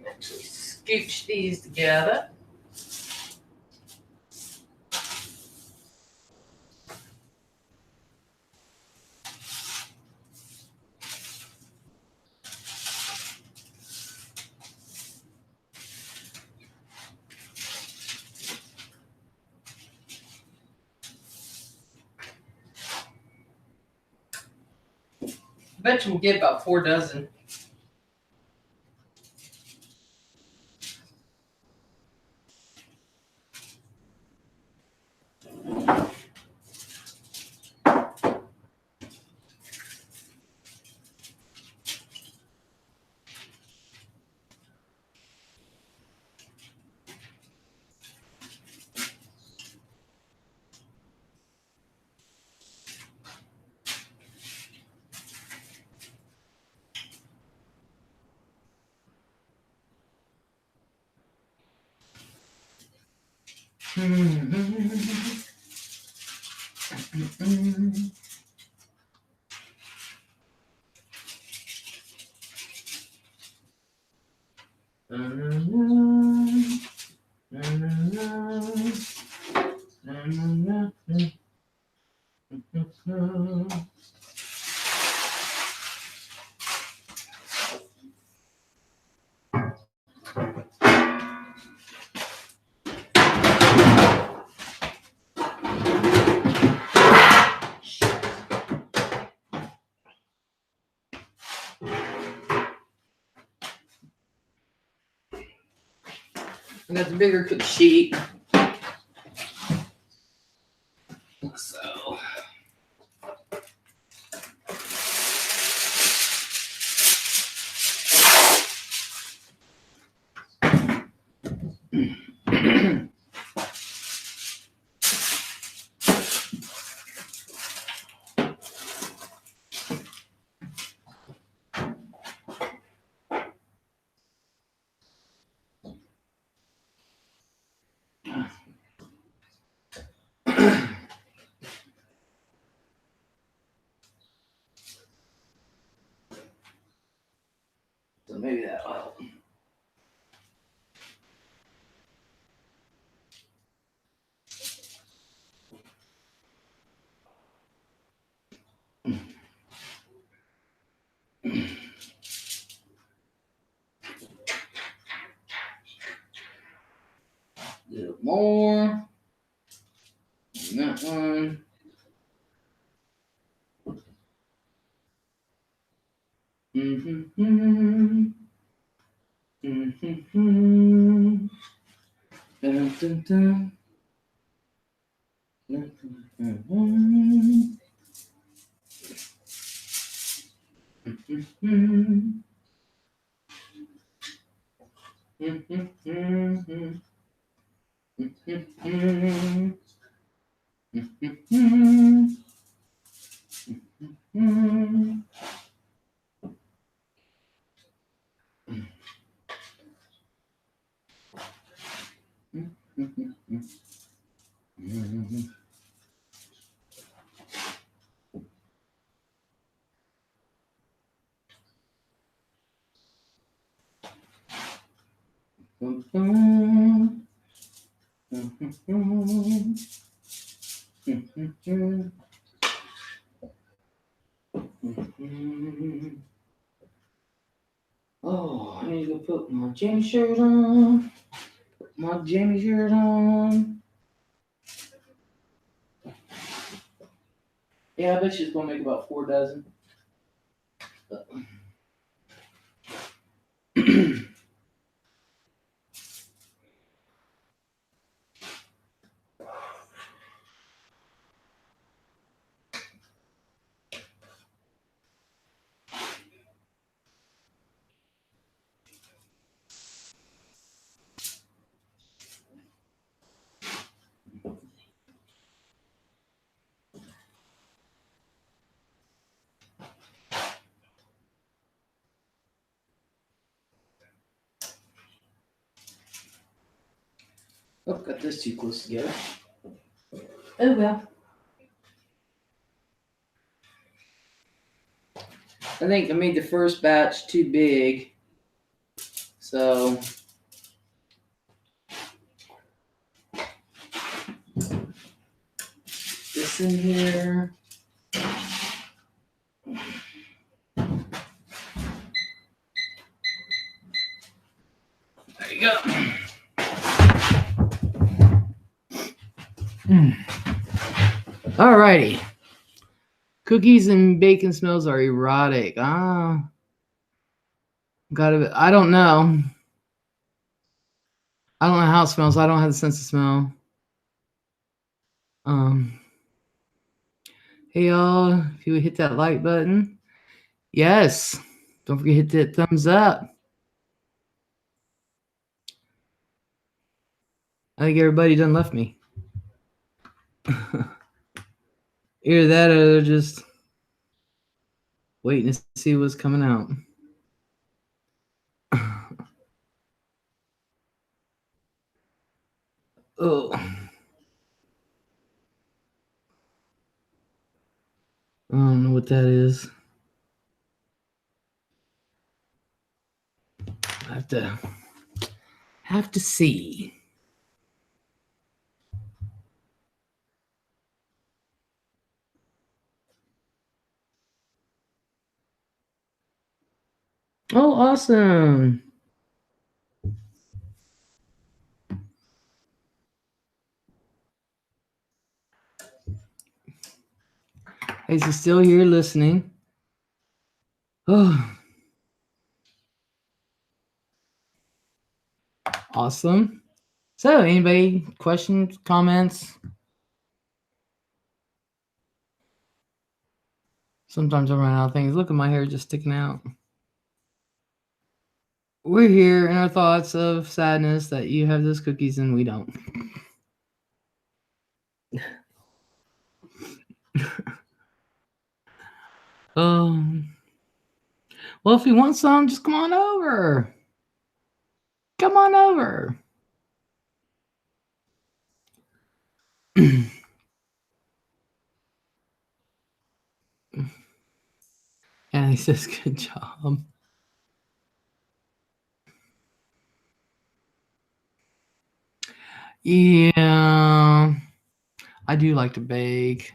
Actually scooch these together. I bet you we'll get about 4 dozen. I got the bigger cookie sheet. So. So maybe that'll help. A little more. And that one. Mm-hmm. Mm-hmm. Dun, dun, dun. Dun, dun, dun. Mhm. Mhm. Mhm. Mhm. Mhm. Mhm. Mhm. Mhm. Mhm. Mhm. Oh, I need to go put my jammy shirt on. Put my jammy shirt on. Yeah, I bet she's gonna make about 4 dozen. Oh, got this too close together. Oh well. I think I made the first batch too big, so this in here. There you go. Alrighty. Cookies and bacon smells are erotic. Gotta. I don't know. I don't know how it smells. I don't have the sense of smell. Um. Hey y'all, if you would hit that like button, yes. Don't forget to hit that thumbs up. I think everybody done left me. Either that or they're just waiting to see what's coming out. Oh. I don't know what that is. I have to see. Oh, awesome. Is he still here listening? Oh, awesome. So, anybody, questions, comments? Sometimes I run out of things. Look at my hair just sticking out. We're here in our thoughts of sadness that you have those cookies and we don't. Um, well, if you want some, just come on over. Come on over. And he says, good job. Yeah, I do like to bake.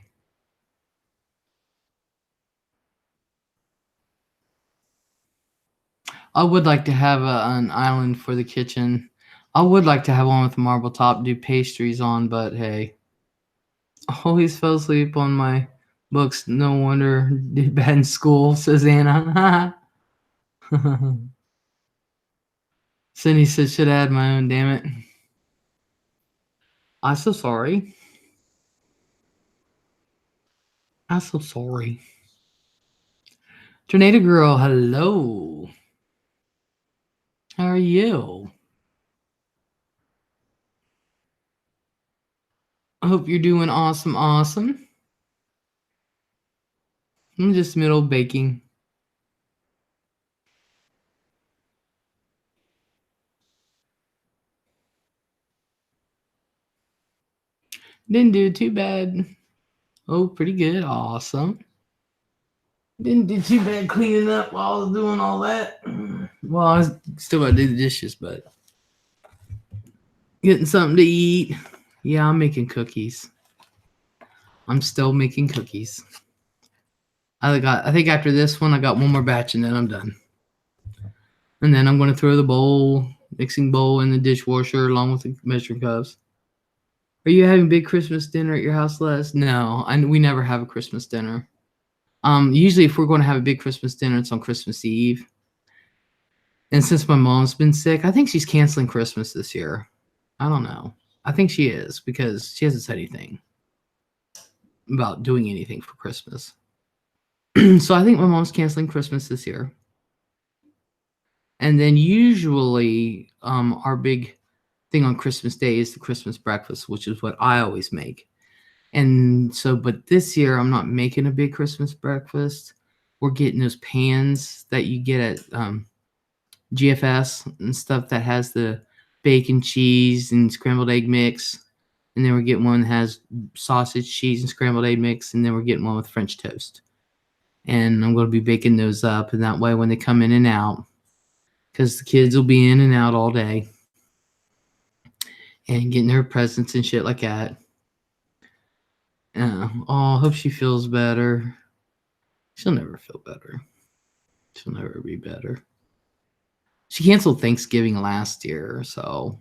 I would like to have an island for the kitchen. I would like to have one with a marble top, do pastries on, but hey. Always fell asleep on my books. No wonder did bad in school, says Anna. Cindy said, should add my own, damn it. I'm so sorry. I'm so sorry. Tornado Girl, hello. How are you? I hope you're doing awesome, awesome. I'm just middle baking. Didn't do too bad. Oh, pretty good. Awesome. Didn't do too bad cleaning up while I was doing all that. Well, I was still got to do the dishes, but getting something to eat. Yeah, I'm making cookies. I'm still making cookies. I think after this one, I got one more batch and then I'm done. And then I'm going to throw the mixing bowl in the dishwasher along with the measuring cups. Are you having big Christmas dinner at your house, Les? No, we never have a Christmas dinner. Usually if we're going to have a big Christmas dinner, it's on Christmas Eve. And since my mom's been sick, I think she's canceling Christmas this year. I don't know. I think she is because she hasn't said anything about doing anything for Christmas. So I think my mom's canceling Christmas this year. And then usually our big thing on Christmas Day is the Christmas breakfast, which is what I always make. And so, but this year I'm not making a big Christmas breakfast. We're getting those pans that you get at GFS and stuff that has the bacon, cheese, and scrambled egg mix. And then we're getting one that has sausage, cheese, and scrambled egg mix. And then we're getting one with French toast. And I'm going to be baking those up. And that way when they come in and out, because the kids will be in and out all day and getting their presents and shit like that. I hope she feels better. She'll never feel better. She'll never be better. She canceled Thanksgiving last year, so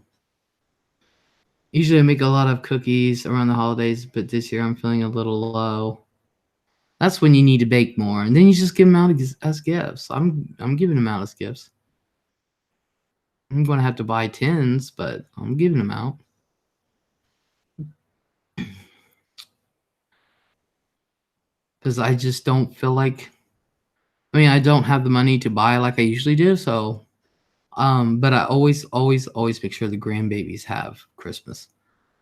usually I make a lot of cookies around the holidays, but this year I'm feeling a little low. That's when you need to bake more, and then you just give them out as gifts. I'm giving them out as gifts. I'm going to have to buy tins, but I'm giving them out. Because I just don't feel like, I don't have the money to buy like I usually do, so but I always make sure the grandbabies have Christmas.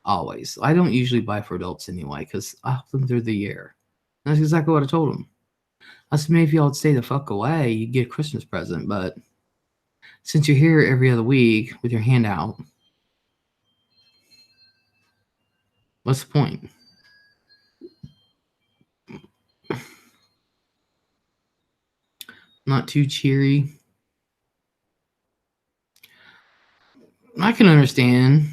Always. I don't usually buy for adults anyway, because I help them through the year. And that's exactly what I told them. I said, maybe if y'all would stay the fuck away, you'd get a Christmas present, but since you're here every other week with your hand out, what's the point? Not too cheery. I can understand.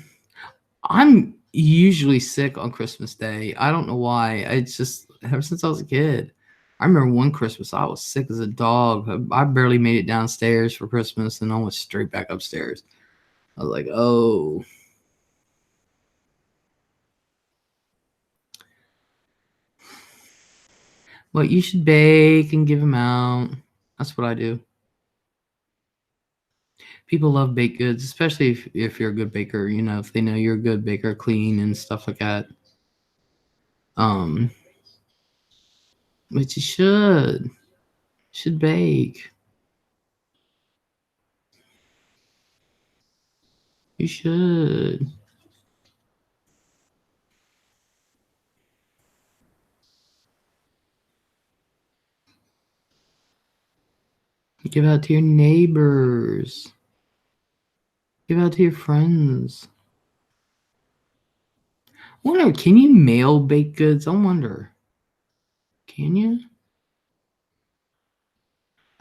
I'm usually sick on Christmas Day. I don't know why. It's just ever since I was a kid. I remember one Christmas I was sick as a dog. I barely made it downstairs for Christmas and I went straight back upstairs. I was like, oh. Well, you should bake and give them out. That's what I do. People love baked goods, especially if you're a good baker, if they know you're a good baker, clean and stuff like that. But you should bake. You should. Give out to your neighbors. Give out to your friends. I wonder, can you mail baked goods? I wonder. Can you?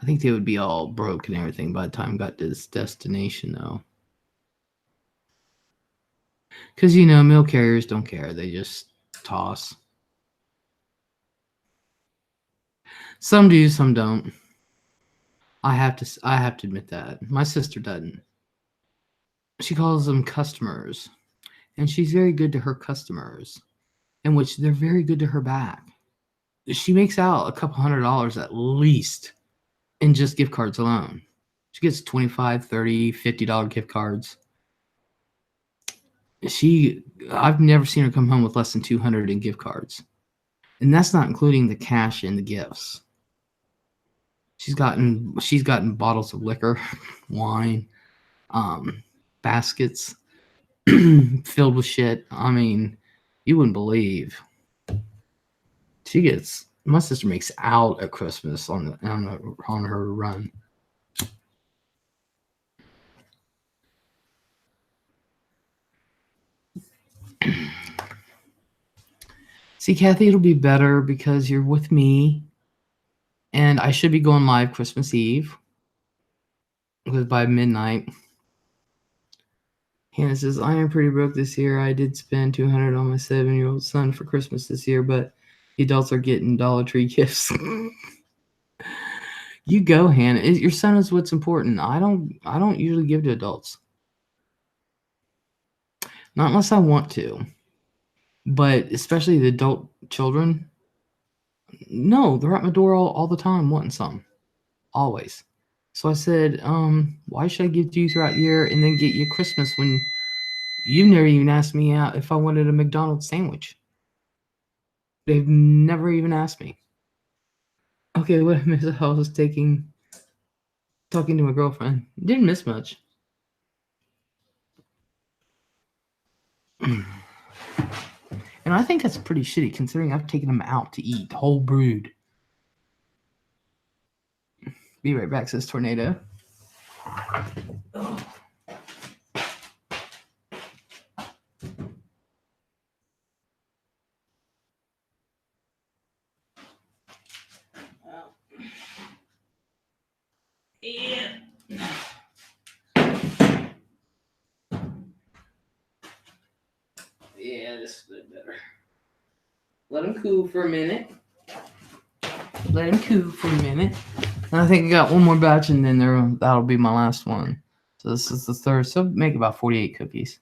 I think they would be all broke and everything by the time I got to this destination, though. Because, mail carriers don't care. They just toss. Some do, some don't. I have to admit that. My sister doesn't. She calls them customers. And she's very good to her customers. In which they're very good to her back. She makes out a couple $100 at least in just gift cards alone. She gets $25, $30, $50 gift cards. I've never seen her come home with less than 200 in gift cards. And that's not including the cash and the gifts. She's gotten bottles of liquor, wine, baskets filled with shit. I mean, you wouldn't believe. My sister makes out at Christmas on her run. See, Kathy, it'll be better because you're with me, and I should be going live Christmas Eve because by midnight. Hannah says, I am pretty broke this year. I did spend $200 on my 7-year-old son for Christmas this year, but the adults are getting Dollar Tree gifts. You go, Hannah. Your son is what's important. I don't usually give to adults. Not unless I want to. But especially the adult children, no, they're at my door all the time wanting some. Always. So I said, why should I give to you throughout the year and then get you Christmas when you've never even asked me out if I wanted a McDonald's sandwich? They've never even asked me. Okay, what I missed, I was talking to my girlfriend. Didn't miss much. And I think that's pretty shitty considering I've taken them out to eat whole brood. Be right back, says Tornado. Oh. Yeah. Yeah, this is a bit better. Let them cool for a minute. And I think I got one more batch, and then that'll be my last one. So this is the third. So make about 48 cookies.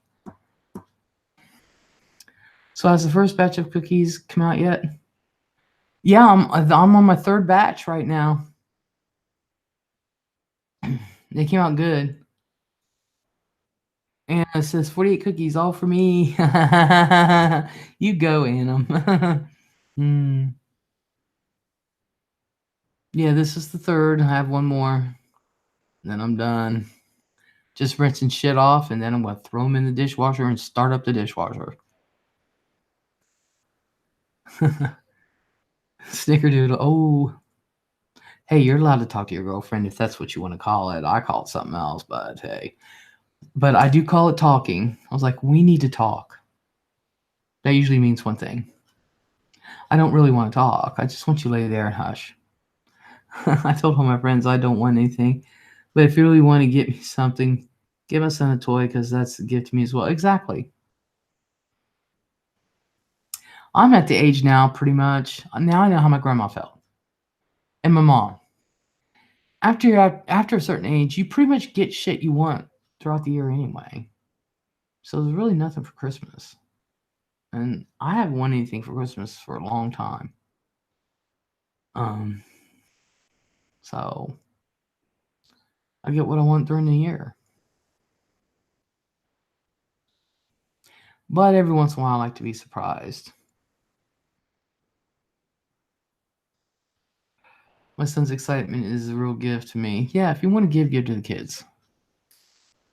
So has the first batch of cookies come out yet? Yeah, I'm on my third batch right now. They came out good. And it says 48 cookies, all for me. You go, Annam. Yeah, this is the third. I have one more. Then I'm done. Just rinsing shit off, and then I'm going to throw them in the dishwasher and start up the dishwasher. Snickerdoodle. Oh. Hey, you're allowed to talk to your girlfriend if that's what you want to call it. I call it something else, but hey. But I do call it talking. I was like, we need to talk. That usually means one thing. I don't really want to talk. I just want you to lay there and hush. I told all my friends I don't want anything. But if you really want to get me something, give my son a toy because that's a gift to me as well. Exactly. I'm at the age now, pretty much. Now I know how my grandma felt. And my mom. After a certain age, you pretty much get shit you want throughout the year anyway. So there's really nothing for Christmas. And I haven't wanted anything for Christmas for a long time. So I get what I want during the year. But every once in a while, I like to be surprised. My son's excitement is a real gift to me. Yeah, if you want to give to the kids.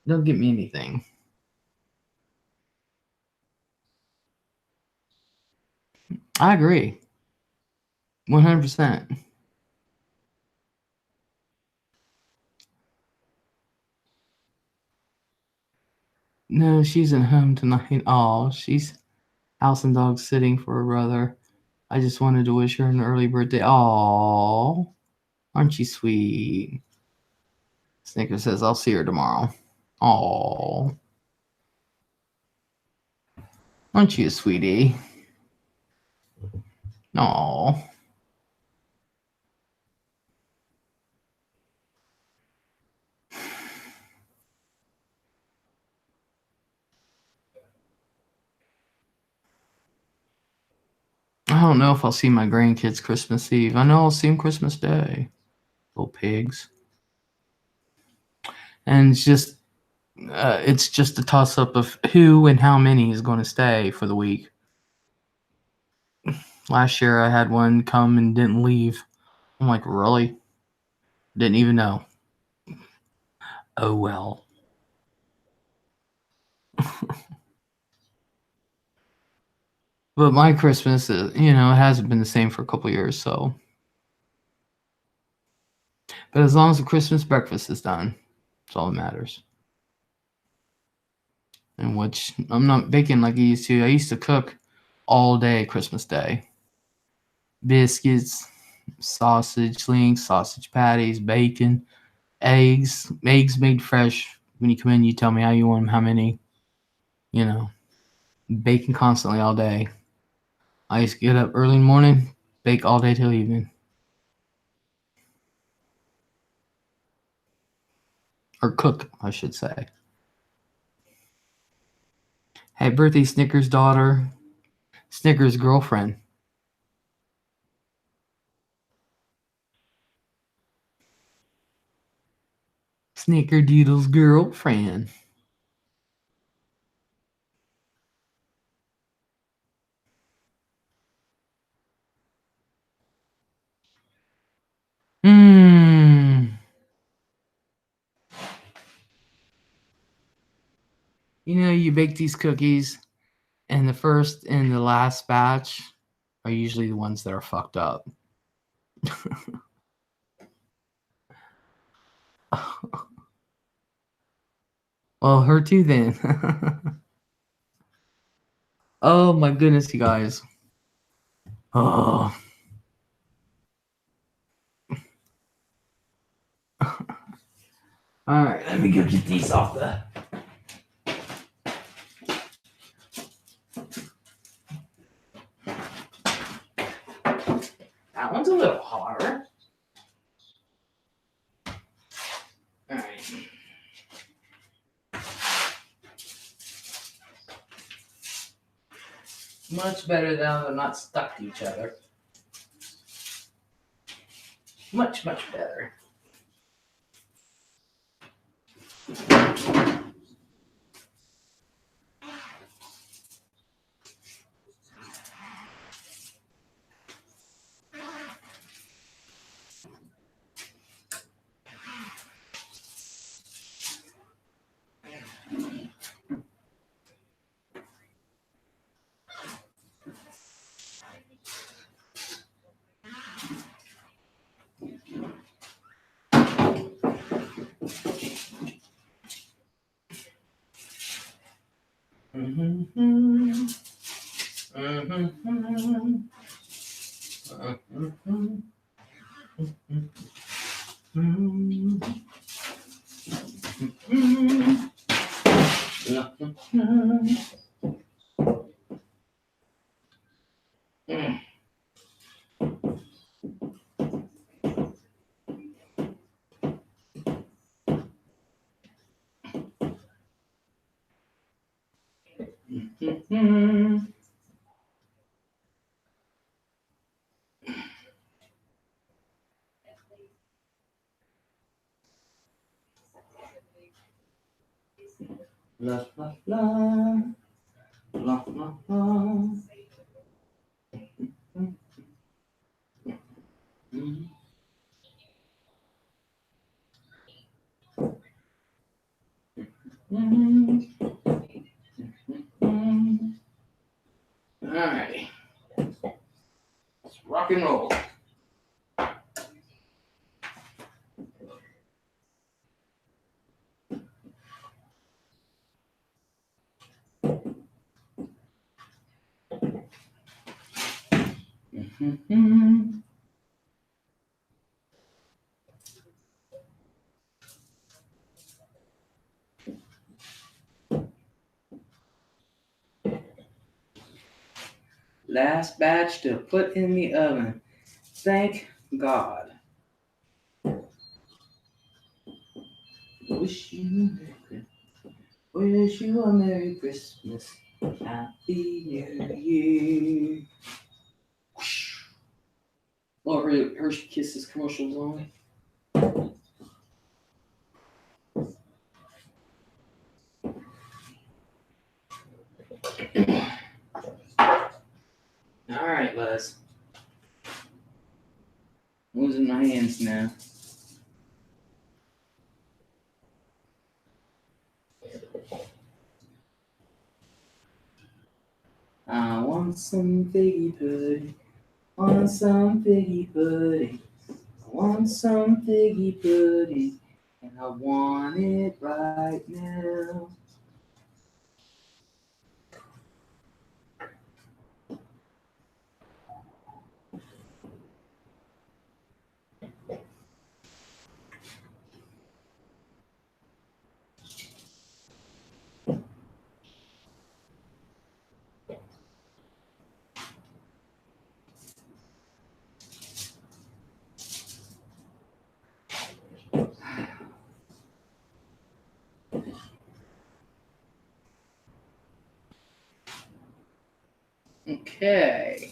Don't get me anything. I agree. 100%. No, she's at home tonight. Oh, she's house and dog sitting for her brother. I just wanted to wish her an early birthday. Oh, aren't you sweet? Snicker says, I'll see her tomorrow. Oh, aren't you a sweetie? Oh. I don't know if I'll see my grandkids Christmas Eve. I know I'll see them Christmas Day. Little pigs. And it's just It's just a toss up of who and how many is going to stay for the week. Last year I had one come and didn't leave. I'm like, really? Didn't even know. Oh well. But my Christmas, it hasn't been the same for a couple years, so. But as long as the Christmas breakfast is done, that's all that matters. And which I'm not baking like I used to. I used to cook all day Christmas Day. Biscuits, sausage links, sausage patties, bacon, eggs made fresh. When you come in, you tell me how you want them, how many, baking constantly all day. I used to get up early in the morning, bake all day till evening. Or cook, I should say. Hey, birthday Snickers daughter, Snickers girlfriend. Snickerdoodle's girlfriend. Mmm. You bake these cookies, and the first and the last batch are usually the ones that are fucked up. Well, her too then. Oh my goodness, you guys. Oh. Alright, let me go get these off the. That one's a little hotter. Alright. Much better now they're not stuck to each other. Much, much better. La la la la la la. Alright. Let's rock and roll. Last batch to put in the oven. Thank God. Wish you a Merry Christmas. Happy New Year. Oh, Hershey Kisses commercials only. All right, Les. Losing my hands now. I want some figgy pudding. Want some figgy pudding. I want some figgy pudding. And I want it right now. Okay.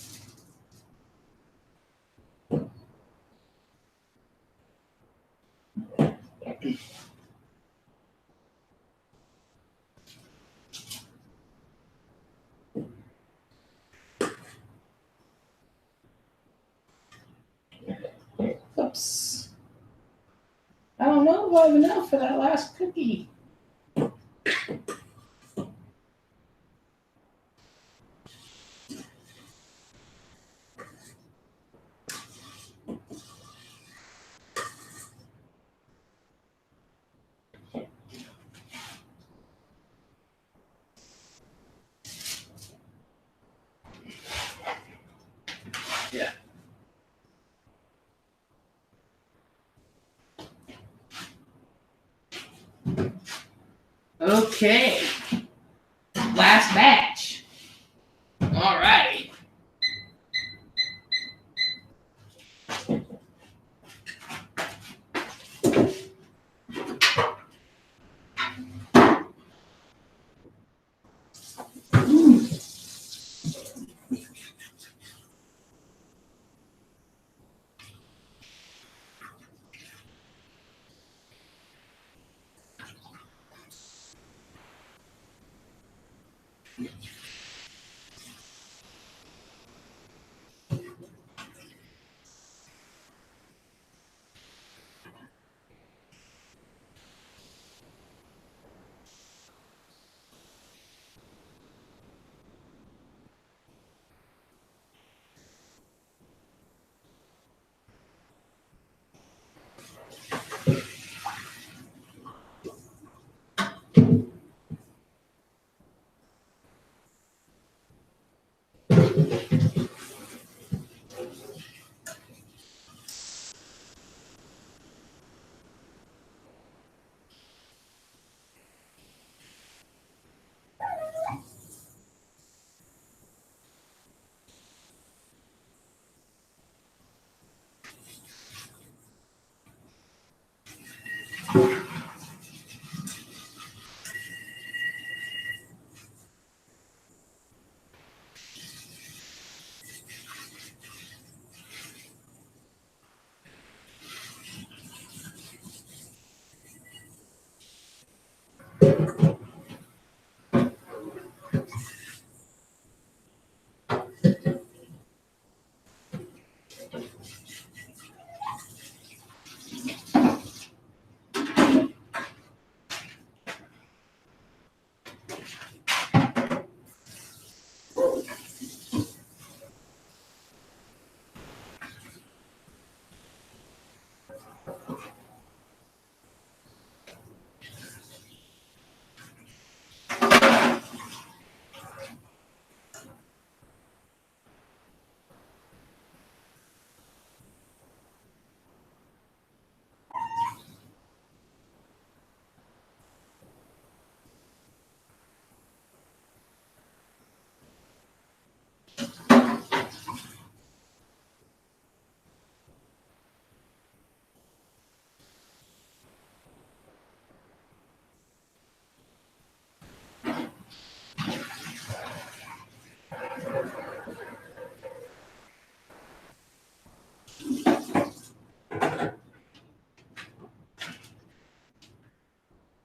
Oops. I don't know if I have enough for that last cookie. Yeah. Okay. Last batch. All right.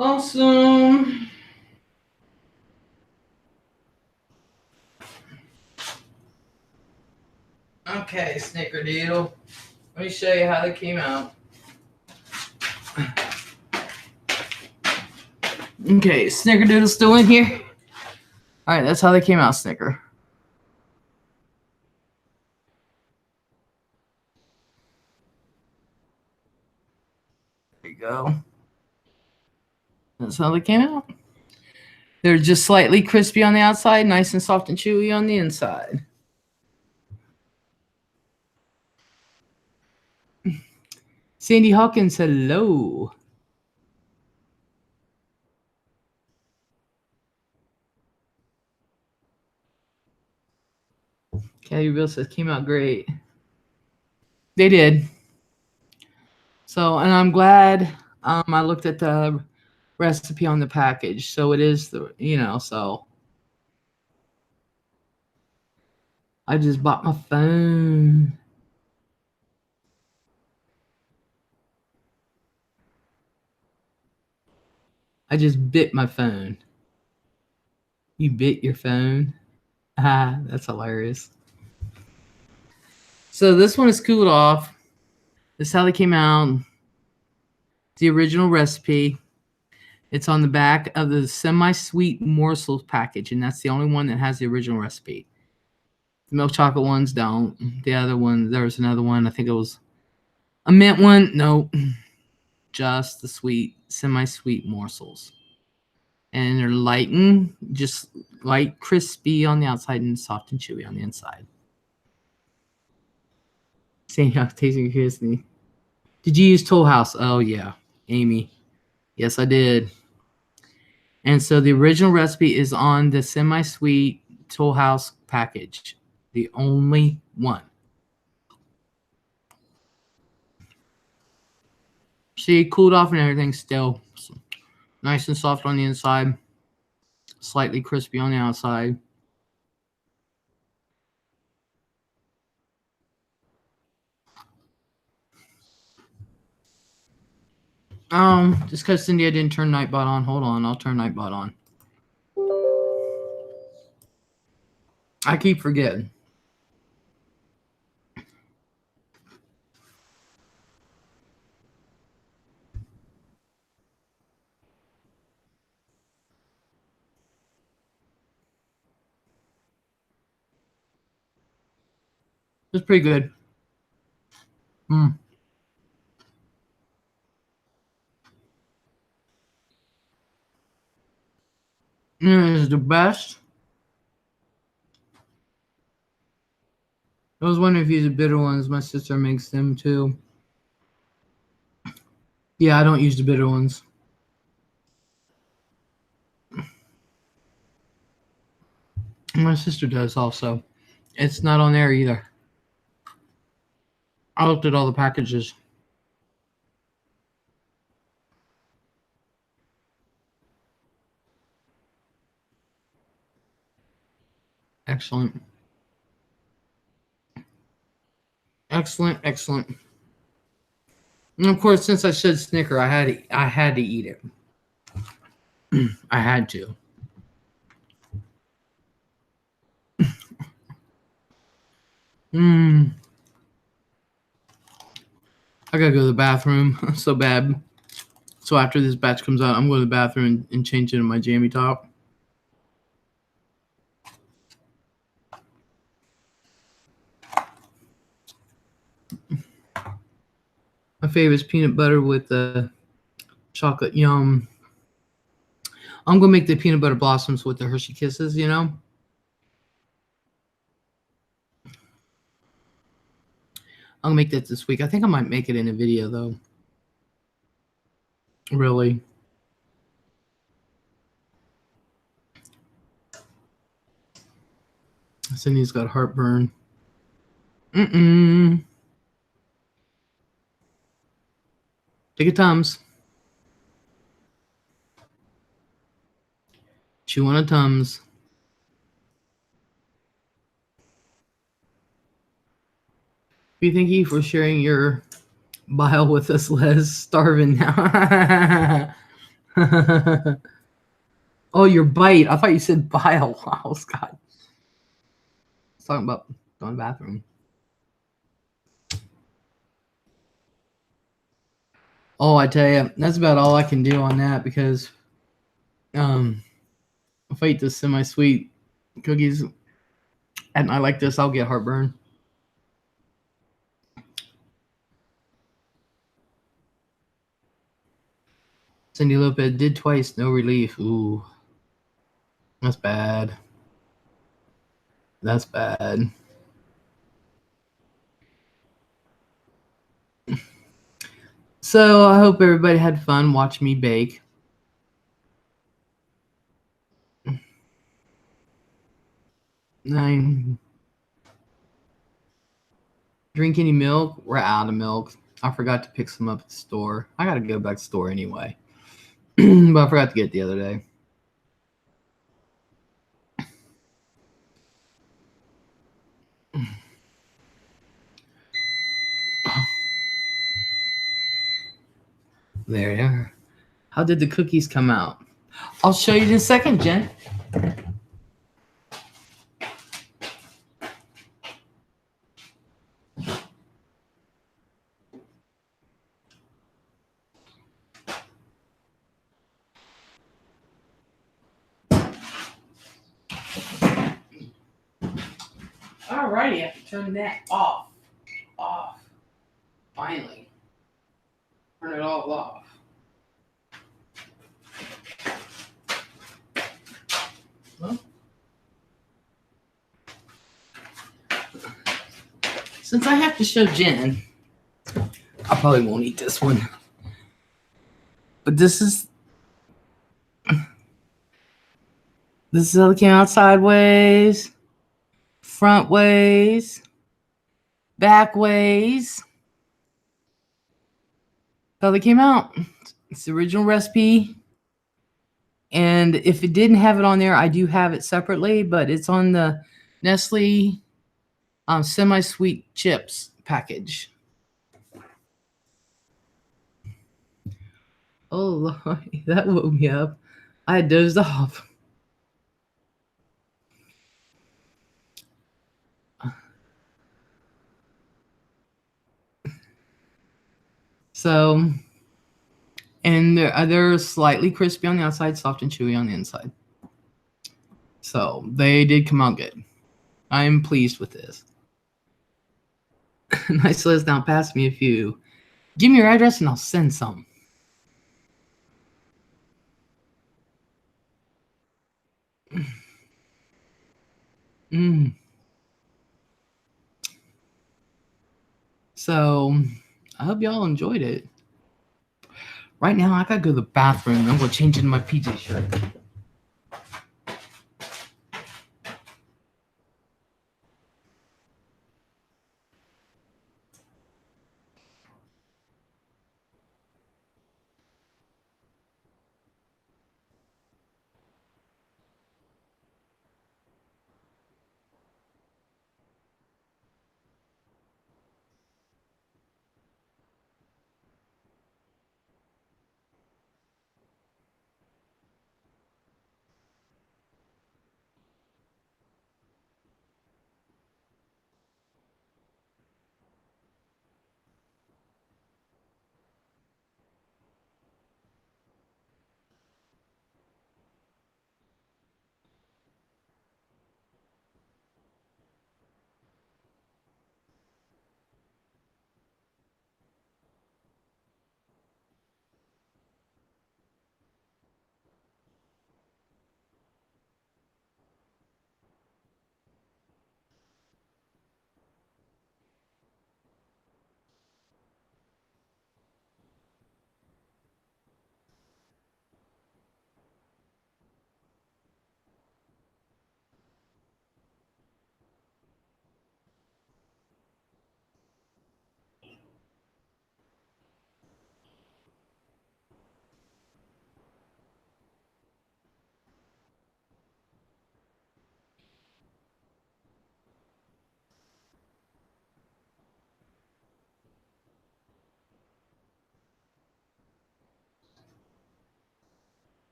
Awesome. Okay, Snickerdoodle. Let me show you how they came out. Okay, Snickerdoodle's still in here. All right, that's how they came out, Snicker. There you go. That's how they came out. They're just slightly crispy on the outside, nice and soft and chewy on the inside. Sandy Hawkins, hello. Caddy Bill says came out great. They did. So, and I'm glad I looked at the recipe on the package. So it is the, so I just bought my phone. I just bit my phone. You bit your phone? Ah, that's hilarious. So this one is cooled off. This is how they came out. The original recipe. It's on the back of the semi-sweet morsels package, and that's the only one that has the original recipe. The milk chocolate ones don't. The other one, there was another one. I think it was a mint one. No, just the sweet, semi-sweet morsels. And they're light and just light crispy on the outside and soft and chewy on the inside. Saying how tasting crispy. Did you use Toll House? Oh yeah, Amy. Yes, I did. And so the original recipe is on the semi-sweet Toll House package. The only one. See, cooled off and everything still. Nice and soft on the inside. Slightly crispy on the outside. Just because Cindy, I didn't turn Nightbot on. Hold on, I'll turn Nightbot on. I keep forgetting. It's pretty good. It is the best. I was wondering if you use the bitter ones. My sister makes them too. Yeah, I don't use the bitter ones. My sister does also. It's not on there either. I looked at all the packages. Excellent. Excellent, excellent. And of course, since I said Snicker, I had to eat it. I had to. I gotta go to the bathroom so bad. So after this batch comes out, I'm going to the bathroom and change into my jammy top. My favorite is peanut butter with the chocolate. Yum. I'm going to make the peanut butter blossoms with the Hershey Kisses, I'm going to make that this week. I think I might make it in a video, though. Really. Cindy's got heartburn. Take your Tums. Chew on a Tums. Thank you for sharing your bile with us, Les. Starving now. Oh, your bite. I thought you said bile. Oh, Scott. I was talking about going to the bathroom. Oh, I tell you, that's about all I can do on that because if I eat the semi-sweet cookies at night like this, I'll get heartburn. Cindy Lopez did twice, no relief. Ooh, that's bad. That's bad. So I hope everybody had fun watching me bake. Nine. Drink any milk? We're out of milk. I forgot to pick some up at the store. I gotta go back to the store anyway. But I forgot to get it the other day. There you are. How did the cookies come out? I'll show you in a second, Jen. Alrighty, I have to turn that off. Off. Finally. Turn it all off. Well, since I have to show Jen, I probably won't eat this one. But this is how it came out sideways, front ways, back ways. How they came out. It's the original recipe. And if it didn't have it on there, I do have it separately, but it's on the Nestle semi-sweet chips package. Oh, Lord, that woke me up. I had dozed off. So, and they're slightly crispy on the outside, soft and chewy on the inside. So they did come out good. I am pleased with this. Nice list. Now pass me a few. Give me your address and I'll send some. So I hope y'all enjoyed it. Right now, I gotta go to the bathroom. I'm gonna change into my PJ shirt.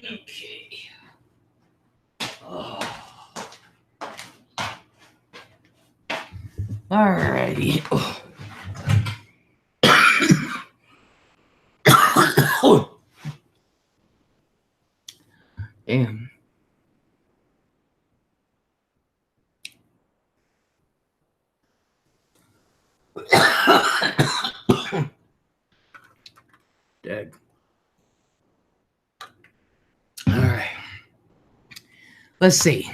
Okay. Oh. Alrighty. Oh. Damn. Dead. All right. Let's see.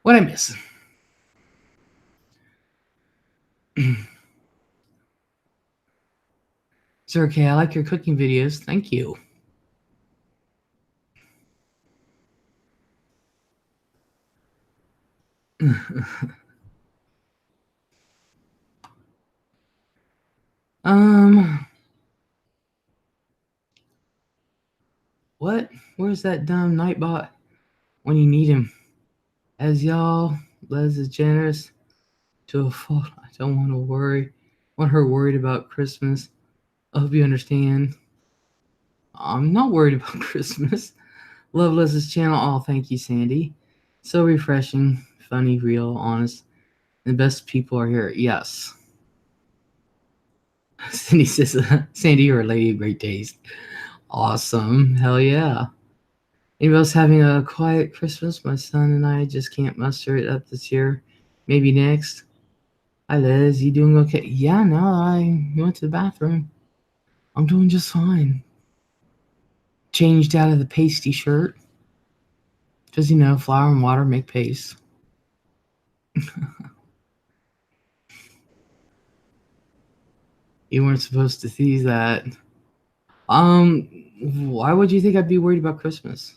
What I miss? Sir, okay, I like your cooking videos. Thank you. What? Where's that dumb Nightbot when you need him? As y'all, Les is generous to a fault. I don't want to worry. Want her worried about Christmas. I hope you understand. I'm not worried about Christmas. Love Les's channel. Oh, thank you, Sandy. So refreshing, funny, real, honest. The best people are here. Yes. Cindy says, Sandy, you're a lady of great taste. Awesome. Hell yeah. Anybody else having a quiet Christmas? My son and I just can't muster it up this year. Maybe next. Hi, Liz. You doing okay? Yeah, no, I went to the bathroom. I'm doing just fine. Changed out of the pasty shirt. Because, flour and water make paste. You weren't supposed to see that. Why would you think I'd be worried about Christmas?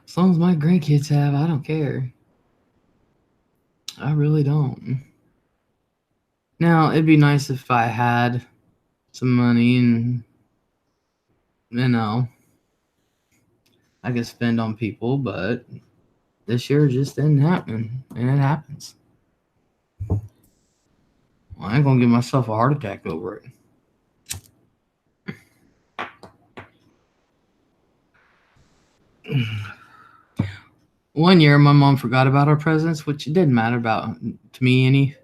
As long as my grandkids have, I don't care. I really don't. Now, it'd be nice if I had some money and, I could spend on people, but this year just didn't happen, and it happens. Well, I ain't gonna give myself a heart attack over it. One year, my mom forgot about our presents, which it didn't matter about to me any,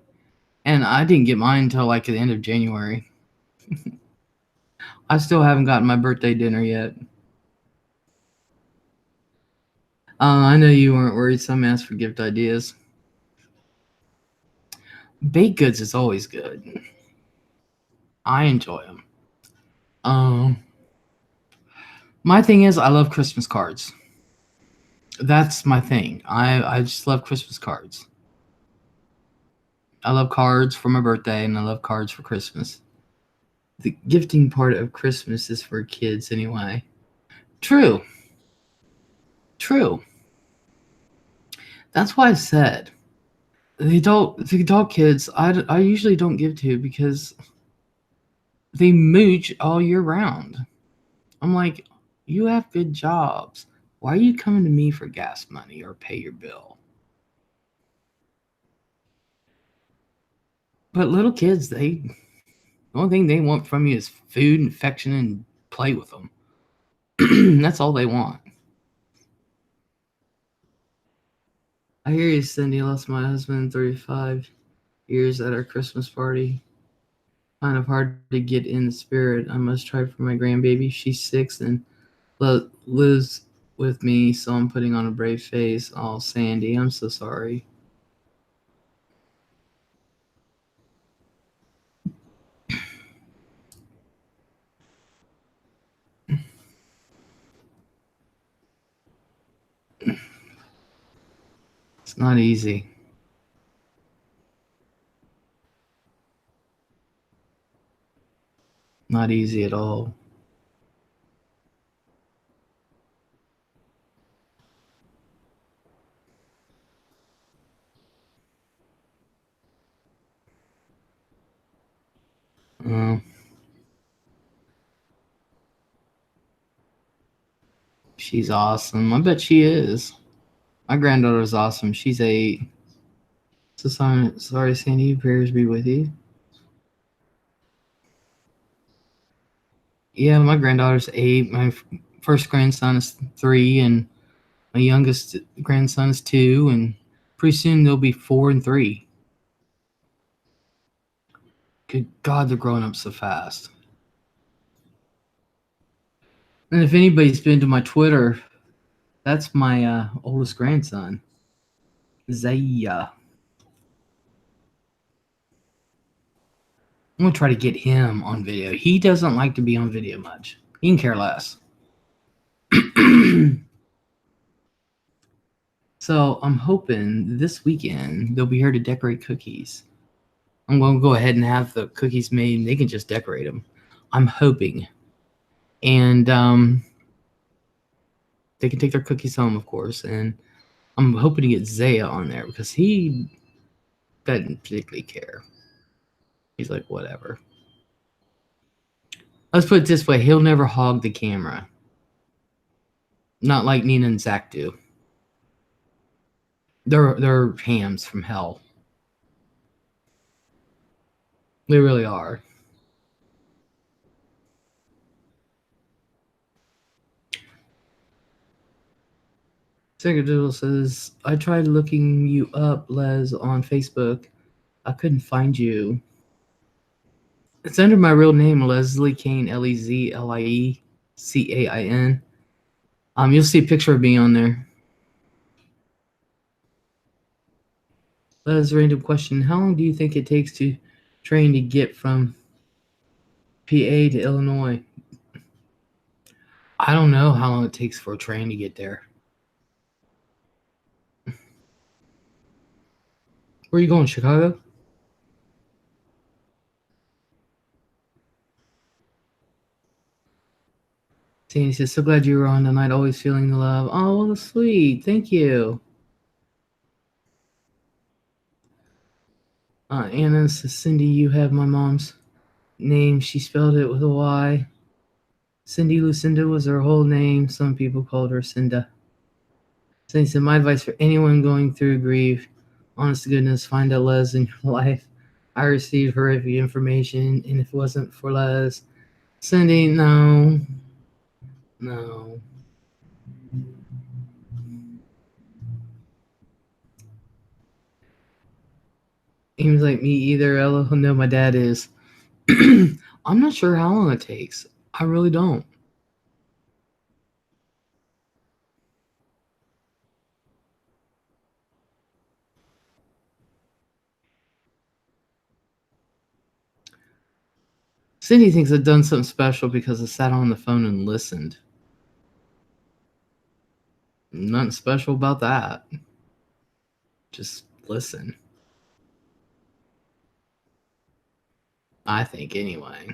and I didn't get mine until like the end of January. I still haven't gotten my birthday dinner yet. I know you weren't worried. Some asked for gift ideas. Baked goods is always good. I enjoy them. My thing is, I love Christmas cards. That's my thing. I just love Christmas cards. I love cards for my birthday, and I love cards for Christmas. The gifting part of Christmas is for kids anyway. True. That's why I said the adult kids I usually don't give to because they mooch all year round. I'm like, you have good jobs. Why are you coming to me for gas money or pay your bill? But little kids, the only thing they want from you is food and affection and play with them. That's all they want. I hear you, Cindy. I lost my husband 35 years at our Christmas party. Kind of hard to get in the spirit. I must try for my grandbaby. She's 6 and lives with me, so I'm putting on a brave face. Oh, Sandy, I'm so sorry. It's not easy. Not easy at all. Uh, she's awesome. I bet she is. My granddaughter's awesome. She's 8. So sorry, Sandy. Prayers be with you. Yeah, my granddaughter's 8. My first grandson is 3, and my youngest grandson is 2, and pretty soon they'll be 4 and 3. Good God, they're growing up so fast. And if anybody's been to my Twitter, that's my oldest grandson, Zaya. I'm gonna try to get him on video. He doesn't like to be on video much. He can care less. So I'm hoping this weekend they'll be here to decorate cookies. I'm going to go ahead and have the cookies made, and they can just decorate them. I'm hoping. And they can take their cookies home, of course. And I'm hoping to get Zaya on there because he doesn't particularly care. He's like, whatever. Let's put it this way. He'll never hog the camera. Not like Nina and Zach do. They're hams from hell. They really are. Secretary says, I tried looking you up, Les, on Facebook. I couldn't find you. It's under my real name, Leslie Cain, LEZLIECAIN. You'll see a picture of me on there. Les, random question. How long do you think it takes to train to get from PA to Illinois? I don't know how long it takes for a train to get there. Where are you going, Chicago? Sandy says, so glad you were on tonight, always feeling the love. Oh, well, sweet. Thank you. Anna says, Cindy, you have my mom's name. She spelled it with a Y. Cindy Lucinda was her whole name. Some people called her Cinda. Cindy said, my advice for anyone going through grief, honest to goodness, find a Les in your life. I received horrific information, and if it wasn't for Les, Cindy, no. He was like, me either. Ella, no, my dad is. I'm not sure how long it takes. I really don't. Cindy thinks I've done something special because I sat on the phone and listened. Nothing special about that. Just listen. I think, anyway.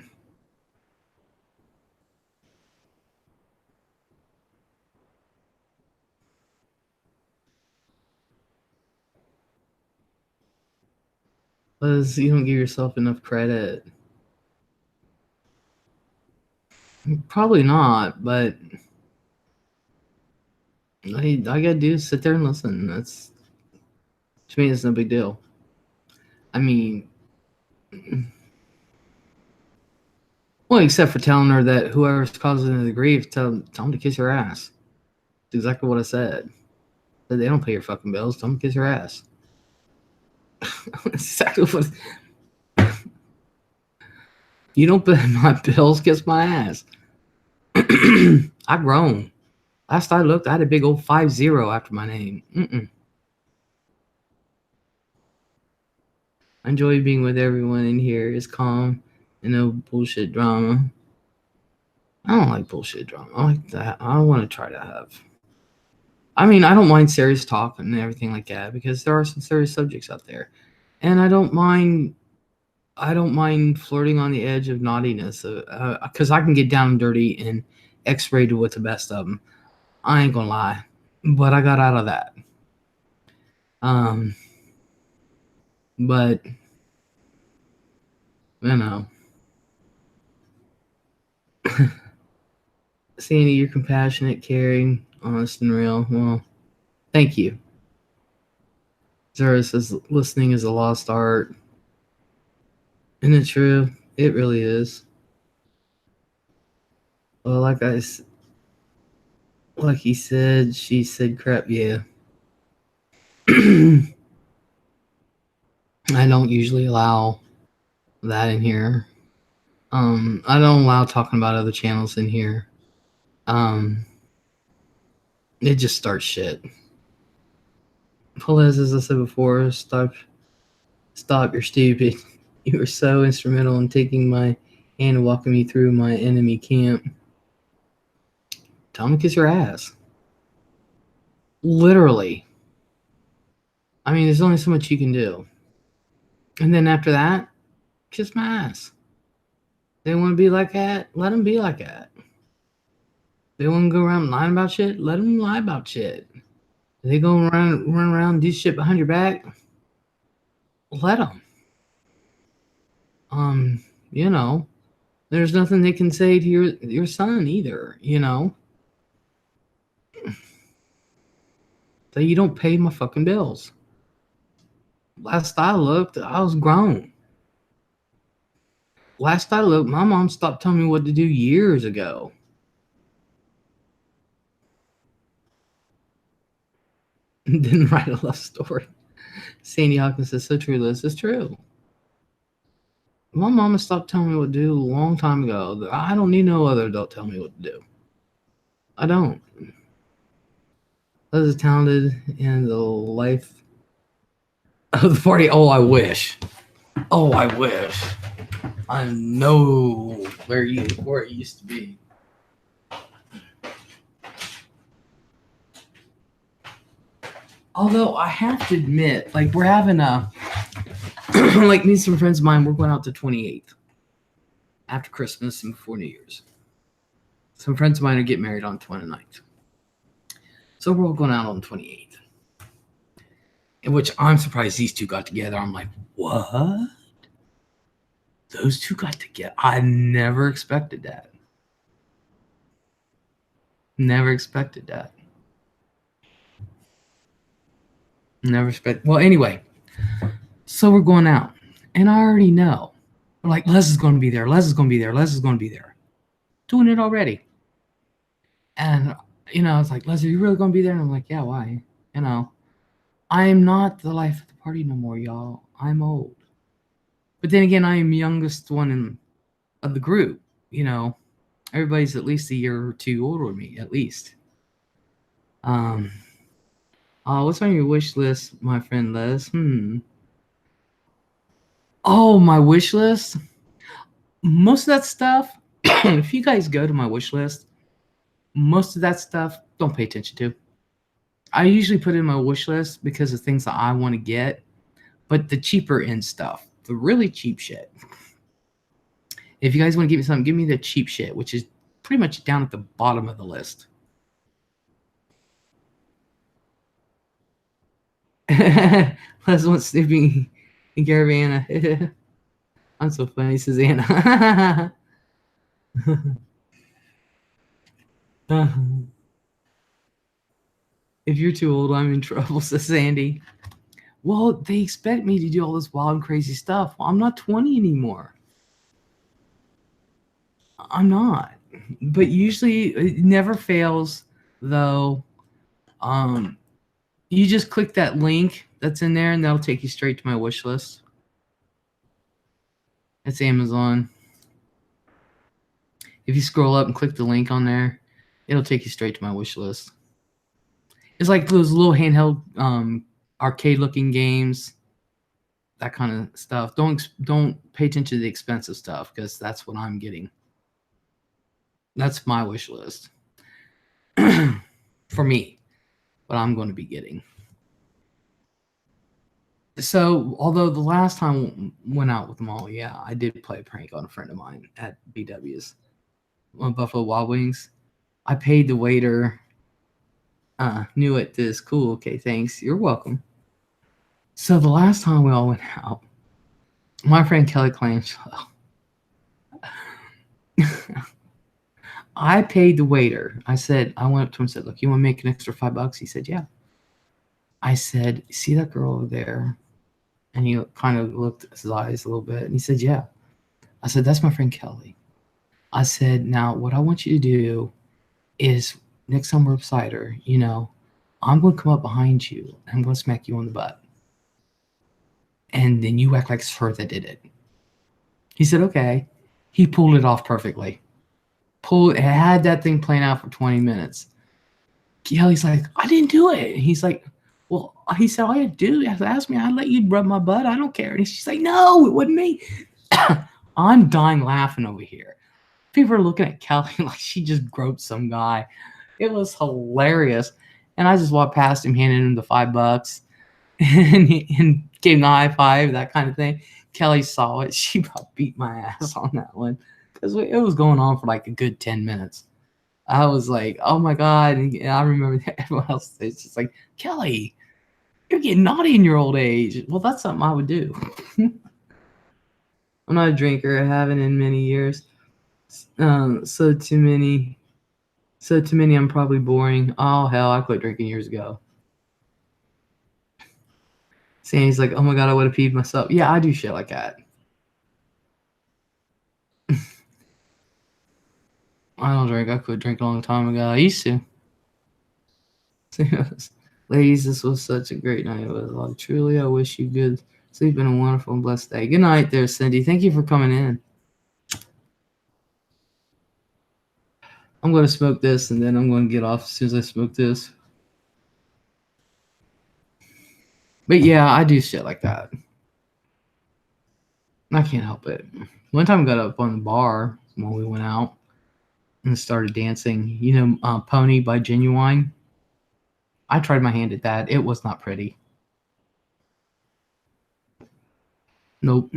Liz, you don't give yourself enough credit. Probably not, but all I gotta do is sit there and listen. That's, to me, it's no big deal. I mean, well, except for telling her that whoever's causing the grief, tell them to kiss her ass. That's exactly what I said. Said they don't pay your fucking bills. Tell them to kiss her ass. That's exactly what. You don't pay my bills, kiss my ass. I've grown. Last I looked, I had a big old 50 after my name. I enjoy being with everyone in here. It's calm and no bullshit drama. I don't like bullshit drama. I like that. I want to try to have. I mean, I don't mind serious talk and everything like that because there are some serious subjects out there, and I don't mind. I don't mind flirting on the edge of naughtiness because I can get down and dirty and X-rated with the best of them. I ain't gonna lie, but I got out of that. But you know, Sandy, you're compassionate, caring, honest, and real. Well, thank you. Zara says listening is a lost art. Isn't it true? It really is. Well, like he said, she said crap, yeah. I don't usually allow that in here. I don't allow talking about other channels in here. It just starts shit. Pelez, as I said before, stop, you're stupid. You were so instrumental in taking my hand and walking me through my enemy camp. Tell me kiss your ass. Literally. I mean, there's only so much you can do. And then after that, kiss my ass. They want to be like that? Let them be like that. They want to go around lying about shit? Let them lie about shit. They go run around and do shit behind your back? Let them. You know, there's nothing they can say to your son either, you know. That you don't pay my fucking bills. Last I looked, I was grown. Last I looked, my mom stopped telling me what to do years ago. Didn't write a love story. Sandy Hawkins says, so true, Liz. It's true. My mama stopped telling me what to do a long time ago. I don't need no other adult telling me what to do. I don't. Liz is talented in the life of the party. Oh, I wish. Oh, I wish. I know where it used to be. Although I have to admit, like we're having a like me and some friends of mine, we're going out the 28th after Christmas and before New Year's. Some friends of mine are getting married on 29th. So we're all going out on 28th. In which I'm surprised these two got together. I'm like, what? Those two got together? I never expected that. Never expected that. Never expected. Well, anyway, so we're going out. And I already know. We're like, Les is going to be there. Les is going to be there. Les is going to be there. Doing it already. And, you know, it's like, Les, are you really going to be there? And I'm like, yeah, why? You know, I am not the life of the party no more, y'all. I'm old. But then again, I am youngest one of the group. You know, everybody's at least a year or two older than me, at least. What's on your wish list, my friend Les? Oh, my wish list? Most of that stuff, if you guys go to my wish list, most of that stuff, don't pay attention to. I usually put in my wish list because of things that I want to get, but the cheaper end stuff, the really cheap shit. If you guys want to give me something, give me the cheap shit, which is pretty much down at the bottom of the list. Les wants sleeping in Caravana. I'm so funny, says Anna. If you're too old, I'm in trouble, says Sandy. Well, they expect me to do all this wild and crazy stuff. Well, I'm not 20 anymore. I'm not. But usually it never fails, though. You just click that link that's in there, and that'll take you straight to my wish list. It's Amazon. If you scroll up and click the link on there, It'll take you straight to my wish list. It's like those little handheld arcade looking games, that kind of stuff. Don't pay attention to the expensive stuff because that's what I'm getting. That's my wish list for me, what I'm going to be getting. So, although the last time went out with them all, yeah, I did play a prank on a friend of mine at BW's, on Buffalo Wild Wings. I paid the waiter. Knew it. This cool. Okay, thanks. You're welcome. So the last time we all went out, my friend Kelly Colangelo, I paid the waiter. I went up to him and said, "Look, you want to make an extra $5?" He said, "Yeah." I said, "See that girl over there?" And he kind of looked at his eyes a little bit, and he said, "Yeah." I said, "That's my friend Kelly." I said, "Now, what I want you to do is next time we're beside her, I'm going to come up behind you and I'm going to smack you on the butt. And then you act like it's her that did it." He said, "Okay." He pulled it off perfectly. Had that thing playing out for 20 minutes. Kelly's like, "I didn't do it." And he's like, "Well," he said, "all you had to do is ask me. I'd let you rub my butt. I don't care." And she's like, "No, it wasn't me." I'm dying laughing over here. People are looking at Kelly like she just groped some guy. It was hilarious. And I just walked past him, handed him the $5 and gave him the high five, that kind of thing. Kelly saw it. She about beat my ass on that one because it was going on for like a good 10 minutes. I was like, "Oh my God." And I remember everyone else, it's just like, "Kelly, you're getting naughty in your old age." Well, that's something I would do. I'm not a drinker. I haven't in many years. So too many, I'm probably boring. Oh, hell, I quit drinking years ago. Sandy's like, "Oh my God, I would have peed myself." Yeah, I do shit like that. I don't drink. I quit drinking a long time ago. I used to. Ladies, this was such a great night. It was like, truly, I wish you good sleep and a wonderful and blessed day. Good night there, Cindy. Thank you for coming in. I'm going to smoke this, and then I'm going to get off as soon as I smoke this. But yeah, I do shit like that. I can't help it. One time I got up on the bar when we went out and started dancing. Pony by Genuine? I tried my hand at that. It was not pretty. Nope.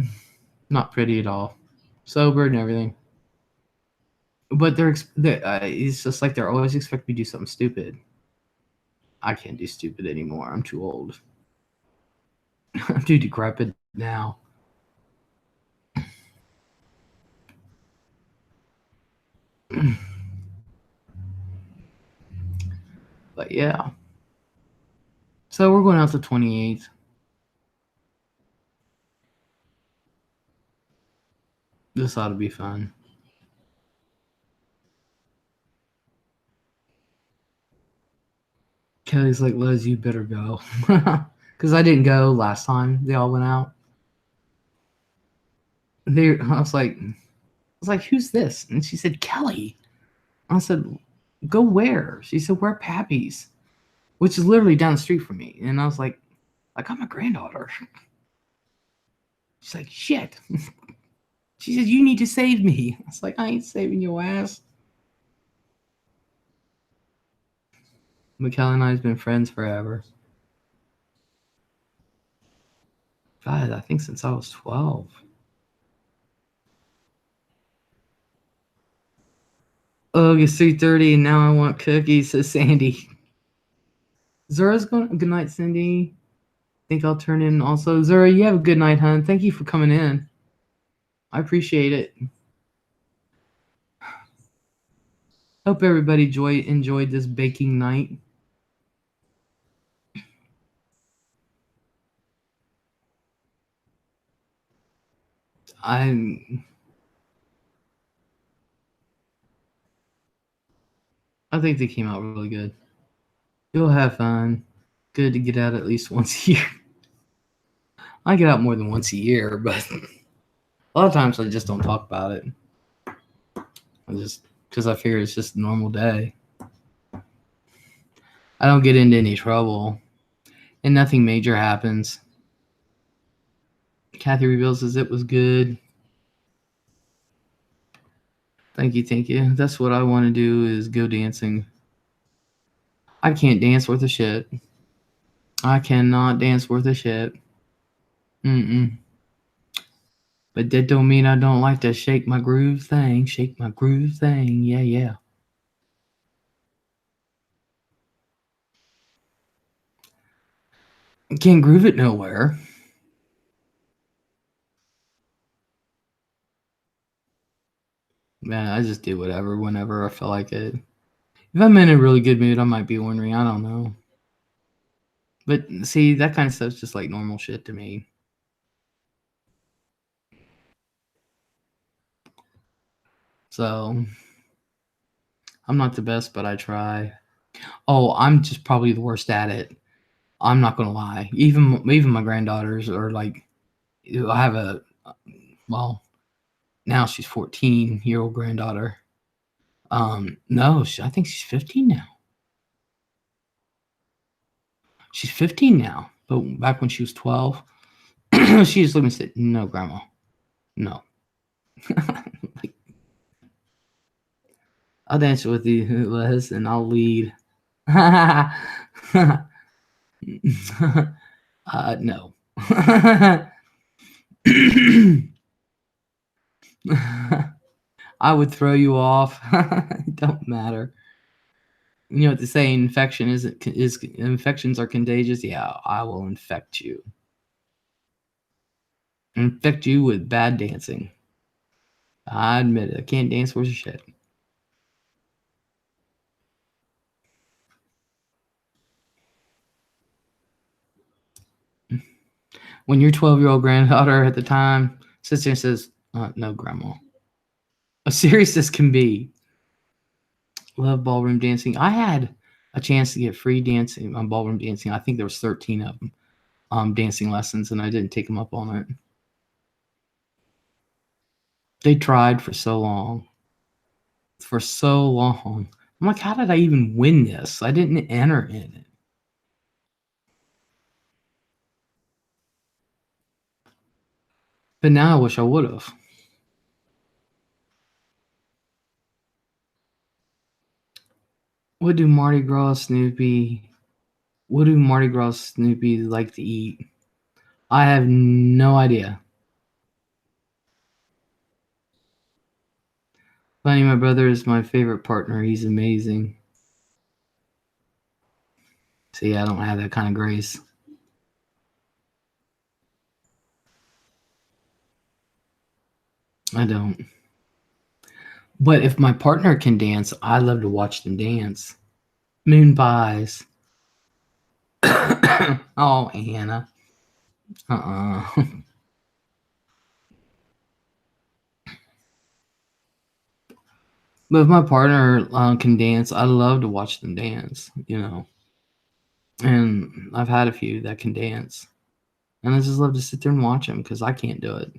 Not pretty at all. Sober and everything. But it's just like they're always expecting me to do something stupid. I can't do stupid anymore. I'm too old. I'm too decrepit now. But yeah. So we're going out the 28th. This ought to be fun. Kelly's like, "Liz, you better go." Because I didn't go last time they all went out. I was like, "Who's this?" And she said, "Kelly." I said, "Go where?" She said, "Where Pappy's," which is literally down the street from me. And I was like, "I got my granddaughter." She's like, "Shit." She said, "You need to save me." I was like, "I ain't saving your ass." Mikkel and I have been friends forever. God, I think since I was 12. Oh, it's 3:30 and now I want cookies, says Sandy. Zura's going. Good night, Cindy. Think I'll turn in also. Zura, you have a good night, hon. Thank you for coming in. I appreciate it. Hope everybody enjoyed this baking night. I think they came out really good. You'll have fun. Good to get out at least once a year. I get out more than once a year, but a lot of times I just don't talk about it. I just because I figure it's just a normal day. I don't get into any trouble, and nothing major happens. Kathy Reveals says it was good. Thank you, thank you. That's what I want to do is go dancing. I can't dance worth a shit. I cannot dance worth a shit. Mm-mm. But that don't mean I don't like to shake my groove thing. Shake my groove thing. Yeah, yeah. Can't groove it nowhere. Man, I just do whatever whenever I feel like it. If I'm in a really good mood, I might be wondering. I don't know. But see, that kind of stuff's just like normal shit to me. So I'm not the best, but I try. Oh, I'm just probably the worst at it. I'm not gonna lie. Even my granddaughters are like, I have a, well, now she's 14-year-old granddaughter. No, I think she's 15 now. She's 15 now, but back when she was 12, she just looked and said, "No, Grandma, no." Like, I'll dance with you, Les, and I'll lead. No. I would throw you off. It don't matter. You know what they say? Infections are contagious. Yeah, I will infect you. Infect you with bad dancing. I admit it. I can't dance worth a shit. When your 12-year-old granddaughter at the time sits there and says, "No, Grandma," as serious as can be. Love ballroom dancing. I had a chance to get free dancing on ballroom dancing. I think there was 13 of them, dancing lessons, and I didn't take them up on it. They tried for so long. For so long. I'm like, how did I even win this? I didn't enter in it. But now I wish I would have. What do Mardi Gras Snoopy? What do Mardi Gras Snoopy like to eat? I have no idea. Funny, my brother is my favorite partner. He's amazing. See, I don't have that kind of grace. I don't. But if my partner can dance, I love to watch them dance. Moon pies. Oh, Anna. Uh-uh. But if my partner can dance, I love to watch them dance, you know. And I've had a few that can dance. And I just love to sit there and watch them because I can't do it.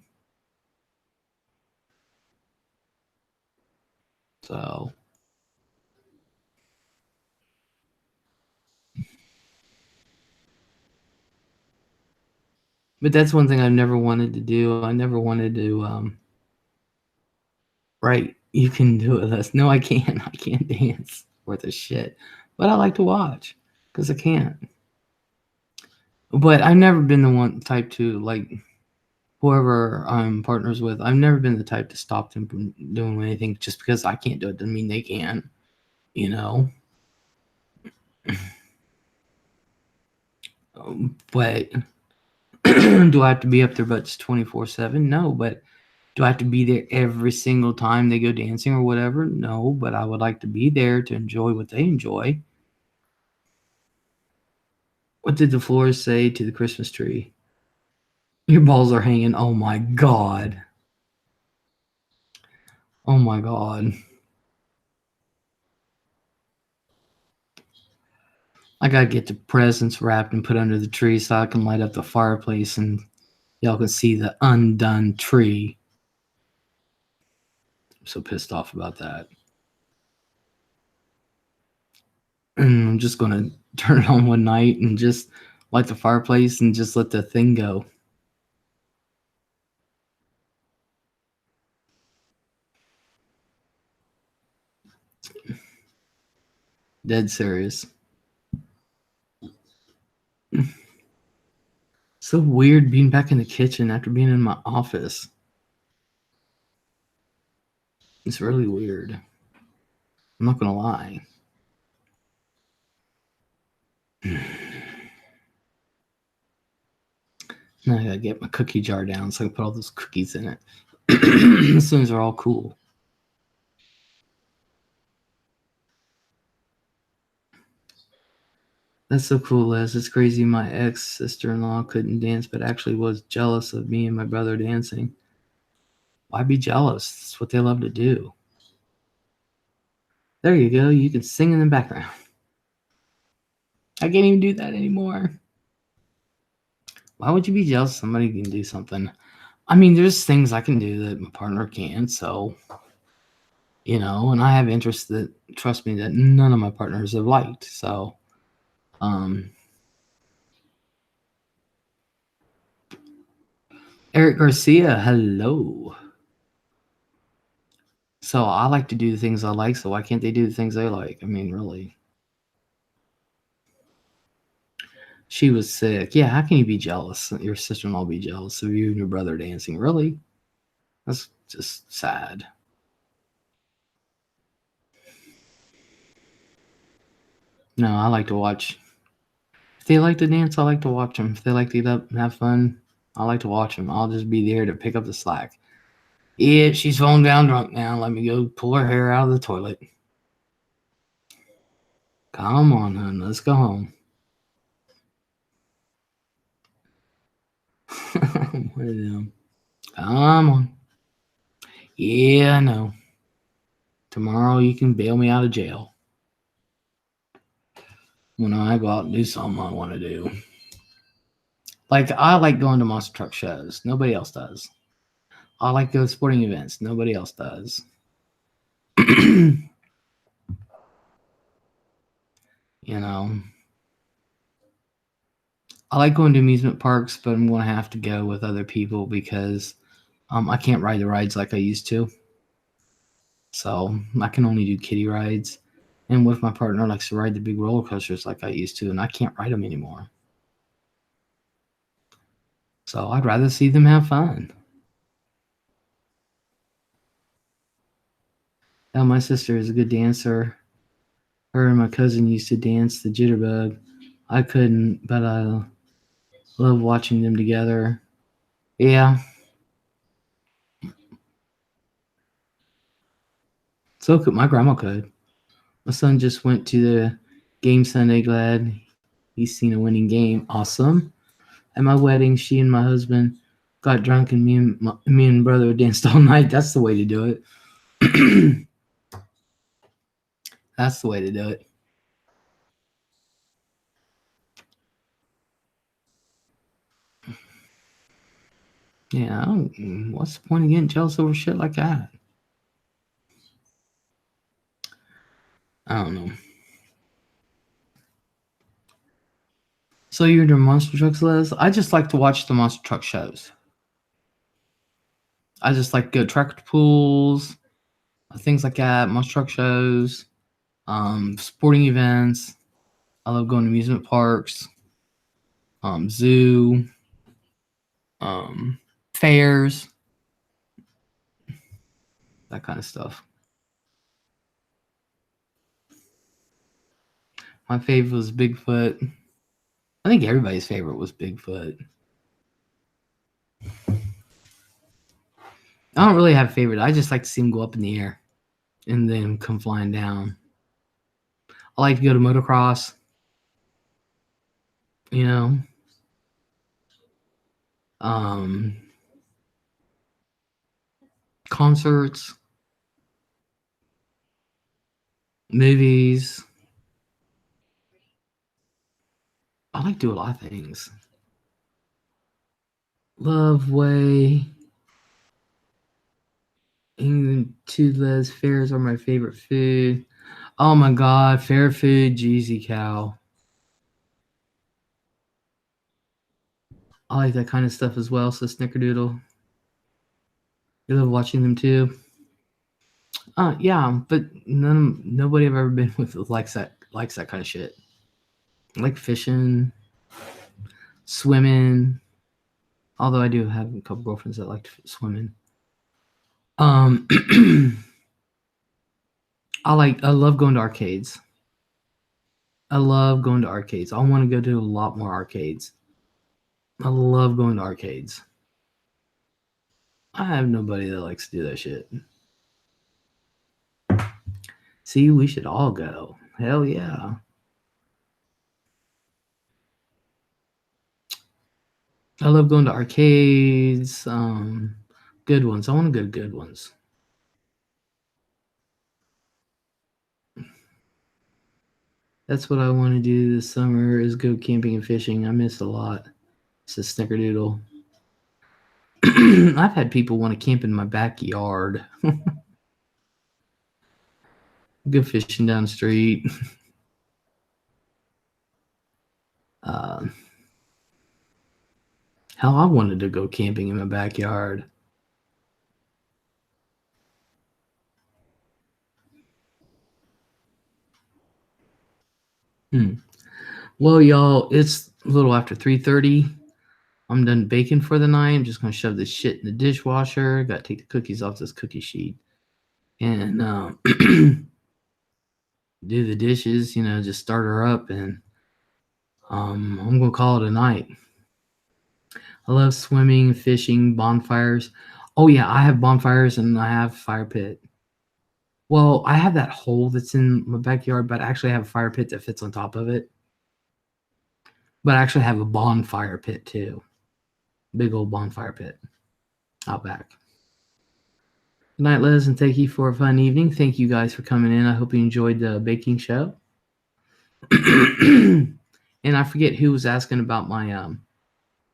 So, but that's one thing I've never wanted to do. I never wanted to, right, you can do it with us. No, I can't. I can't dance worth a shit. But I like to watch because I can't. But I've never been the one type to, like, whoever I'm partners with, I've never been the type to stop them from doing anything just because I can't do it doesn't mean they can, you know? But do I have to be up their butts 24/7? No, but do I have to be there every single time they go dancing or whatever? No, but I would like to be there to enjoy what they enjoy. What did the florist say to the Christmas tree? Your balls are hanging. Oh my God. Oh my God. I gotta get the presents wrapped and put under the tree so I can light up the fireplace and y'all can see the undone tree. I'm so pissed off about that. And I'm just gonna turn it on one night and just light the fireplace and just let the thing go. Dead serious. So weird being back in the kitchen after being in my office. It's really weird. I'm not gonna lie. Now I gotta get my cookie jar down so I can put all those cookies in it. As soon as they're all cool. That's so cool, Les. It's crazy. My ex sister-in-law couldn't dance, but actually was jealous of me and my brother dancing. Why be jealous? It's what they love to do. There you go. You can sing in the background. I can't even do that anymore. Why would you be jealous somebody can do something? I mean, there's things I can do that my partner can't, so and I have interests that, trust me, that none of my partners have liked. So, Eric Garcia, hello. So I like to do the things I like, so why can't they do the things they like? I mean, really. She was sick. Yeah, how can you be jealous? Your sister-in-law be jealous of you and your brother dancing. Really? That's just sad. No, I like to watch. If they like to dance, I like to watch them. If they like to get up and have fun, I like to watch them. I'll just be there to pick up the slack. Yeah, she's falling down drunk now. Let me go pull her hair out of the toilet. Come on, hon. Let's go home. One of them. Come on. Yeah, I know. Tomorrow you can bail me out of jail. When I go out and do something I want to do. Like, I like going to monster truck shows. Nobody else does. I like go to sporting events. Nobody else does. I like going to amusement parks, but I'm going to have to go with other people because I can't ride the rides like I used to. So I can only do kiddie rides. And with my partner likes to ride the big roller coasters like I used to, and I can't ride them anymore. So I'd rather see them have fun. Now, my sister is a good dancer. Her and my cousin used to dance the jitterbug. I couldn't, but I love watching them together. Yeah. So could my grandma could. My son just went to the game Sunday. Glad he's seen a winning game. Awesome. At my wedding, she and my husband got drunk, and me and brother danced all night. That's the way to do it. That's the way to do it. Yeah, what's the point of getting jealous over shit like that? I don't know. So you're into monster trucks, Les? I just like to watch the monster truck shows. I just like to go tractor pools, things like that, monster truck shows, sporting events. I love going to amusement parks, zoo, fairs, that kind of stuff. My favorite was Bigfoot. I think everybody's favorite was Bigfoot. I don't really have a favorite. I just like to see him go up in the air and then come flying down. I like to go to motocross. Um, concerts, movies. I like to do a lot of things. Love Way. England to Les fairs are my favorite food. Oh my god, fair food, Jeezy cow. I like that kind of stuff as well. So Snickerdoodle, you love watching them too. Yeah, but nobody I've ever been with likes that kind of shit. I like fishing, swimming. Although I do have a couple girlfriends that like swimming. I love going to arcades. I love going to arcades. I want to go to a lot more arcades. I love going to arcades. I have nobody that likes to do that shit. See, we should all go. Hell yeah. I love going to arcades. Good ones. I want to go to good ones. That's what I want to do this summer is go camping and fishing. I miss a lot. It's a snickerdoodle. I've had people want to camp in my backyard. Go fishing down the street. Uh, Hell, I wanted to go camping in my backyard. Well, y'all, it's a little after 3:30. I'm done baking for the night. I'm just gonna shove this shit in the dishwasher. Got to take the cookies off this cookie sheet and do the dishes. Just start her up, and I'm gonna call it a night. I love swimming, fishing, bonfires. Oh yeah, I have bonfires and I have fire pit. Well, I have that hole that's in my backyard, but I actually have a fire pit that fits on top of it. But I actually have a bonfire pit too. Big old bonfire pit out back. Good night, Liz, and thank you for a fun evening. Thank you guys for coming in. I hope you enjoyed the baking show. And I forget who was asking about my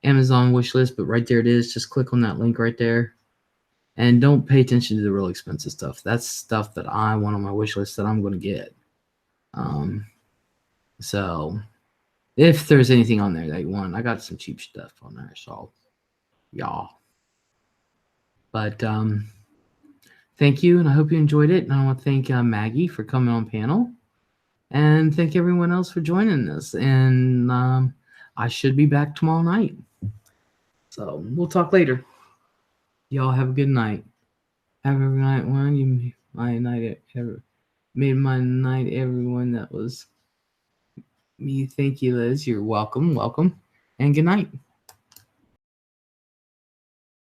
Amazon wish list, but right there it is. Just click on that link right there. And don't pay attention to the real expensive stuff. That's stuff that I want on my wish list that I'm going to get. So if there's anything on there that you want, I got some cheap stuff on there. So, y'all. But thank you, and I hope you enjoyed it. And I want to thank Maggie for coming on panel. And thank everyone else for joining us. And I should be back tomorrow night. So we'll talk later. Y'all have a good night. Have a good night, one. You made my night everyone that was me. Thank you, Liz. You're welcome. And good night.